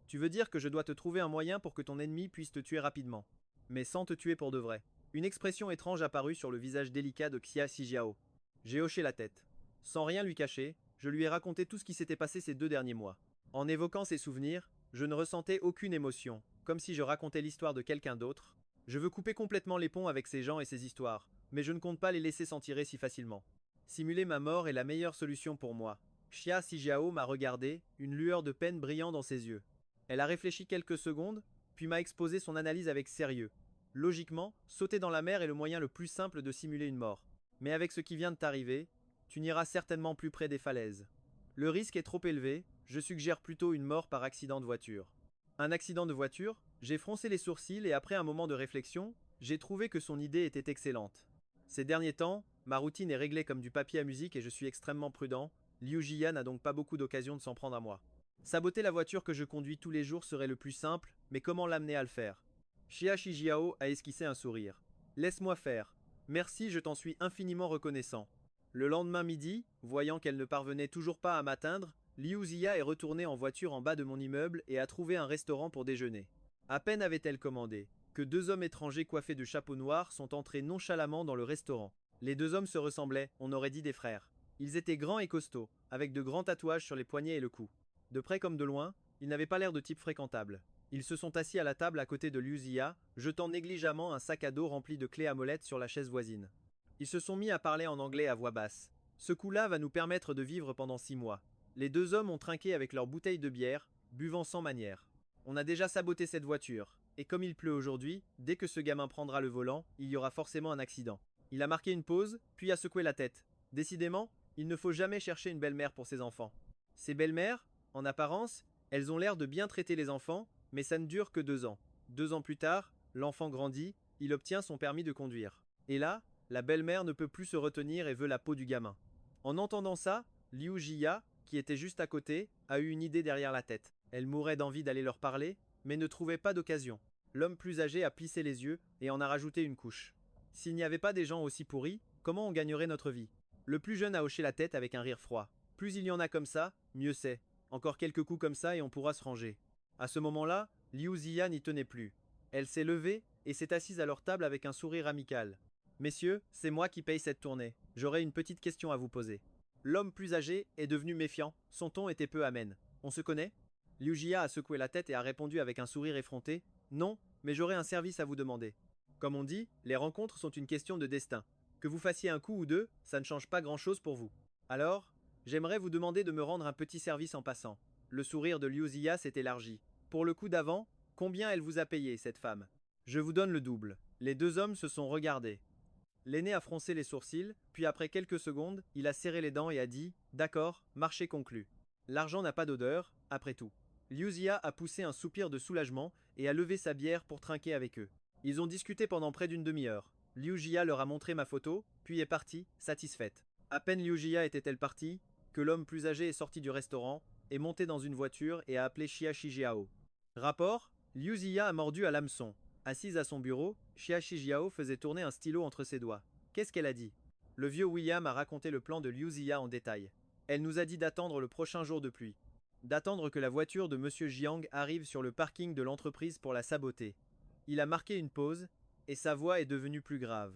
Tu veux dire que je dois te trouver un moyen pour que ton ennemi puisse te tuer rapidement, mais sans te tuer pour de vrai. Une expression étrange apparut sur le visage délicat de Xia Xijiao. J'ai hoché la tête. Sans rien lui cacher, je lui ai raconté tout ce qui s'était passé ces 2 derniers mois. En évoquant ses souvenirs, je ne ressentais aucune émotion, comme si je racontais l'histoire de quelqu'un d'autre. Je veux couper complètement les ponts avec ces gens et ces histoires, mais je ne compte pas les laisser s'en tirer si facilement. Simuler ma mort est la meilleure solution pour moi. Xia Xijiao m'a regardé, une lueur de peine brillant dans ses yeux. Elle a réfléchi quelques secondes, puis m'a exposé son analyse avec sérieux. Logiquement, sauter dans la mer est le moyen le plus simple de simuler une mort. Mais avec ce qui vient de t'arriver, tu n'iras certainement plus près des falaises. Le risque est trop élevé, je suggère plutôt une mort par accident de voiture. Un accident de voiture? J'ai froncé les sourcils et après un moment de réflexion, j'ai trouvé que son idée était excellente. Ces derniers temps, ma routine est réglée comme du papier à musique et je suis extrêmement prudent. Liu Jia n'a donc pas beaucoup d'occasion de s'en prendre à moi. Saboter la voiture que je conduis tous les jours serait le plus simple, mais comment l'amener à le faire? Xia Xijiao a esquissé un sourire. Laisse-moi faire. Merci, je t'en suis infiniment reconnaissant. Le lendemain midi, voyant qu'elle ne parvenait toujours pas à m'atteindre, Liu Jia est retournée en voiture en bas de mon immeuble et a trouvé un restaurant pour déjeuner. À peine avait-elle commandé, que 2 hommes étrangers coiffés de chapeaux noirs sont entrés nonchalamment dans le restaurant. Les 2 hommes se ressemblaient, on aurait dit des frères. Ils étaient grands et costauds, avec de grands tatouages sur les poignets et le cou. De près comme de loin, ils n'avaient pas l'air de type fréquentable. Ils se sont assis à la table à côté de Liu Jia, jetant négligemment un sac à dos rempli de clés à molette sur la chaise voisine. Ils se sont mis à parler en anglais à voix basse. Ce coup-là va nous permettre de vivre pendant 6 mois. Les 2 hommes ont trinqué avec leur bouteille de bière, buvant sans manière. On a déjà saboté cette voiture, et comme il pleut aujourd'hui, dès que ce gamin prendra le volant, il y aura forcément un accident. Il a marqué une pause, puis a secoué la tête. Décidément, il ne faut jamais chercher une belle-mère pour ses enfants. Ces belles-mères, en apparence, elles ont l'air de bien traiter les enfants, mais ça ne dure que 2 ans. 2 ans plus tard, l'enfant grandit, il obtient son permis de conduire. Et là, la belle-mère ne peut plus se retenir et veut la peau du gamin. En entendant ça, Liu Jia, qui était juste à côté, a eu une idée derrière la tête. Elle mourait d'envie d'aller leur parler, mais ne trouvait pas d'occasion. L'homme plus âgé a plissé les yeux et en a rajouté une couche. S'il n'y avait pas des gens aussi pourris, comment on gagnerait notre vie? Le plus jeune a hoché la tête avec un rire froid. Plus il y en a comme ça, mieux c'est. Encore quelques coups comme ça et on pourra se ranger. À ce moment-là, Liu Jia n'y tenait plus. Elle s'est levée et s'est assise à leur table avec un sourire amical. Messieurs, c'est moi qui paye cette tournée. J'aurais une petite question à vous poser. L'homme plus âgé est devenu méfiant, son ton était peu amène. On se connaît? Liu Jia a secoué la tête et a répondu avec un sourire effronté. Non, mais j'aurais un service à vous demander. Comme on dit, les rencontres sont une question de destin. Que vous fassiez un coup ou deux, ça ne change pas grand-chose pour vous. Alors, j'aimerais vous demander de me rendre un petit service en passant. Le sourire de Liu Jia s'est élargi. Pour le coup d'avant, combien elle vous a payé, cette femme? Je vous donne le double. Les 2 hommes se sont regardés. L'aîné a froncé les sourcils, puis après quelques secondes, il a serré les dents et a dit « D'accord, marché conclu. L'argent n'a pas d'odeur, après tout. » Liu Jia a poussé un soupir de soulagement et a levé sa bière pour trinquer avec eux. Ils ont discuté pendant près d'une demi-heure. Liu Jia leur a montré ma photo, puis est partie, satisfaite. À peine Liu Jia était-elle partie, que l'homme plus âgé est sorti du restaurant, est monté dans une voiture et a appelé Xia Xijiao. Rapport, Liu Jia a mordu à l'hameçon. Assise à son bureau, Xia Xijiao faisait tourner un stylo entre ses doigts. Qu'est-ce qu'elle a dit? Le vieux William a raconté le plan de Liu Jia en détail. Elle nous a dit d'attendre le prochain jour de pluie. D'attendre que la voiture de Monsieur Jiang arrive sur le parking de l'entreprise pour la saboter. Il a marqué une pause, et sa voix est devenue plus grave.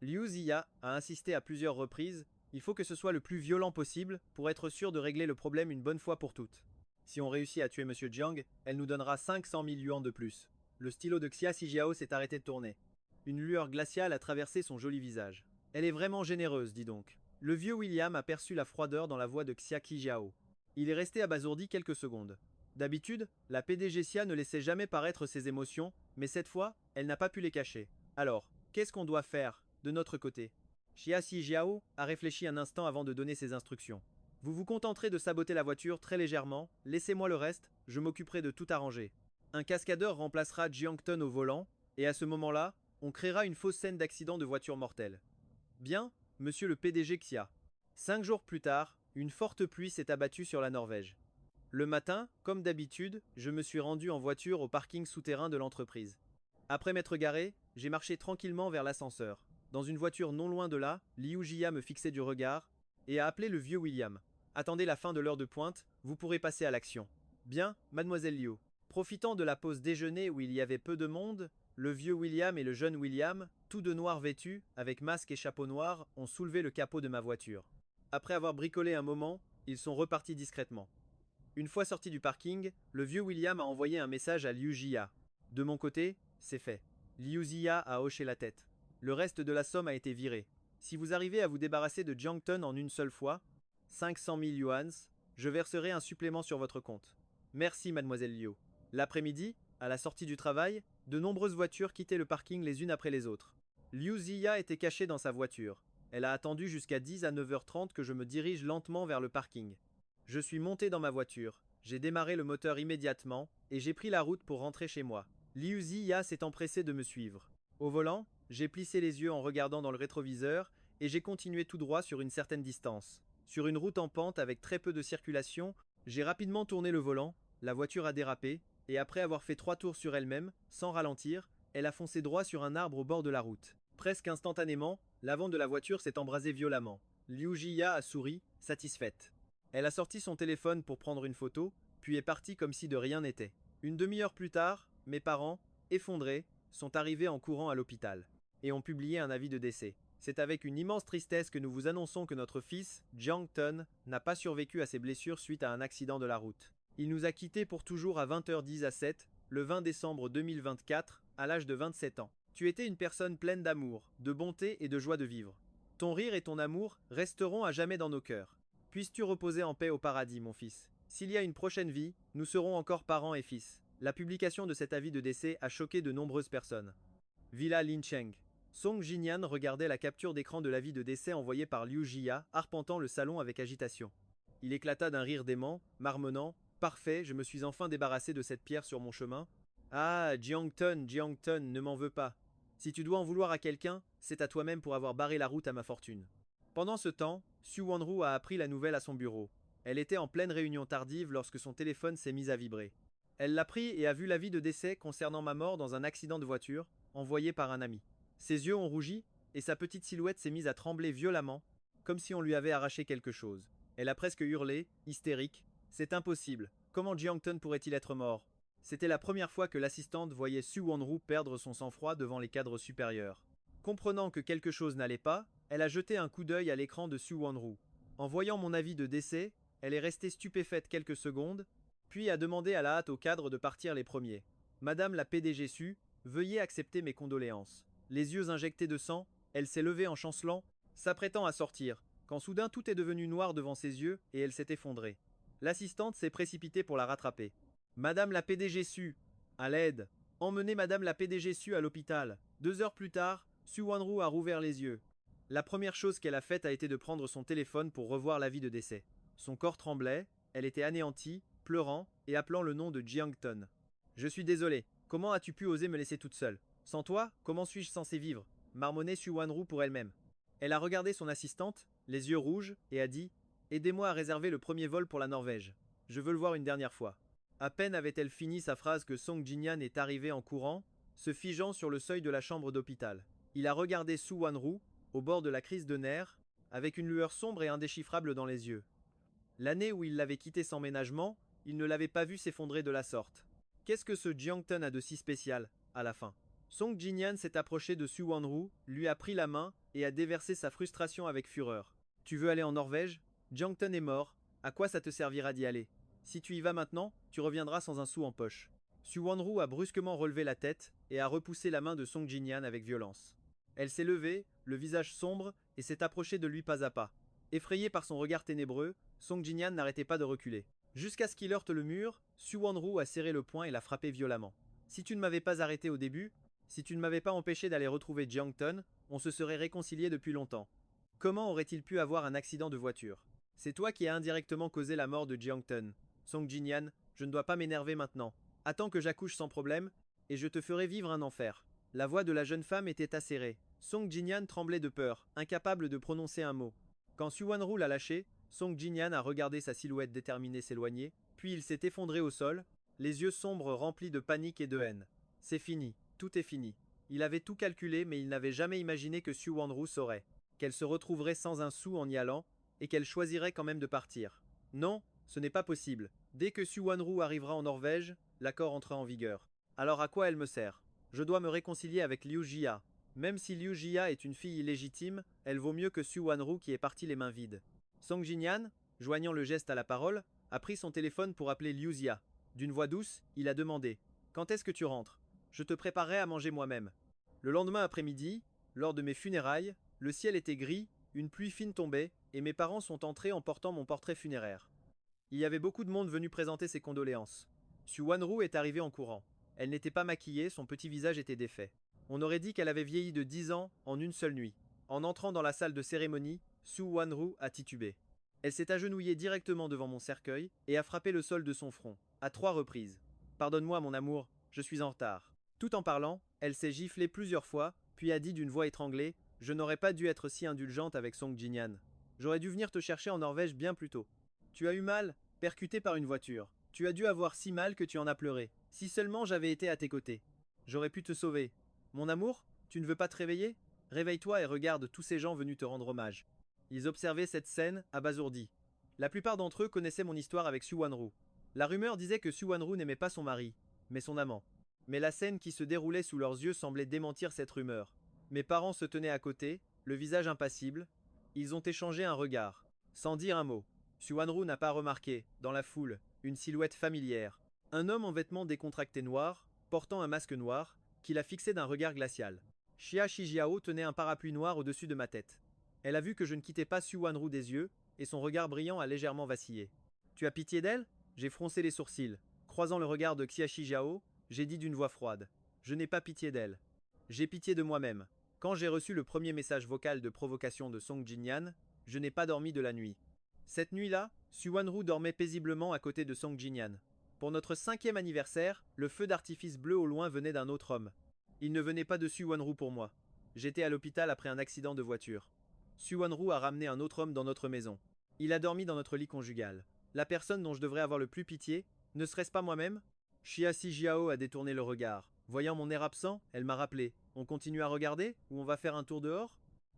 Liu Jia a insisté à plusieurs reprises, il faut que ce soit le plus violent possible pour être sûr de régler le problème une bonne fois pour toutes. Si on réussit à tuer Monsieur Jiang, elle nous donnera 500 000 yuans de plus. Le stylo de Xia Xijiao s'est arrêté de tourner. Une lueur glaciale a traversé son joli visage. Elle est vraiment généreuse, dis donc. Le vieux William a perçu la froideur dans la voix de Xia Xijiao. Il est resté abasourdi quelques secondes. D'habitude, la PDG Xia ne laissait jamais paraître ses émotions, mais cette fois, elle n'a pas pu les cacher. Alors, qu'est-ce qu'on doit faire, de notre côté? Xia Xijiao a réfléchi un instant avant de donner ses instructions. Vous vous contenterez de saboter la voiture très légèrement, laissez-moi le reste, je m'occuperai de tout arranger. Un cascadeur remplacera Jiangton au volant, et à ce moment-là, on créera une fausse scène d'accident de voiture mortelle. Bien, monsieur le PDG Xia. 5 jours plus tard, une forte pluie s'est abattue sur la Norvège. Le matin, comme d'habitude, je me suis rendu en voiture au parking souterrain de l'entreprise. Après m'être garé, j'ai marché tranquillement vers l'ascenseur. Dans une voiture non loin de là, Liu Jia me fixait du regard et a appelé le vieux William. Attendez la fin de l'heure de pointe, vous pourrez passer à l'action. Bien, mademoiselle Liu. Profitant de la pause déjeuner où il y avait peu de monde, le vieux William et le jeune William, tous de noir vêtus, avec masque et chapeau noir, ont soulevé le capot de ma voiture. Après avoir bricolé un moment, ils sont repartis discrètement. Une fois sorti du parking, le vieux William a envoyé un message à Liu Jia. De mon côté, c'est fait. Liu Jia a hoché la tête. Le reste de la somme a été viré. Si vous arrivez à vous débarrasser de Jiangton en une seule fois, 500 000 yuans, je verserai un supplément sur votre compte. Merci, mademoiselle Liu. L'après-midi, à la sortie du travail, de nombreuses voitures quittaient le parking les unes après les autres. Liu Jia était cachée dans sa voiture. Elle a attendu jusqu'à 10 à 9h30 que je me dirige lentement vers le parking. Je suis monté dans ma voiture, j'ai démarré le moteur immédiatement, et j'ai pris la route pour rentrer chez moi. Liu Jia s'est empressé de me suivre. Au volant, j'ai plissé les yeux en regardant dans le rétroviseur, et j'ai continué tout droit sur une certaine distance. Sur une route en pente avec très peu de circulation, j'ai rapidement tourné le volant, la voiture a dérapé, et après avoir fait 3 tours sur elle-même, sans ralentir, elle a foncé droit sur un arbre au bord de la route. Presque instantanément, l'avant de la voiture s'est embrasé violemment. Liu Jia a souri, satisfaite. Elle a sorti son téléphone pour prendre une photo, puis est partie comme si de rien n'était. Une demi-heure plus tard, mes parents, effondrés, sont arrivés en courant à l'hôpital, et ont publié un avis de décès. C'est avec une immense tristesse que nous vous annonçons que notre fils, Jiangton, n'a pas survécu à ses blessures suite à un accident de la route. Il nous a quittés pour toujours à 20h10 à 7, le 20 décembre 2024, à l'âge de 27 ans. Tu étais une personne pleine d'amour, de bonté et de joie de vivre. Ton rire et ton amour resteront à jamais dans nos cœurs. Puisses-tu reposer en paix au paradis, mon fils. S'il y a une prochaine vie, nous serons encore parents et fils. La publication de cet avis de décès a choqué de nombreuses personnes. Villa Lincheng. Song Jinyan regardait la capture d'écran de l'avis de décès envoyé par Liu Jia, arpentant le salon avec agitation. Il éclata d'un rire dément, marmonnant « Parfait, je me suis enfin débarrassé de cette pierre sur mon chemin. Ah, Jiangton, Jiangton, ne m'en veux pas. Si tu dois en vouloir à quelqu'un, c'est à toi-même pour avoir barré la route à ma fortune. » Pendant ce temps, Su Wanru a appris la nouvelle à son bureau. Elle était en pleine réunion tardive lorsque son téléphone s'est mis à vibrer. Elle l'a pris et a vu l'avis de décès concernant ma mort dans un accident de voiture, envoyé par un ami. Ses yeux ont rougi, et sa petite silhouette s'est mise à trembler violemment, comme si on lui avait arraché quelque chose. Elle a presque hurlé, hystérique. C'est impossible. Comment Jiangton pourrait-il être mort? C'était la première fois que l'assistante voyait Su Wanru perdre son sang-froid devant les cadres supérieurs. Comprenant que quelque chose n'allait pas, elle a jeté un coup d'œil à l'écran de Su Wanru. En voyant mon avis de décès, elle est restée stupéfaite quelques secondes, puis a demandé à la hâte aux cadres de partir les premiers. Madame la PDG Su, veuillez accepter mes condoléances. Les yeux injectés de sang, elle s'est levée en chancelant, s'apprêtant à sortir, quand soudain tout est devenu noir devant ses yeux et elle s'est effondrée. L'assistante s'est précipitée pour la rattraper. Madame la PDG Su, à l'aide. Emmenez Madame la PDG Su à l'hôpital. 2 heures plus tard, Su Wanru a rouvert les yeux. La première chose qu'elle a faite a été de prendre son téléphone pour revoir l'avis de décès. Son corps tremblait, elle était anéantie, pleurant et appelant le nom de Jiangton. Je suis désolé, comment as-tu pu oser me laisser toute seule? Sans toi, comment suis-je censé vivre? Marmonnait Su Wanru pour elle-même. Elle a regardé son assistante, les yeux rouges, et a dit « Aidez-moi à réserver le premier vol pour la Norvège. Je veux le voir une dernière fois. » À peine avait-elle fini sa phrase que Song Jinyan est arrivé en courant, se figeant sur le seuil de la chambre d'hôpital. Il a regardé Su Wanru, au bord de la crise de nerfs, avec une lueur sombre et indéchiffrable dans les yeux. L'année où il l'avait quitté sans ménagement, il ne l'avait pas vu s'effondrer de la sorte. Qu'est-ce que ce Jiangton a de si spécial, à la fin? Song Jinyan s'est approché de Su Wanru, lui a pris la main et a déversé sa frustration avec fureur. Tu veux aller en Norvège? Jiangton est mort, à quoi ça te servira d'y aller? Si tu y vas maintenant, tu reviendras sans un sou en poche. Su Wanru a brusquement relevé la tête et a repoussé la main de Song Jinyan avec violence. Elle s'est levée, le visage sombre, et s'est approchée de lui pas à pas. Effrayé par son regard ténébreux, Song Jinyan n'arrêtait pas de reculer. Jusqu'à ce qu'il heurte le mur, Su Wanru a serré le poing et l'a frappé violemment. Si tu ne m'avais pas arrêté au début, si tu ne m'avais pas empêché d'aller retrouver Jiangton, on se serait réconciliés depuis longtemps. Comment aurait-il pu avoir un accident de voiture? C'est toi qui as indirectement causé la mort de Jiangton. Song Jinyan, je ne dois pas m'énerver maintenant. Attends que j'accouche sans problème, et je te ferai vivre un enfer. La voix de la jeune femme était acérée. Song Jinyan tremblait de peur, incapable de prononcer un mot. Quand Su Wanru l'a lâché, Song Jinyan a regardé sa silhouette déterminée s'éloigner, puis il s'est effondré au sol, les yeux sombres remplis de panique et de haine. C'est fini, tout est fini. Il avait tout calculé, mais il n'avait jamais imaginé que Su Wanru saurait, qu'elle se retrouverait sans un sou en y allant, et qu'elle choisirait quand même de partir. Non, ce n'est pas possible. Dès que Su Wanru arrivera en Norvège, l'accord entrera en vigueur. Alors à quoi elle me sert? Je dois me réconcilier avec Liu Jia. Même si Liu Jia est une fille illégitime, elle vaut mieux que Su Wanru qui est parti les mains vides. Song Jinyan, joignant le geste à la parole, a pris son téléphone pour appeler Liu Jia. D'une voix douce, il a demandé « Quand est-ce que tu rentres? Je te préparerai à manger moi-même. » Le lendemain après-midi, lors de mes funérailles, le ciel était gris, une pluie fine tombait, et mes parents sont entrés en portant mon portrait funéraire. Il y avait beaucoup de monde venu présenter ses condoléances. Su Wanru est arrivée en courant. Elle n'était pas maquillée, son petit visage était défait. On aurait dit qu'elle avait vieilli de 10 ans en une seule nuit. En entrant dans la salle de cérémonie, Su Wanru a titubé. Elle s'est agenouillée directement devant mon cercueil et a frappé le sol de son front, à 3 reprises. Pardonne-moi, mon amour, je suis en retard. Tout en parlant, elle s'est giflée plusieurs fois, puis a dit d'une voix étranglée « Je n'aurais pas dû être si indulgente avec Song Jinyan. J'aurais dû venir te chercher en Norvège bien plus tôt. Tu as eu mal, percuté par une voiture. Tu as dû avoir si mal que tu en as pleuré. Si seulement j'avais été à tes côtés. J'aurais pu te sauver. Mon amour, tu ne veux pas te réveiller? Réveille-toi et regarde tous ces gens venus te rendre hommage. » Ils observaient cette scène, abasourdis. La plupart d'entre eux connaissaient mon histoire avec Su Wanru. La rumeur disait que Su Wanru n'aimait pas son mari, mais son amant. Mais la scène qui se déroulait sous leurs yeux semblait démentir cette rumeur. Mes parents se tenaient à côté, le visage impassible. Ils ont échangé un regard, sans dire un mot. Su Wanru n'a pas remarqué, dans la foule, une silhouette familière. Un homme en vêtements décontractés noirs, portant un masque noir, qui la fixait d'un regard glacial. Xia Shijiao tenait un parapluie noir au-dessus de ma tête. Elle a vu que je ne quittais pas Su Wanru des yeux, et son regard brillant a légèrement vacillé. Tu as pitié d'elle? J'ai froncé les sourcils. Croisant le regard de Xia Shijiao, j'ai dit d'une voix froide. Je n'ai pas pitié d'elle. J'ai pitié de moi-même. Quand j'ai reçu le premier message vocal de provocation de Song Jinyan, je n'ai pas dormi de la nuit. Cette nuit-là, Su Wanru dormait paisiblement à côté de Song Jinyan. Pour notre 5e anniversaire, le feu d'artifice bleu au loin venait d'un autre homme. Il ne venait pas de Su Wanru pour moi. J'étais à l'hôpital après un accident de voiture. Su Wanru a ramené un autre homme dans notre maison. Il a dormi dans notre lit conjugal. La personne dont je devrais avoir le plus pitié, ne serait-ce pas moi-même? Xia Shijiao a détourné le regard. Voyant mon air absent, elle m'a rappelé. On continue à regarder, ou on va faire un tour dehors?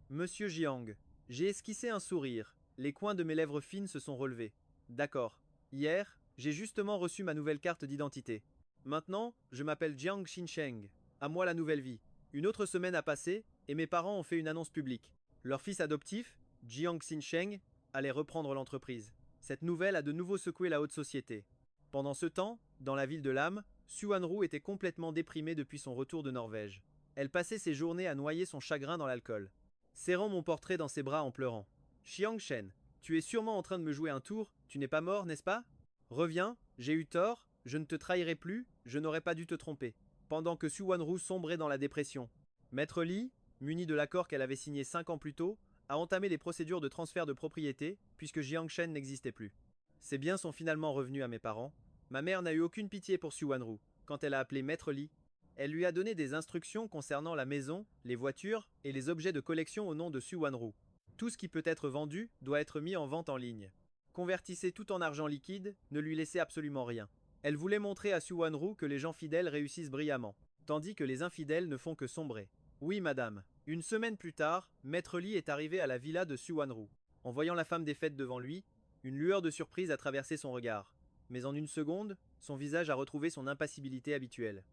Monsieur Jiang. J'ai esquissé un sourire. Les coins de mes lèvres fines se sont relevés. D'accord. Hier, j'ai justement reçu ma nouvelle carte d'identité. Maintenant, je m'appelle Jiang Xinsheng. À moi la nouvelle vie. Une autre semaine a passé, et mes parents ont fait une annonce publique. Leur fils adoptif, Jiang Xinsheng, allait reprendre l'entreprise. Cette nouvelle a de nouveau secoué la haute société. Pendant ce temps, dans la ville de Lam, Su Wanru était complètement déprimée depuis son retour de Norvège. Elle passait ses journées à noyer son chagrin dans l'alcool, serrant mon portrait dans ses bras en pleurant. Xiang Shen, tu es sûrement en train de me jouer un tour, tu n'es pas mort, n'est-ce pas? Reviens, j'ai eu tort, je ne te trahirai plus, je n'aurais pas dû te tromper. Pendant que Su Wanru sombrait dans la dépression, Maître Li, muni de l'accord qu'elle avait signé 5 ans plus tôt, a entamé les procédures de transfert de propriété puisque Jiang Shen n'existait plus. Ses biens sont finalement revenus à mes parents. Ma mère n'a eu aucune pitié pour Su Wanru. Quand elle a appelé Maître Li, elle lui a donné des instructions concernant la maison, les voitures et les objets de collection au nom de Su Wanru. Tout ce qui peut être vendu doit être mis en vente en ligne. Convertissez tout en argent liquide, ne lui laissez absolument rien. Elle voulait montrer à Su Wanru que les gens fidèles réussissent brillamment, tandis que les infidèles ne font que sombrer. Oui, madame. Une semaine plus tard, Maître Li est arrivé à la villa de Su Wanru. En voyant la femme des fêtes devant lui, une lueur de surprise a traversé son regard. Mais en une seconde, son visage a retrouvé son impassibilité habituelle.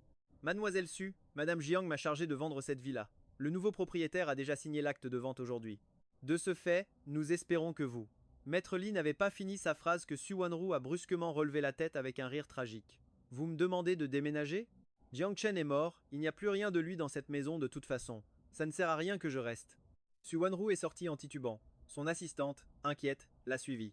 Mademoiselle Su, Madame Jiang m'a chargé de vendre cette villa. Le nouveau propriétaire a déjà signé l'acte de vente aujourd'hui. De ce fait, nous espérons que vous. Maître Li n'avait pas fini sa phrase que Su Wanru a brusquement relevé la tête avec un rire tragique. Vous me demandez de déménager? Jiang Chen est mort, il n'y a plus rien de lui dans cette maison de toute façon. Ça ne sert à rien que je reste. Su Wanru est sortie en titubant. Son assistante, inquiète, l'a suivie.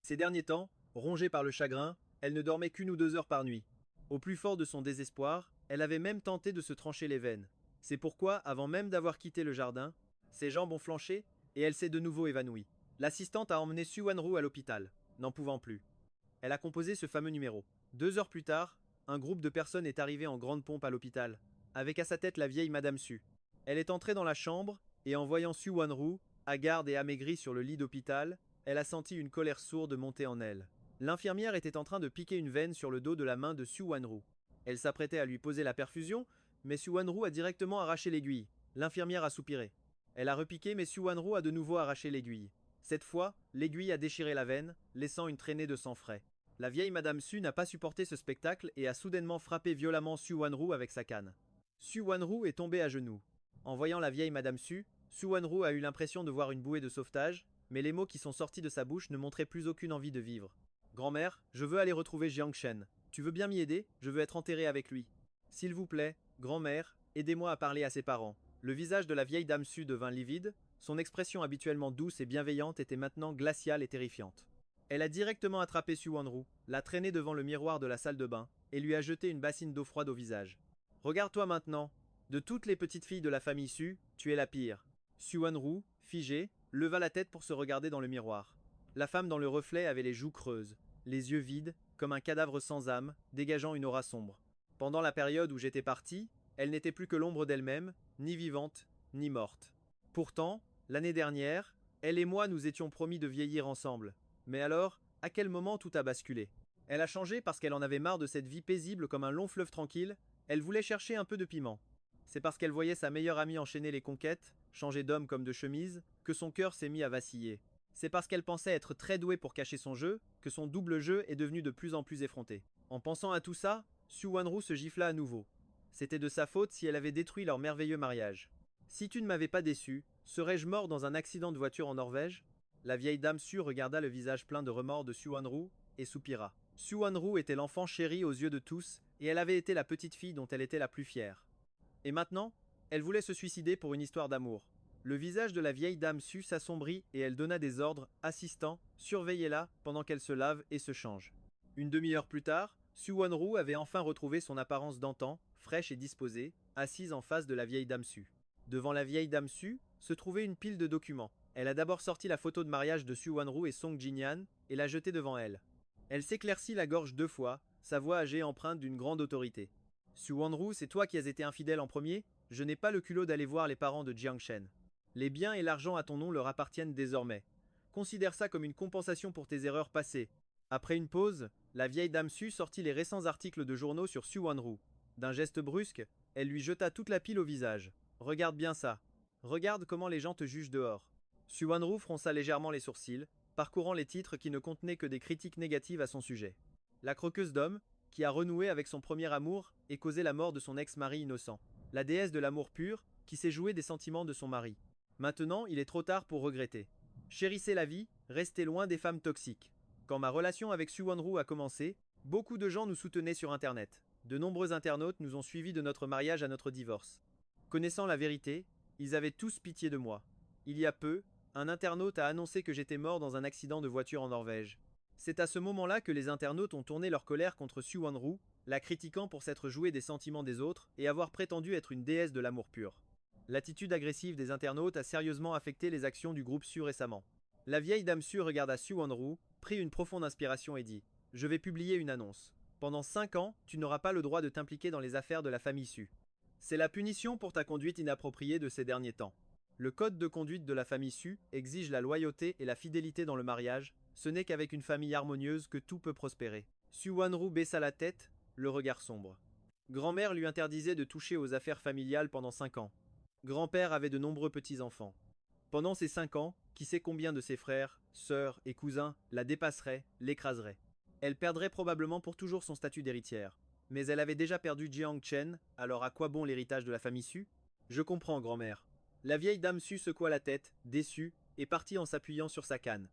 Ces derniers temps, rongée par le chagrin, elle ne dormait qu'1 ou 2 heures par nuit. Au plus fort de son désespoir, elle avait même tenté de se trancher les veines. C'est pourquoi, avant même d'avoir quitté le jardin, ses jambes ont flanché et elle s'est de nouveau évanouie. L'assistante a emmené Su Wanru à l'hôpital, n'en pouvant plus. Elle a composé ce fameux numéro. 2 heures plus tard, un groupe de personnes est arrivé en grande pompe à l'hôpital, avec à sa tête la vieille Madame Su. Elle est entrée dans la chambre, et en voyant Su Wanru, hagarde et amaigrie sur le lit d'hôpital, Elle a senti une colère sourde monter en elle. L'infirmière était en train de piquer une veine sur le dos de la main de Su Wanru. Elle s'apprêtait à lui poser la perfusion, mais Su Wanru a directement arraché l'aiguille. L'infirmière a soupiré. Elle a repiqué, mais Su Wanru a de nouveau arraché l'aiguille. Cette fois, l'aiguille a déchiré la veine, laissant une traînée de sang frais. La vieille Madame Su n'a pas supporté ce spectacle et a soudainement frappé violemment Su Wanru avec sa canne. Su Wanru est tombée à genoux. En voyant la vieille Madame Su, Su Wanru a eu l'impression de voir une bouée de sauvetage, mais les mots qui sont sortis de sa bouche ne montraient plus aucune envie de vivre. Grand-mère, je veux aller retrouver Jiang Shen. Tu veux bien m'y aider? Je veux être enterrée avec lui. S'il vous plaît, grand-mère, aidez-moi à parler à ses parents. Le visage de la vieille Dame Su devint livide, son expression habituellement douce et bienveillante était maintenant glaciale et terrifiante. Elle a directement attrapé Su Wanru, l'a traîné devant le miroir de la salle de bain, et lui a jeté une bassine d'eau froide au visage. Regarde-toi maintenant. De toutes les petites filles de la famille Su, tu es la pire. Su Wanru, figée, leva la tête pour se regarder dans le miroir. La femme dans le reflet avait les joues creuses, les yeux vides, comme un cadavre sans âme, dégageant une aura sombre. Pendant la période où j'étais parti, elle n'était plus que l'ombre d'elle-même, ni vivante, ni morte. Pourtant, l'année dernière, elle et moi nous étions promis de vieillir ensemble. Mais alors, à quel moment tout a basculé? Elle a changé parce qu'elle en avait marre de cette vie paisible comme un long fleuve tranquille, elle voulait chercher un peu de piment. C'est parce qu'elle voyait sa meilleure amie enchaîner les conquêtes, changer d'homme comme de chemise, que son cœur s'est mis à vaciller. C'est parce qu'elle pensait être très douée pour cacher son jeu, que son double jeu est devenu de plus en plus effronté. En pensant à tout ça, Su Wanru se gifla à nouveau. C'était de sa faute si elle avait détruit leur merveilleux mariage. Si tu ne m'avais pas déçu, serais-je mort dans un accident de voiture en Norvège? La vieille dame Su regarda le visage plein de remords de Su Wanru et soupira. Su Wanru était l'enfant chéri aux yeux de tous, et elle avait été la petite fille dont elle était la plus fière. Et maintenant, elle voulait se suicider pour une histoire d'amour. Le visage de la vieille dame Su s'assombrit et elle donna des ordres, assistant, surveillez-la pendant qu'elle se lave et se change. Une demi-heure plus tard, Su Wanru avait enfin retrouvé son apparence d'antan, fraîche et disposée, assise en face de la vieille dame Su. Devant la vieille dame Su se trouvait une pile de documents. Elle a d'abord sorti la photo de mariage de Su Wanru et Song Jinyan et l'a jetée devant elle. Elle s'éclaircit la gorge 2 fois, sa voix âgée empreinte d'une grande autorité. Su Wanru, c'est toi qui as été infidèle en premier? Je n'ai pas le culot d'aller voir les parents de Jiang Shen. Les biens et l'argent à ton nom leur appartiennent désormais. Considère ça comme une compensation pour tes erreurs passées. Après une pause, la vieille dame Su sortit les récents articles de journaux sur Su Wanru. D'un geste brusque, elle lui jeta toute la pile au visage. Regarde bien ça. Regarde comment les gens te jugent dehors. Su Wanru fronça légèrement les sourcils, parcourant les titres qui ne contenaient que des critiques négatives à son sujet. La croqueuse d'hommes, qui a renoué avec son premier amour et causé la mort de son ex-mari innocent. La déesse de l'amour pur, qui s'est jouée des sentiments de son mari. Maintenant, il est trop tard pour regretter. Chérissez la vie, restez loin des femmes toxiques. Quand ma relation avec Su Wanru a commencé, beaucoup de gens nous soutenaient sur Internet. De nombreux internautes nous ont suivis de notre mariage à notre divorce. Connaissant la vérité, ils avaient tous pitié de moi. Il y a peu, un internaute a annoncé que j'étais mort dans un accident de voiture en Norvège. C'est à ce moment-là que les internautes ont tourné leur colère contre Su Wanru, la critiquant pour s'être jouée des sentiments des autres et avoir prétendu être une déesse de l'amour pur. L'attitude agressive des internautes a sérieusement affecté les actions du groupe Su récemment. La vieille dame Su regarda Su Wanru, prit une profonde inspiration et dit « Je vais publier une annonce. Pendant 5 ans, tu n'auras pas le droit de t'impliquer dans les affaires de la famille Su. C'est la punition pour ta conduite inappropriée de ces derniers temps. Le code de conduite de la famille Su exige la loyauté et la fidélité dans le mariage. Ce n'est qu'avec une famille harmonieuse que tout peut prospérer. » Su Wanru baissa la tête, le regard sombre. Grand-mère lui interdisait de toucher aux affaires familiales pendant 5 ans. Grand-père avait de nombreux petits-enfants. Pendant ces 5 ans, qui sait combien de ses frères, sœurs et cousins la dépasseraient, l'écraseraient. Elle perdrait probablement pour toujours son statut d'héritière. Mais elle avait déjà perdu Jiang Chen, alors à quoi bon l'héritage de la famille Su? Je comprends, grand-mère. La vieille dame Su secoua la tête, déçue, et partit en s'appuyant sur sa canne.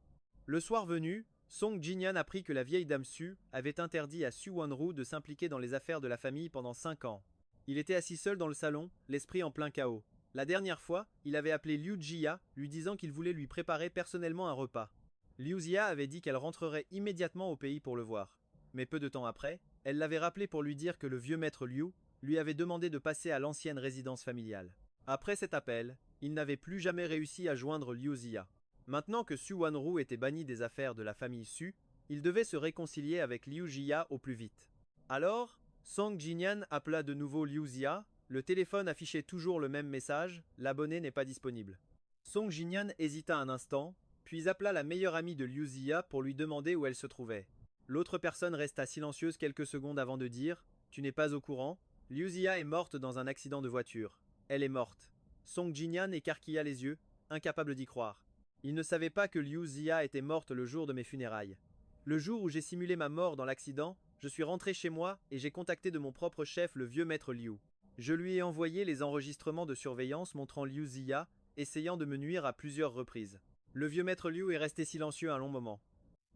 Le soir venu, Song Jinyan apprit que la vieille dame Su avait interdit à Su Wanru de s'impliquer dans les affaires de la famille pendant 5 ans. Il était assis seul dans le salon, l'esprit en plein chaos. La dernière fois, il avait appelé Liu Jia, lui disant qu'il voulait lui préparer personnellement un repas. Liu Jia avait dit qu'elle rentrerait immédiatement au pays pour le voir. Mais peu de temps après, elle l'avait rappelé pour lui dire que le vieux maître Liu lui avait demandé de passer à l'ancienne résidence familiale. Après cet appel, il n'avait plus jamais réussi à joindre Liu Jia. Maintenant que Su Wanru était banni des affaires de la famille Su, il devait se réconcilier avec Liu Jia au plus vite. Alors, Song Jinyan appela de nouveau Liu Jia. Le téléphone affichait toujours le même message, l'abonné n'est pas disponible. Song Jinyan hésita un instant, puis appela la meilleure amie de Liu Zia pour lui demander où elle se trouvait. L'autre personne resta silencieuse quelques secondes avant de dire « Tu n'es pas au courant ?» Liu Zia est morte dans un accident de voiture. Elle est morte. Song Jinyan écarquilla les yeux, incapable d'y croire. Il ne savait pas que Liu Zia était morte le jour de mes funérailles. Le jour où j'ai simulé ma mort dans l'accident, je suis rentré chez moi et j'ai contacté de mon propre chef le vieux maître Liu. Je lui ai envoyé les enregistrements de surveillance montrant Liu Zia essayant de me nuire à plusieurs reprises. Le vieux maître Liu est resté silencieux un long moment.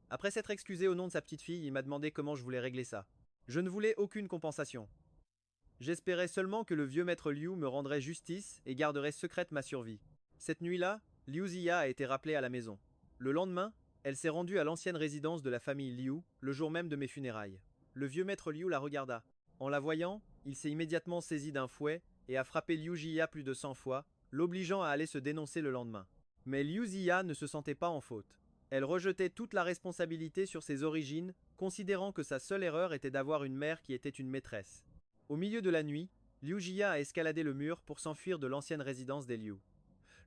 Après s'être excusé au nom de sa petite fille, il m'a demandé comment je voulais régler ça. Je ne voulais aucune compensation. J'espérais seulement que le vieux maître Liu me rendrait justice et garderait secrète ma survie. Cette nuit-là, Liu Zia a été rappelée à la maison. Le lendemain, elle s'est rendue à l'ancienne résidence de la famille Liu, le jour même de mes funérailles. Le vieux maître Liu la regarda. En la voyant, il s'est immédiatement saisi d'un fouet et a frappé Liu Zia plus de 100 fois, l'obligeant à aller se dénoncer le lendemain. Mais Liu Zia ne se sentait pas en faute. Elle rejetait toute la responsabilité sur ses origines, considérant que sa seule erreur était d'avoir une mère qui était une maîtresse. Au milieu de la nuit, Liu Jia a escaladé le mur pour s'enfuir de l'ancienne résidence des Liu.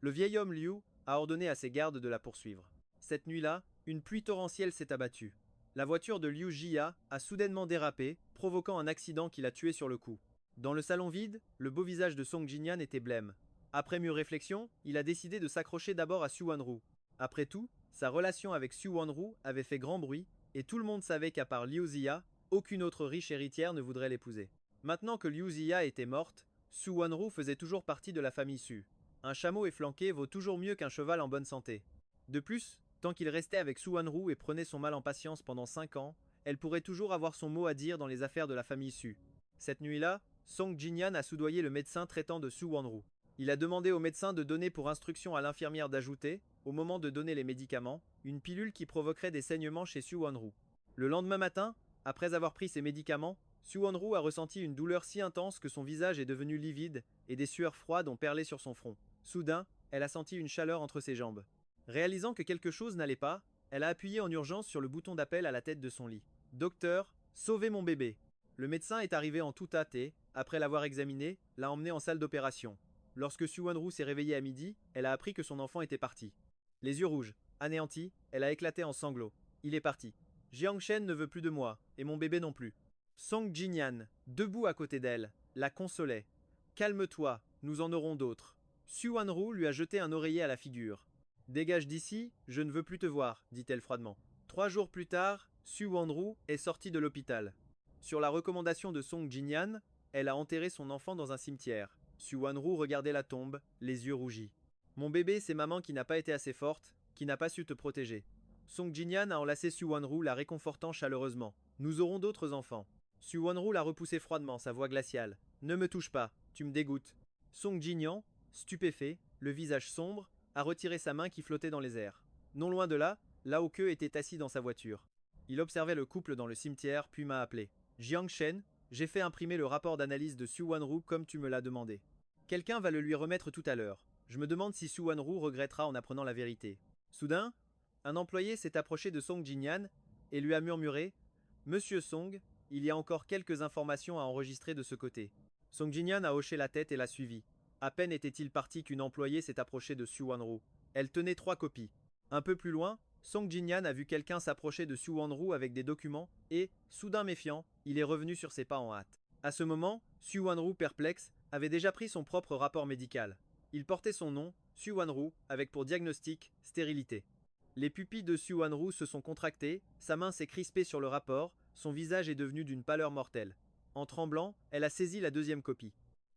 Le vieil homme Liu a ordonné à ses gardes de la poursuivre. Cette nuit-là, une pluie torrentielle s'est abattue. La voiture de Liu Jia a soudainement dérapé, provoquant un accident qui l'a tué sur le coup. Dans le salon vide, le beau visage de Song Jinyan était blême. Après mûre réflexion, il a décidé de s'accrocher d'abord à Su Wanru. Après tout, sa relation avec Su Wanru avait fait grand bruit, et tout le monde savait qu'à part Liu Zia, aucune autre riche héritière ne voudrait l'épouser. Maintenant que Liu Zia était morte, Su Wanru faisait toujours partie de la famille Su. Un chameau efflanqué vaut toujours mieux qu'un cheval en bonne santé. De plus, tant qu'il restait avec Su Wanru et prenait son mal en patience pendant 5 ans, elle pourrait toujours avoir son mot à dire dans les affaires de la famille Su. Cette nuit-là, Song Jinyan a soudoyé le médecin traitant de Su Wanru. Il a demandé au médecin de donner pour instruction à l'infirmière d'ajouter, au moment de donner les médicaments, une pilule qui provoquerait des saignements chez Su Wanru. Le lendemain matin, après avoir pris ses médicaments, Su Wanru a ressenti une douleur si intense que son visage est devenu livide et des sueurs froides ont perlé sur son front. Soudain, elle a senti une chaleur entre ses jambes. Réalisant que quelque chose n'allait pas, elle a appuyé en urgence sur le bouton d'appel à la tête de son lit. « Docteur, sauvez mon bébé !» Le médecin est arrivé en toute hâte et, après l'avoir examiné, l'a emmené en salle d'opération. Lorsque Su Wanru s'est réveillée à midi, elle a appris que son enfant était parti. Les yeux rouges, anéantie, elle a éclaté en sanglots. Il est parti. Jiang Shen ne veut plus de moi, et mon bébé non plus. Song Jinyan, debout à côté d'elle, la consolait. Calme-toi, nous en aurons d'autres. Su Wanru lui a jeté un oreiller à la figure. Dégage d'ici, je ne veux plus te voir, dit-elle froidement. 3 jours plus tard, Su Wanru est sortie de l'hôpital. Sur la recommandation de Song Jinyan, elle a enterré son enfant dans un cimetière. Su Wanru regardait la tombe, les yeux rougis. Mon bébé, c'est maman qui n'a pas été assez forte, qui n'a pas su te protéger. Song Jinyan a enlacé Su Wanru, la réconfortant chaleureusement. Nous aurons d'autres enfants. Su Wanru l'a repoussé froidement, sa voix glaciale. Ne me touche pas, tu me dégoûtes. Song Jinyan, stupéfait, le visage sombre, a retiré sa main qui flottait dans les airs. Non loin de là, Lao Ke était assis dans sa voiture. Il observait le couple dans le cimetière, puis m'a appelé. Jiang Shen, j'ai fait imprimer le rapport d'analyse de Su Wanru comme tu me l'as demandé. Quelqu'un va le lui remettre tout à l'heure. Je me demande si Su Wanru regrettera en apprenant la vérité. Soudain, un employé s'est approché de Song Jinyan et lui a murmuré « Monsieur Song, il y a encore quelques informations à enregistrer de ce côté. » Song Jinyan a hoché la tête et l'a suivi. À peine était-il parti qu'une employée s'est approchée de Su Wanru. Elle tenait 3 copies. Un peu plus loin, Song Jinyan a vu quelqu'un s'approcher de Su Wanru avec des documents et, soudain méfiant, il est revenu sur ses pas en hâte. À ce moment, Su Wanru, perplexe, avait déjà pris son propre rapport médical. Il portait son nom, Su Wanru, avec pour diagnostic stérilité. Les pupilles de Su Wanru se sont contractées, sa main s'est crispée sur le rapport, son visage est devenu d'une pâleur mortelle. En tremblant, elle a saisi la 2e copie.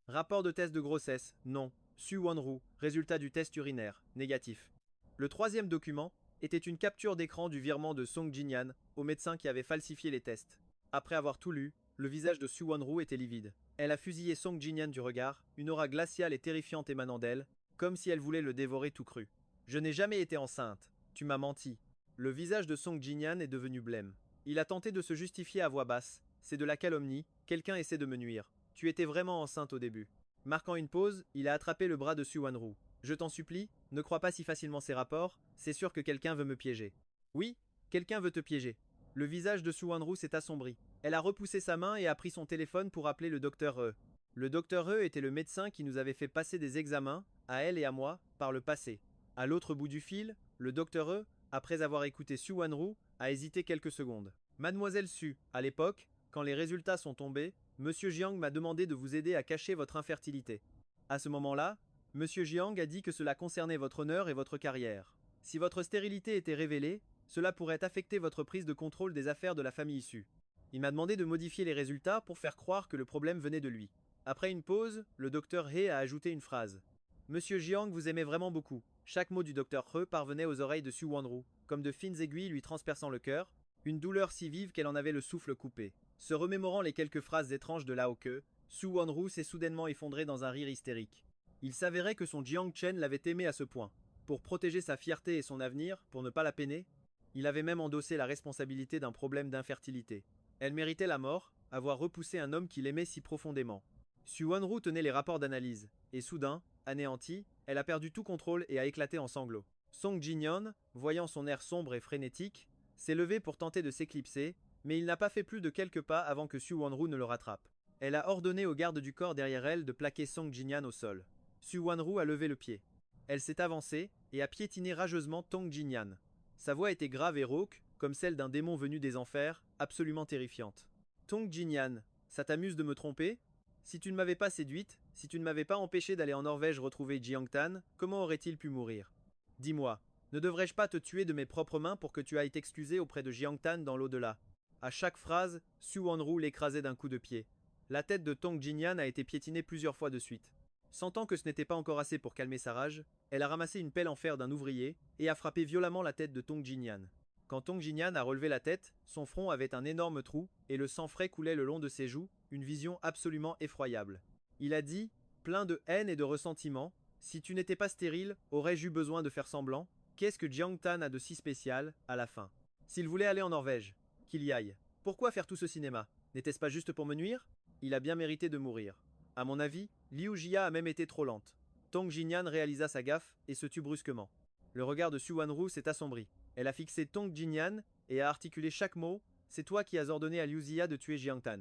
Rapport de test de grossesse, non. Su Wanru, résultat du test urinaire, négatif. Le 3e document était une capture d'écran du virement de Song Jinyan au médecin qui avait falsifié les tests. Après avoir tout lu, le visage de Su Wanru était livide. Elle a fusillé Song Jinyan du regard, une aura glaciale et terrifiante émanant d'elle, comme si elle voulait le dévorer tout cru. Je n'ai jamais été enceinte. Tu m'as menti. Le visage de Song Jinyan est devenu blême. Il a tenté de se justifier à voix basse. C'est de la calomnie, quelqu'un essaie de me nuire. Tu étais vraiment enceinte au début. Marquant une pause, il a attrapé le bras de Su Wanru. Je t'en supplie, ne crois pas si facilement ces rapports, c'est sûr que quelqu'un veut me piéger. Oui, quelqu'un veut te piéger. Le visage de Su Wanru s'est assombri. Elle a repoussé sa main et a pris son téléphone pour appeler le docteur E. Le docteur E était le médecin qui nous avait fait passer des examens, à elle et à moi, par le passé. À l'autre bout du fil, Le docteur E, après avoir écouté Su Wanru, a hésité quelques secondes. Mademoiselle Su, à l'époque, quand les résultats sont tombés, Monsieur Jiang m'a demandé de vous aider à cacher votre infertilité. À ce moment-là, Monsieur Jiang a dit que cela concernait votre honneur et votre carrière. Si votre stérilité était révélée, cela pourrait affecter votre prise de contrôle des affaires de la famille Su. Il m'a demandé de modifier les résultats pour faire croire que le problème venait de lui. Après une pause, le docteur He a ajouté une phrase. Monsieur Jiang vous aimait vraiment beaucoup. Chaque mot du docteur He parvenait aux oreilles de Su Wanru, comme de fines aiguilles lui transperçant le cœur, une douleur si vive qu'elle en avait le souffle coupé. Se remémorant les quelques phrases étranges de Lao Ke, Su Wanru s'est soudainement effondré dans un rire hystérique. Il s'avérait que son Jiang Chen l'avait aimé à ce point. Pour protéger sa fierté et son avenir, pour ne pas la peiner, il avait même endossé la responsabilité d'un problème d'infertilité. Elle méritait la mort, avoir repoussé un homme qu'il aimait si profondément. Su Wanru tenait les rapports d'analyse, et soudain, anéantie, elle a perdu tout contrôle et a éclaté en sanglots. Song Jinyon, voyant son air sombre et frénétique, s'est levé pour tenter de s'éclipser, mais il n'a pas fait plus de quelques pas avant que Su Wanru ne le rattrape. Elle a ordonné aux gardes du corps derrière elle de plaquer Song Jinyan au sol. Su Wanru a levé le pied. Elle s'est avancée et a piétiné rageusement Tong Jinyan. Sa voix était grave et rauque, comme celle d'un démon venu des enfers, absolument terrifiante. Tong Jinyan, ça t'amuse de me tromper? Si tu ne m'avais pas séduite, si tu ne m'avais pas empêché d'aller en Norvège retrouver Jiang Tan, comment aurait-il pu mourir? Dis-moi, ne devrais-je pas te tuer de mes propres mains pour que tu ailles t'excuser auprès de Jiang Tan dans l'au-delà? À chaque phrase, Su Wanru l'écrasait d'un coup de pied. La tête de Tong Jinyan a été piétinée plusieurs fois de suite. Sentant que ce n'était pas encore assez pour calmer sa rage, elle a ramassé une pelle en fer d'un ouvrier et a frappé violemment la tête de Tong Jinyan. Quand Tong Jinyan a relevé la tête, son front avait un énorme trou et le sang frais coulait le long de ses joues, une vision absolument effroyable. Il a dit, plein de haine et de ressentiment, si tu n'étais pas stérile, aurais-je eu besoin de faire semblant? Qu'est-ce que Jiang Tan a de si spécial, à la fin? S'il voulait aller en Norvège, qu'il y aille. Pourquoi faire tout ce cinéma? N'était-ce pas juste pour me nuire? Il a bien mérité de mourir. À mon avis, Liu Jia a même été trop lente. Tong Jinyan réalisa sa gaffe et se tut brusquement. Le regard de Su Wanru s'est assombri. Elle a fixé Tong Jinyan et a articulé chaque mot. C'est toi qui as ordonné à Liu Jia de tuer Jiang Tan.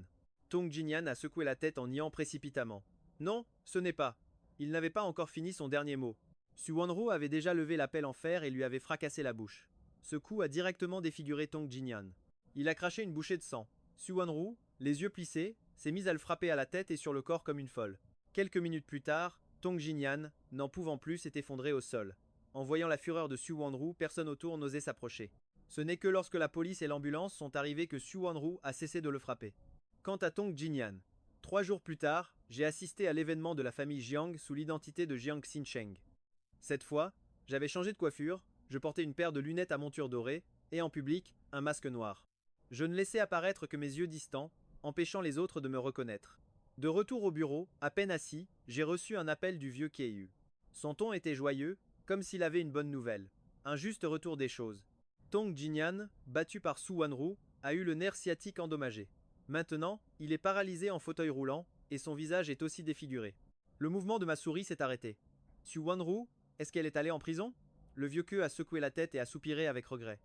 Tong Jinyan a secoué la tête en niant précipitamment. Non, ce n'est pas. Il n'avait pas encore fini son dernier mot. Su Wanru avait déjà levé la pelle en fer et lui avait fracassé la bouche. Ce coup a directement défiguré Tong Jinyan. Il a craché une bouchée de sang. Su Wanru, les yeux plissés, s'est mise à le frapper à la tête et sur le corps comme une folle. Quelques minutes plus tard, Tong Jinyan, n'en pouvant plus, s'est effondré au sol. En voyant la fureur de Su Wanru, personne autour n'osait s'approcher. Ce n'est que lorsque la police et l'ambulance sont arrivés que Su Wanru a cessé de le frapper. Quant à Tong Jinyan, 3 jours plus tard, j'ai assisté à l'événement de la famille Jiang sous l'identité de Jiang Xincheng. Cette fois, j'avais changé de coiffure, je portais une paire de lunettes à monture dorée, et en public, un masque noir. Je ne laissais apparaître que mes yeux distants, empêchant les autres de me reconnaître. De retour au bureau, à peine assis, j'ai reçu un appel du vieux Keiyu. Son ton était joyeux, comme s'il avait une bonne nouvelle. Un juste retour des choses. Tong Jinyan, battu par Su Wanru, a eu le nerf sciatique endommagé. Maintenant, il est paralysé en fauteuil roulant, et son visage est aussi défiguré. Le mouvement de ma souris s'est arrêté. Su Wanru, est-ce qu'elle est allée en prison? Le vieux queue a secoué la tête et a soupiré avec regret.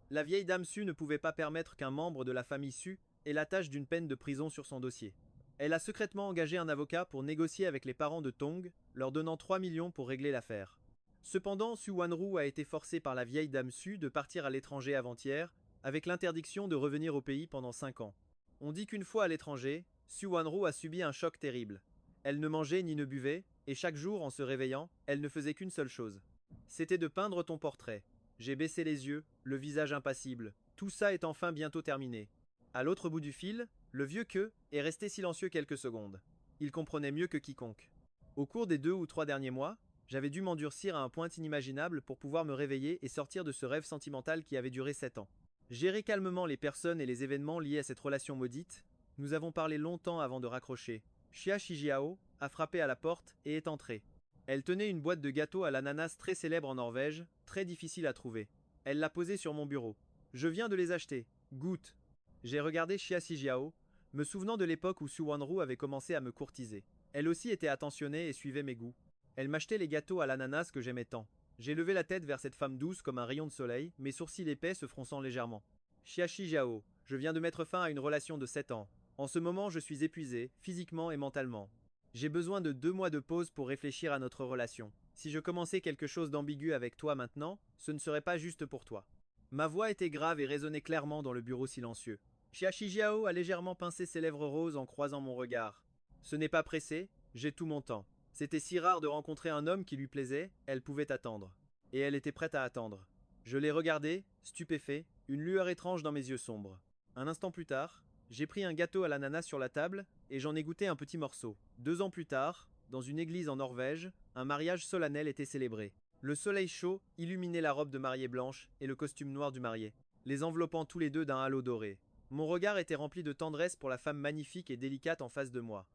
La vieille dame Su ne pouvait pas permettre qu'un membre de la famille Su ait la tâche d'une peine de prison sur son dossier. Elle a secrètement engagé un avocat pour négocier avec les parents de Tong, leur donnant 3 millions pour régler l'affaire. Cependant, Su Wanru a été forcée par la vieille dame Su de partir à l'étranger avant-hier, avec l'interdiction de revenir au pays pendant 5 ans. On dit qu'une fois à l'étranger, Su Wanru a subi un choc terrible. Elle ne mangeait ni ne buvait, et chaque jour, en se réveillant, elle ne faisait qu'une seule chose. C'était de peindre ton portrait. J'ai baissé les yeux, le visage impassible. Tout ça est enfin bientôt terminé. À l'autre bout du fil, le vieux queue est resté silencieux quelques secondes. Il comprenait mieux que quiconque. Au cours des 2 ou 3 derniers mois, j'avais dû m'endurcir à un point inimaginable pour pouvoir me réveiller et sortir de ce rêve sentimental qui avait duré 7 ans. Gérer calmement les personnes et les événements liés à cette relation maudite, nous avons parlé longtemps avant de raccrocher. Xia Shijiao a frappé à la porte et est entrée. Elle tenait une boîte de gâteaux à l'ananas très célèbre en Norvège, très difficile à trouver. Elle l'a posée sur mon bureau. Je viens de les acheter. Goûte. J'ai regardé Xia Shijiao, me souvenant de l'époque où Su Wanru avait commencé à me courtiser. Elle aussi était attentionnée et suivait mes goûts. Elle m'achetait les gâteaux à l'ananas que j'aimais tant. J'ai levé la tête vers cette femme douce comme un rayon de soleil, mes sourcils épais se fronçant légèrement. Xia Shijiao, je viens de mettre fin à une relation de 7 ans. En ce moment, je suis épuisé, physiquement et mentalement. J'ai besoin de 2 mois de pause pour réfléchir à notre relation. Si je commençais quelque chose d'ambigu avec toi maintenant, ce ne serait pas juste pour toi. Ma voix était grave et résonnait clairement dans le bureau silencieux. Xia Shijiao a légèrement pincé ses lèvres roses en croisant mon regard. Ce n'est pas pressé, j'ai tout mon temps. C'était si rare de rencontrer un homme qui lui plaisait, elle pouvait attendre. Et elle était prête à attendre. Je l'ai regardée, stupéfait, une lueur étrange dans mes yeux sombres. Un instant plus tard, j'ai pris un gâteau à l'ananas sur la table et j'en ai goûté un petit morceau. 2 ans plus tard, dans une église en Norvège, un mariage solennel était célébré. Le soleil chaud illuminait la robe de mariée blanche et le costume noir du marié, les enveloppant tous les deux d'un halo doré. Mon regard était rempli de tendresse pour la femme magnifique et délicate en face de moi.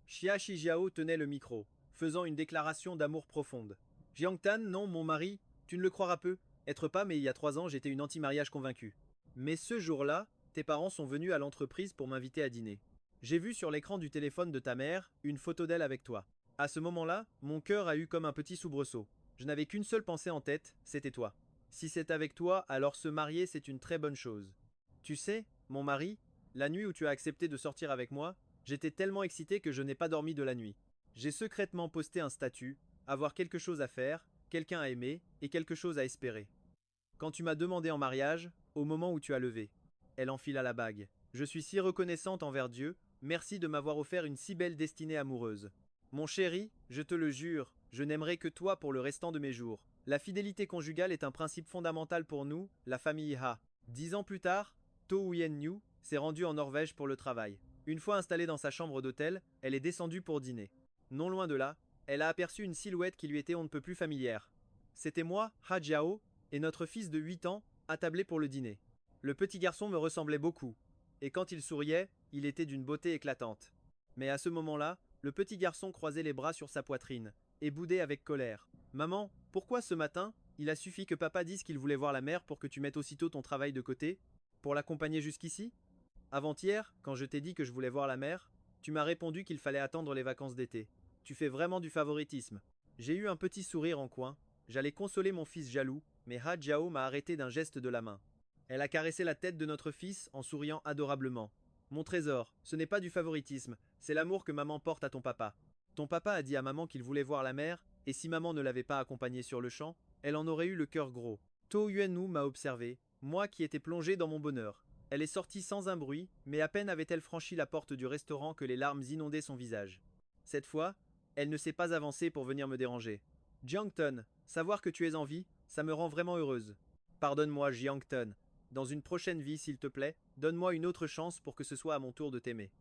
Xia Shijiao tenait le micro, faisant une déclaration d'amour profonde. Jiangtan, non, mon mari, tu ne le croiras peu. Être pas, mais il y a 3 ans, j'étais une anti-mariage convaincue. Mais ce jour-là, tes parents sont venus à l'entreprise pour m'inviter à dîner. J'ai vu sur l'écran du téléphone de ta mère une photo d'elle avec toi. À ce moment-là, mon cœur a eu comme un petit soubresaut. Je n'avais qu'une seule pensée en tête, c'était toi. Si c'est avec toi, alors se marier, c'est une très bonne chose. Tu sais, mon mari, la nuit où tu as accepté de sortir avec moi, j'étais tellement excité que je n'ai pas dormi de la nuit. J'ai secrètement posté un statut, avoir quelque chose à faire, quelqu'un à aimer et quelque chose à espérer. Quand tu m'as demandé en mariage, au moment où tu as levé, elle enfila la bague. Je suis si reconnaissante envers Dieu, merci de m'avoir offert une si belle destinée amoureuse. Mon chéri, je te le jure, je n'aimerai que toi pour le restant de mes jours. La fidélité conjugale est un principe fondamental pour nous, la famille Ha. 10 ans plus tard, To Yen-Yu s'est rendue en Norvège pour le travail. Une fois installée dans sa chambre d'hôtel, elle est descendue pour dîner. Non loin de là, elle a aperçu une silhouette qui lui était on ne peut plus familière. C'était moi, Ha Jiao, et notre fils de 8 ans, attablés pour le dîner. Le petit garçon me ressemblait beaucoup, et quand il souriait, il était d'une beauté éclatante. Mais à ce moment-là, le petit garçon croisait les bras sur sa poitrine, et boudait avec colère. Maman, pourquoi ce matin, il a suffi que papa dise qu'il voulait voir la mère pour que tu mettes aussitôt ton travail de côté, pour l'accompagner jusqu'ici? Avant-hier, quand je t'ai dit que je voulais voir la mère, tu m'as répondu qu'il fallait attendre les vacances d'été. Tu fais vraiment du favoritisme. J'ai eu un petit sourire en coin, j'allais consoler mon fils jaloux, mais Ha Jiao m'a arrêté d'un geste de la main. Elle a caressé la tête de notre fils en souriant adorablement. Mon trésor, ce n'est pas du favoritisme, c'est l'amour que maman porte à ton papa. Ton papa a dit à maman qu'il voulait voir la mère, et si maman ne l'avait pas accompagné sur le champ, elle en aurait eu le cœur gros. To Yuenwu m'a observé, moi qui étais plongé dans mon bonheur. Elle est sortie sans un bruit, mais à peine avait-elle franchi la porte du restaurant que les larmes inondaient son visage. Cette fois, elle ne s'est pas avancée pour venir me déranger. Jiangton, savoir que tu es en vie, ça me rend vraiment heureuse. Pardonne-moi, Jiangton. Dans une prochaine vie, s'il te plaît, donne-moi une autre chance pour que ce soit à mon tour de t'aimer.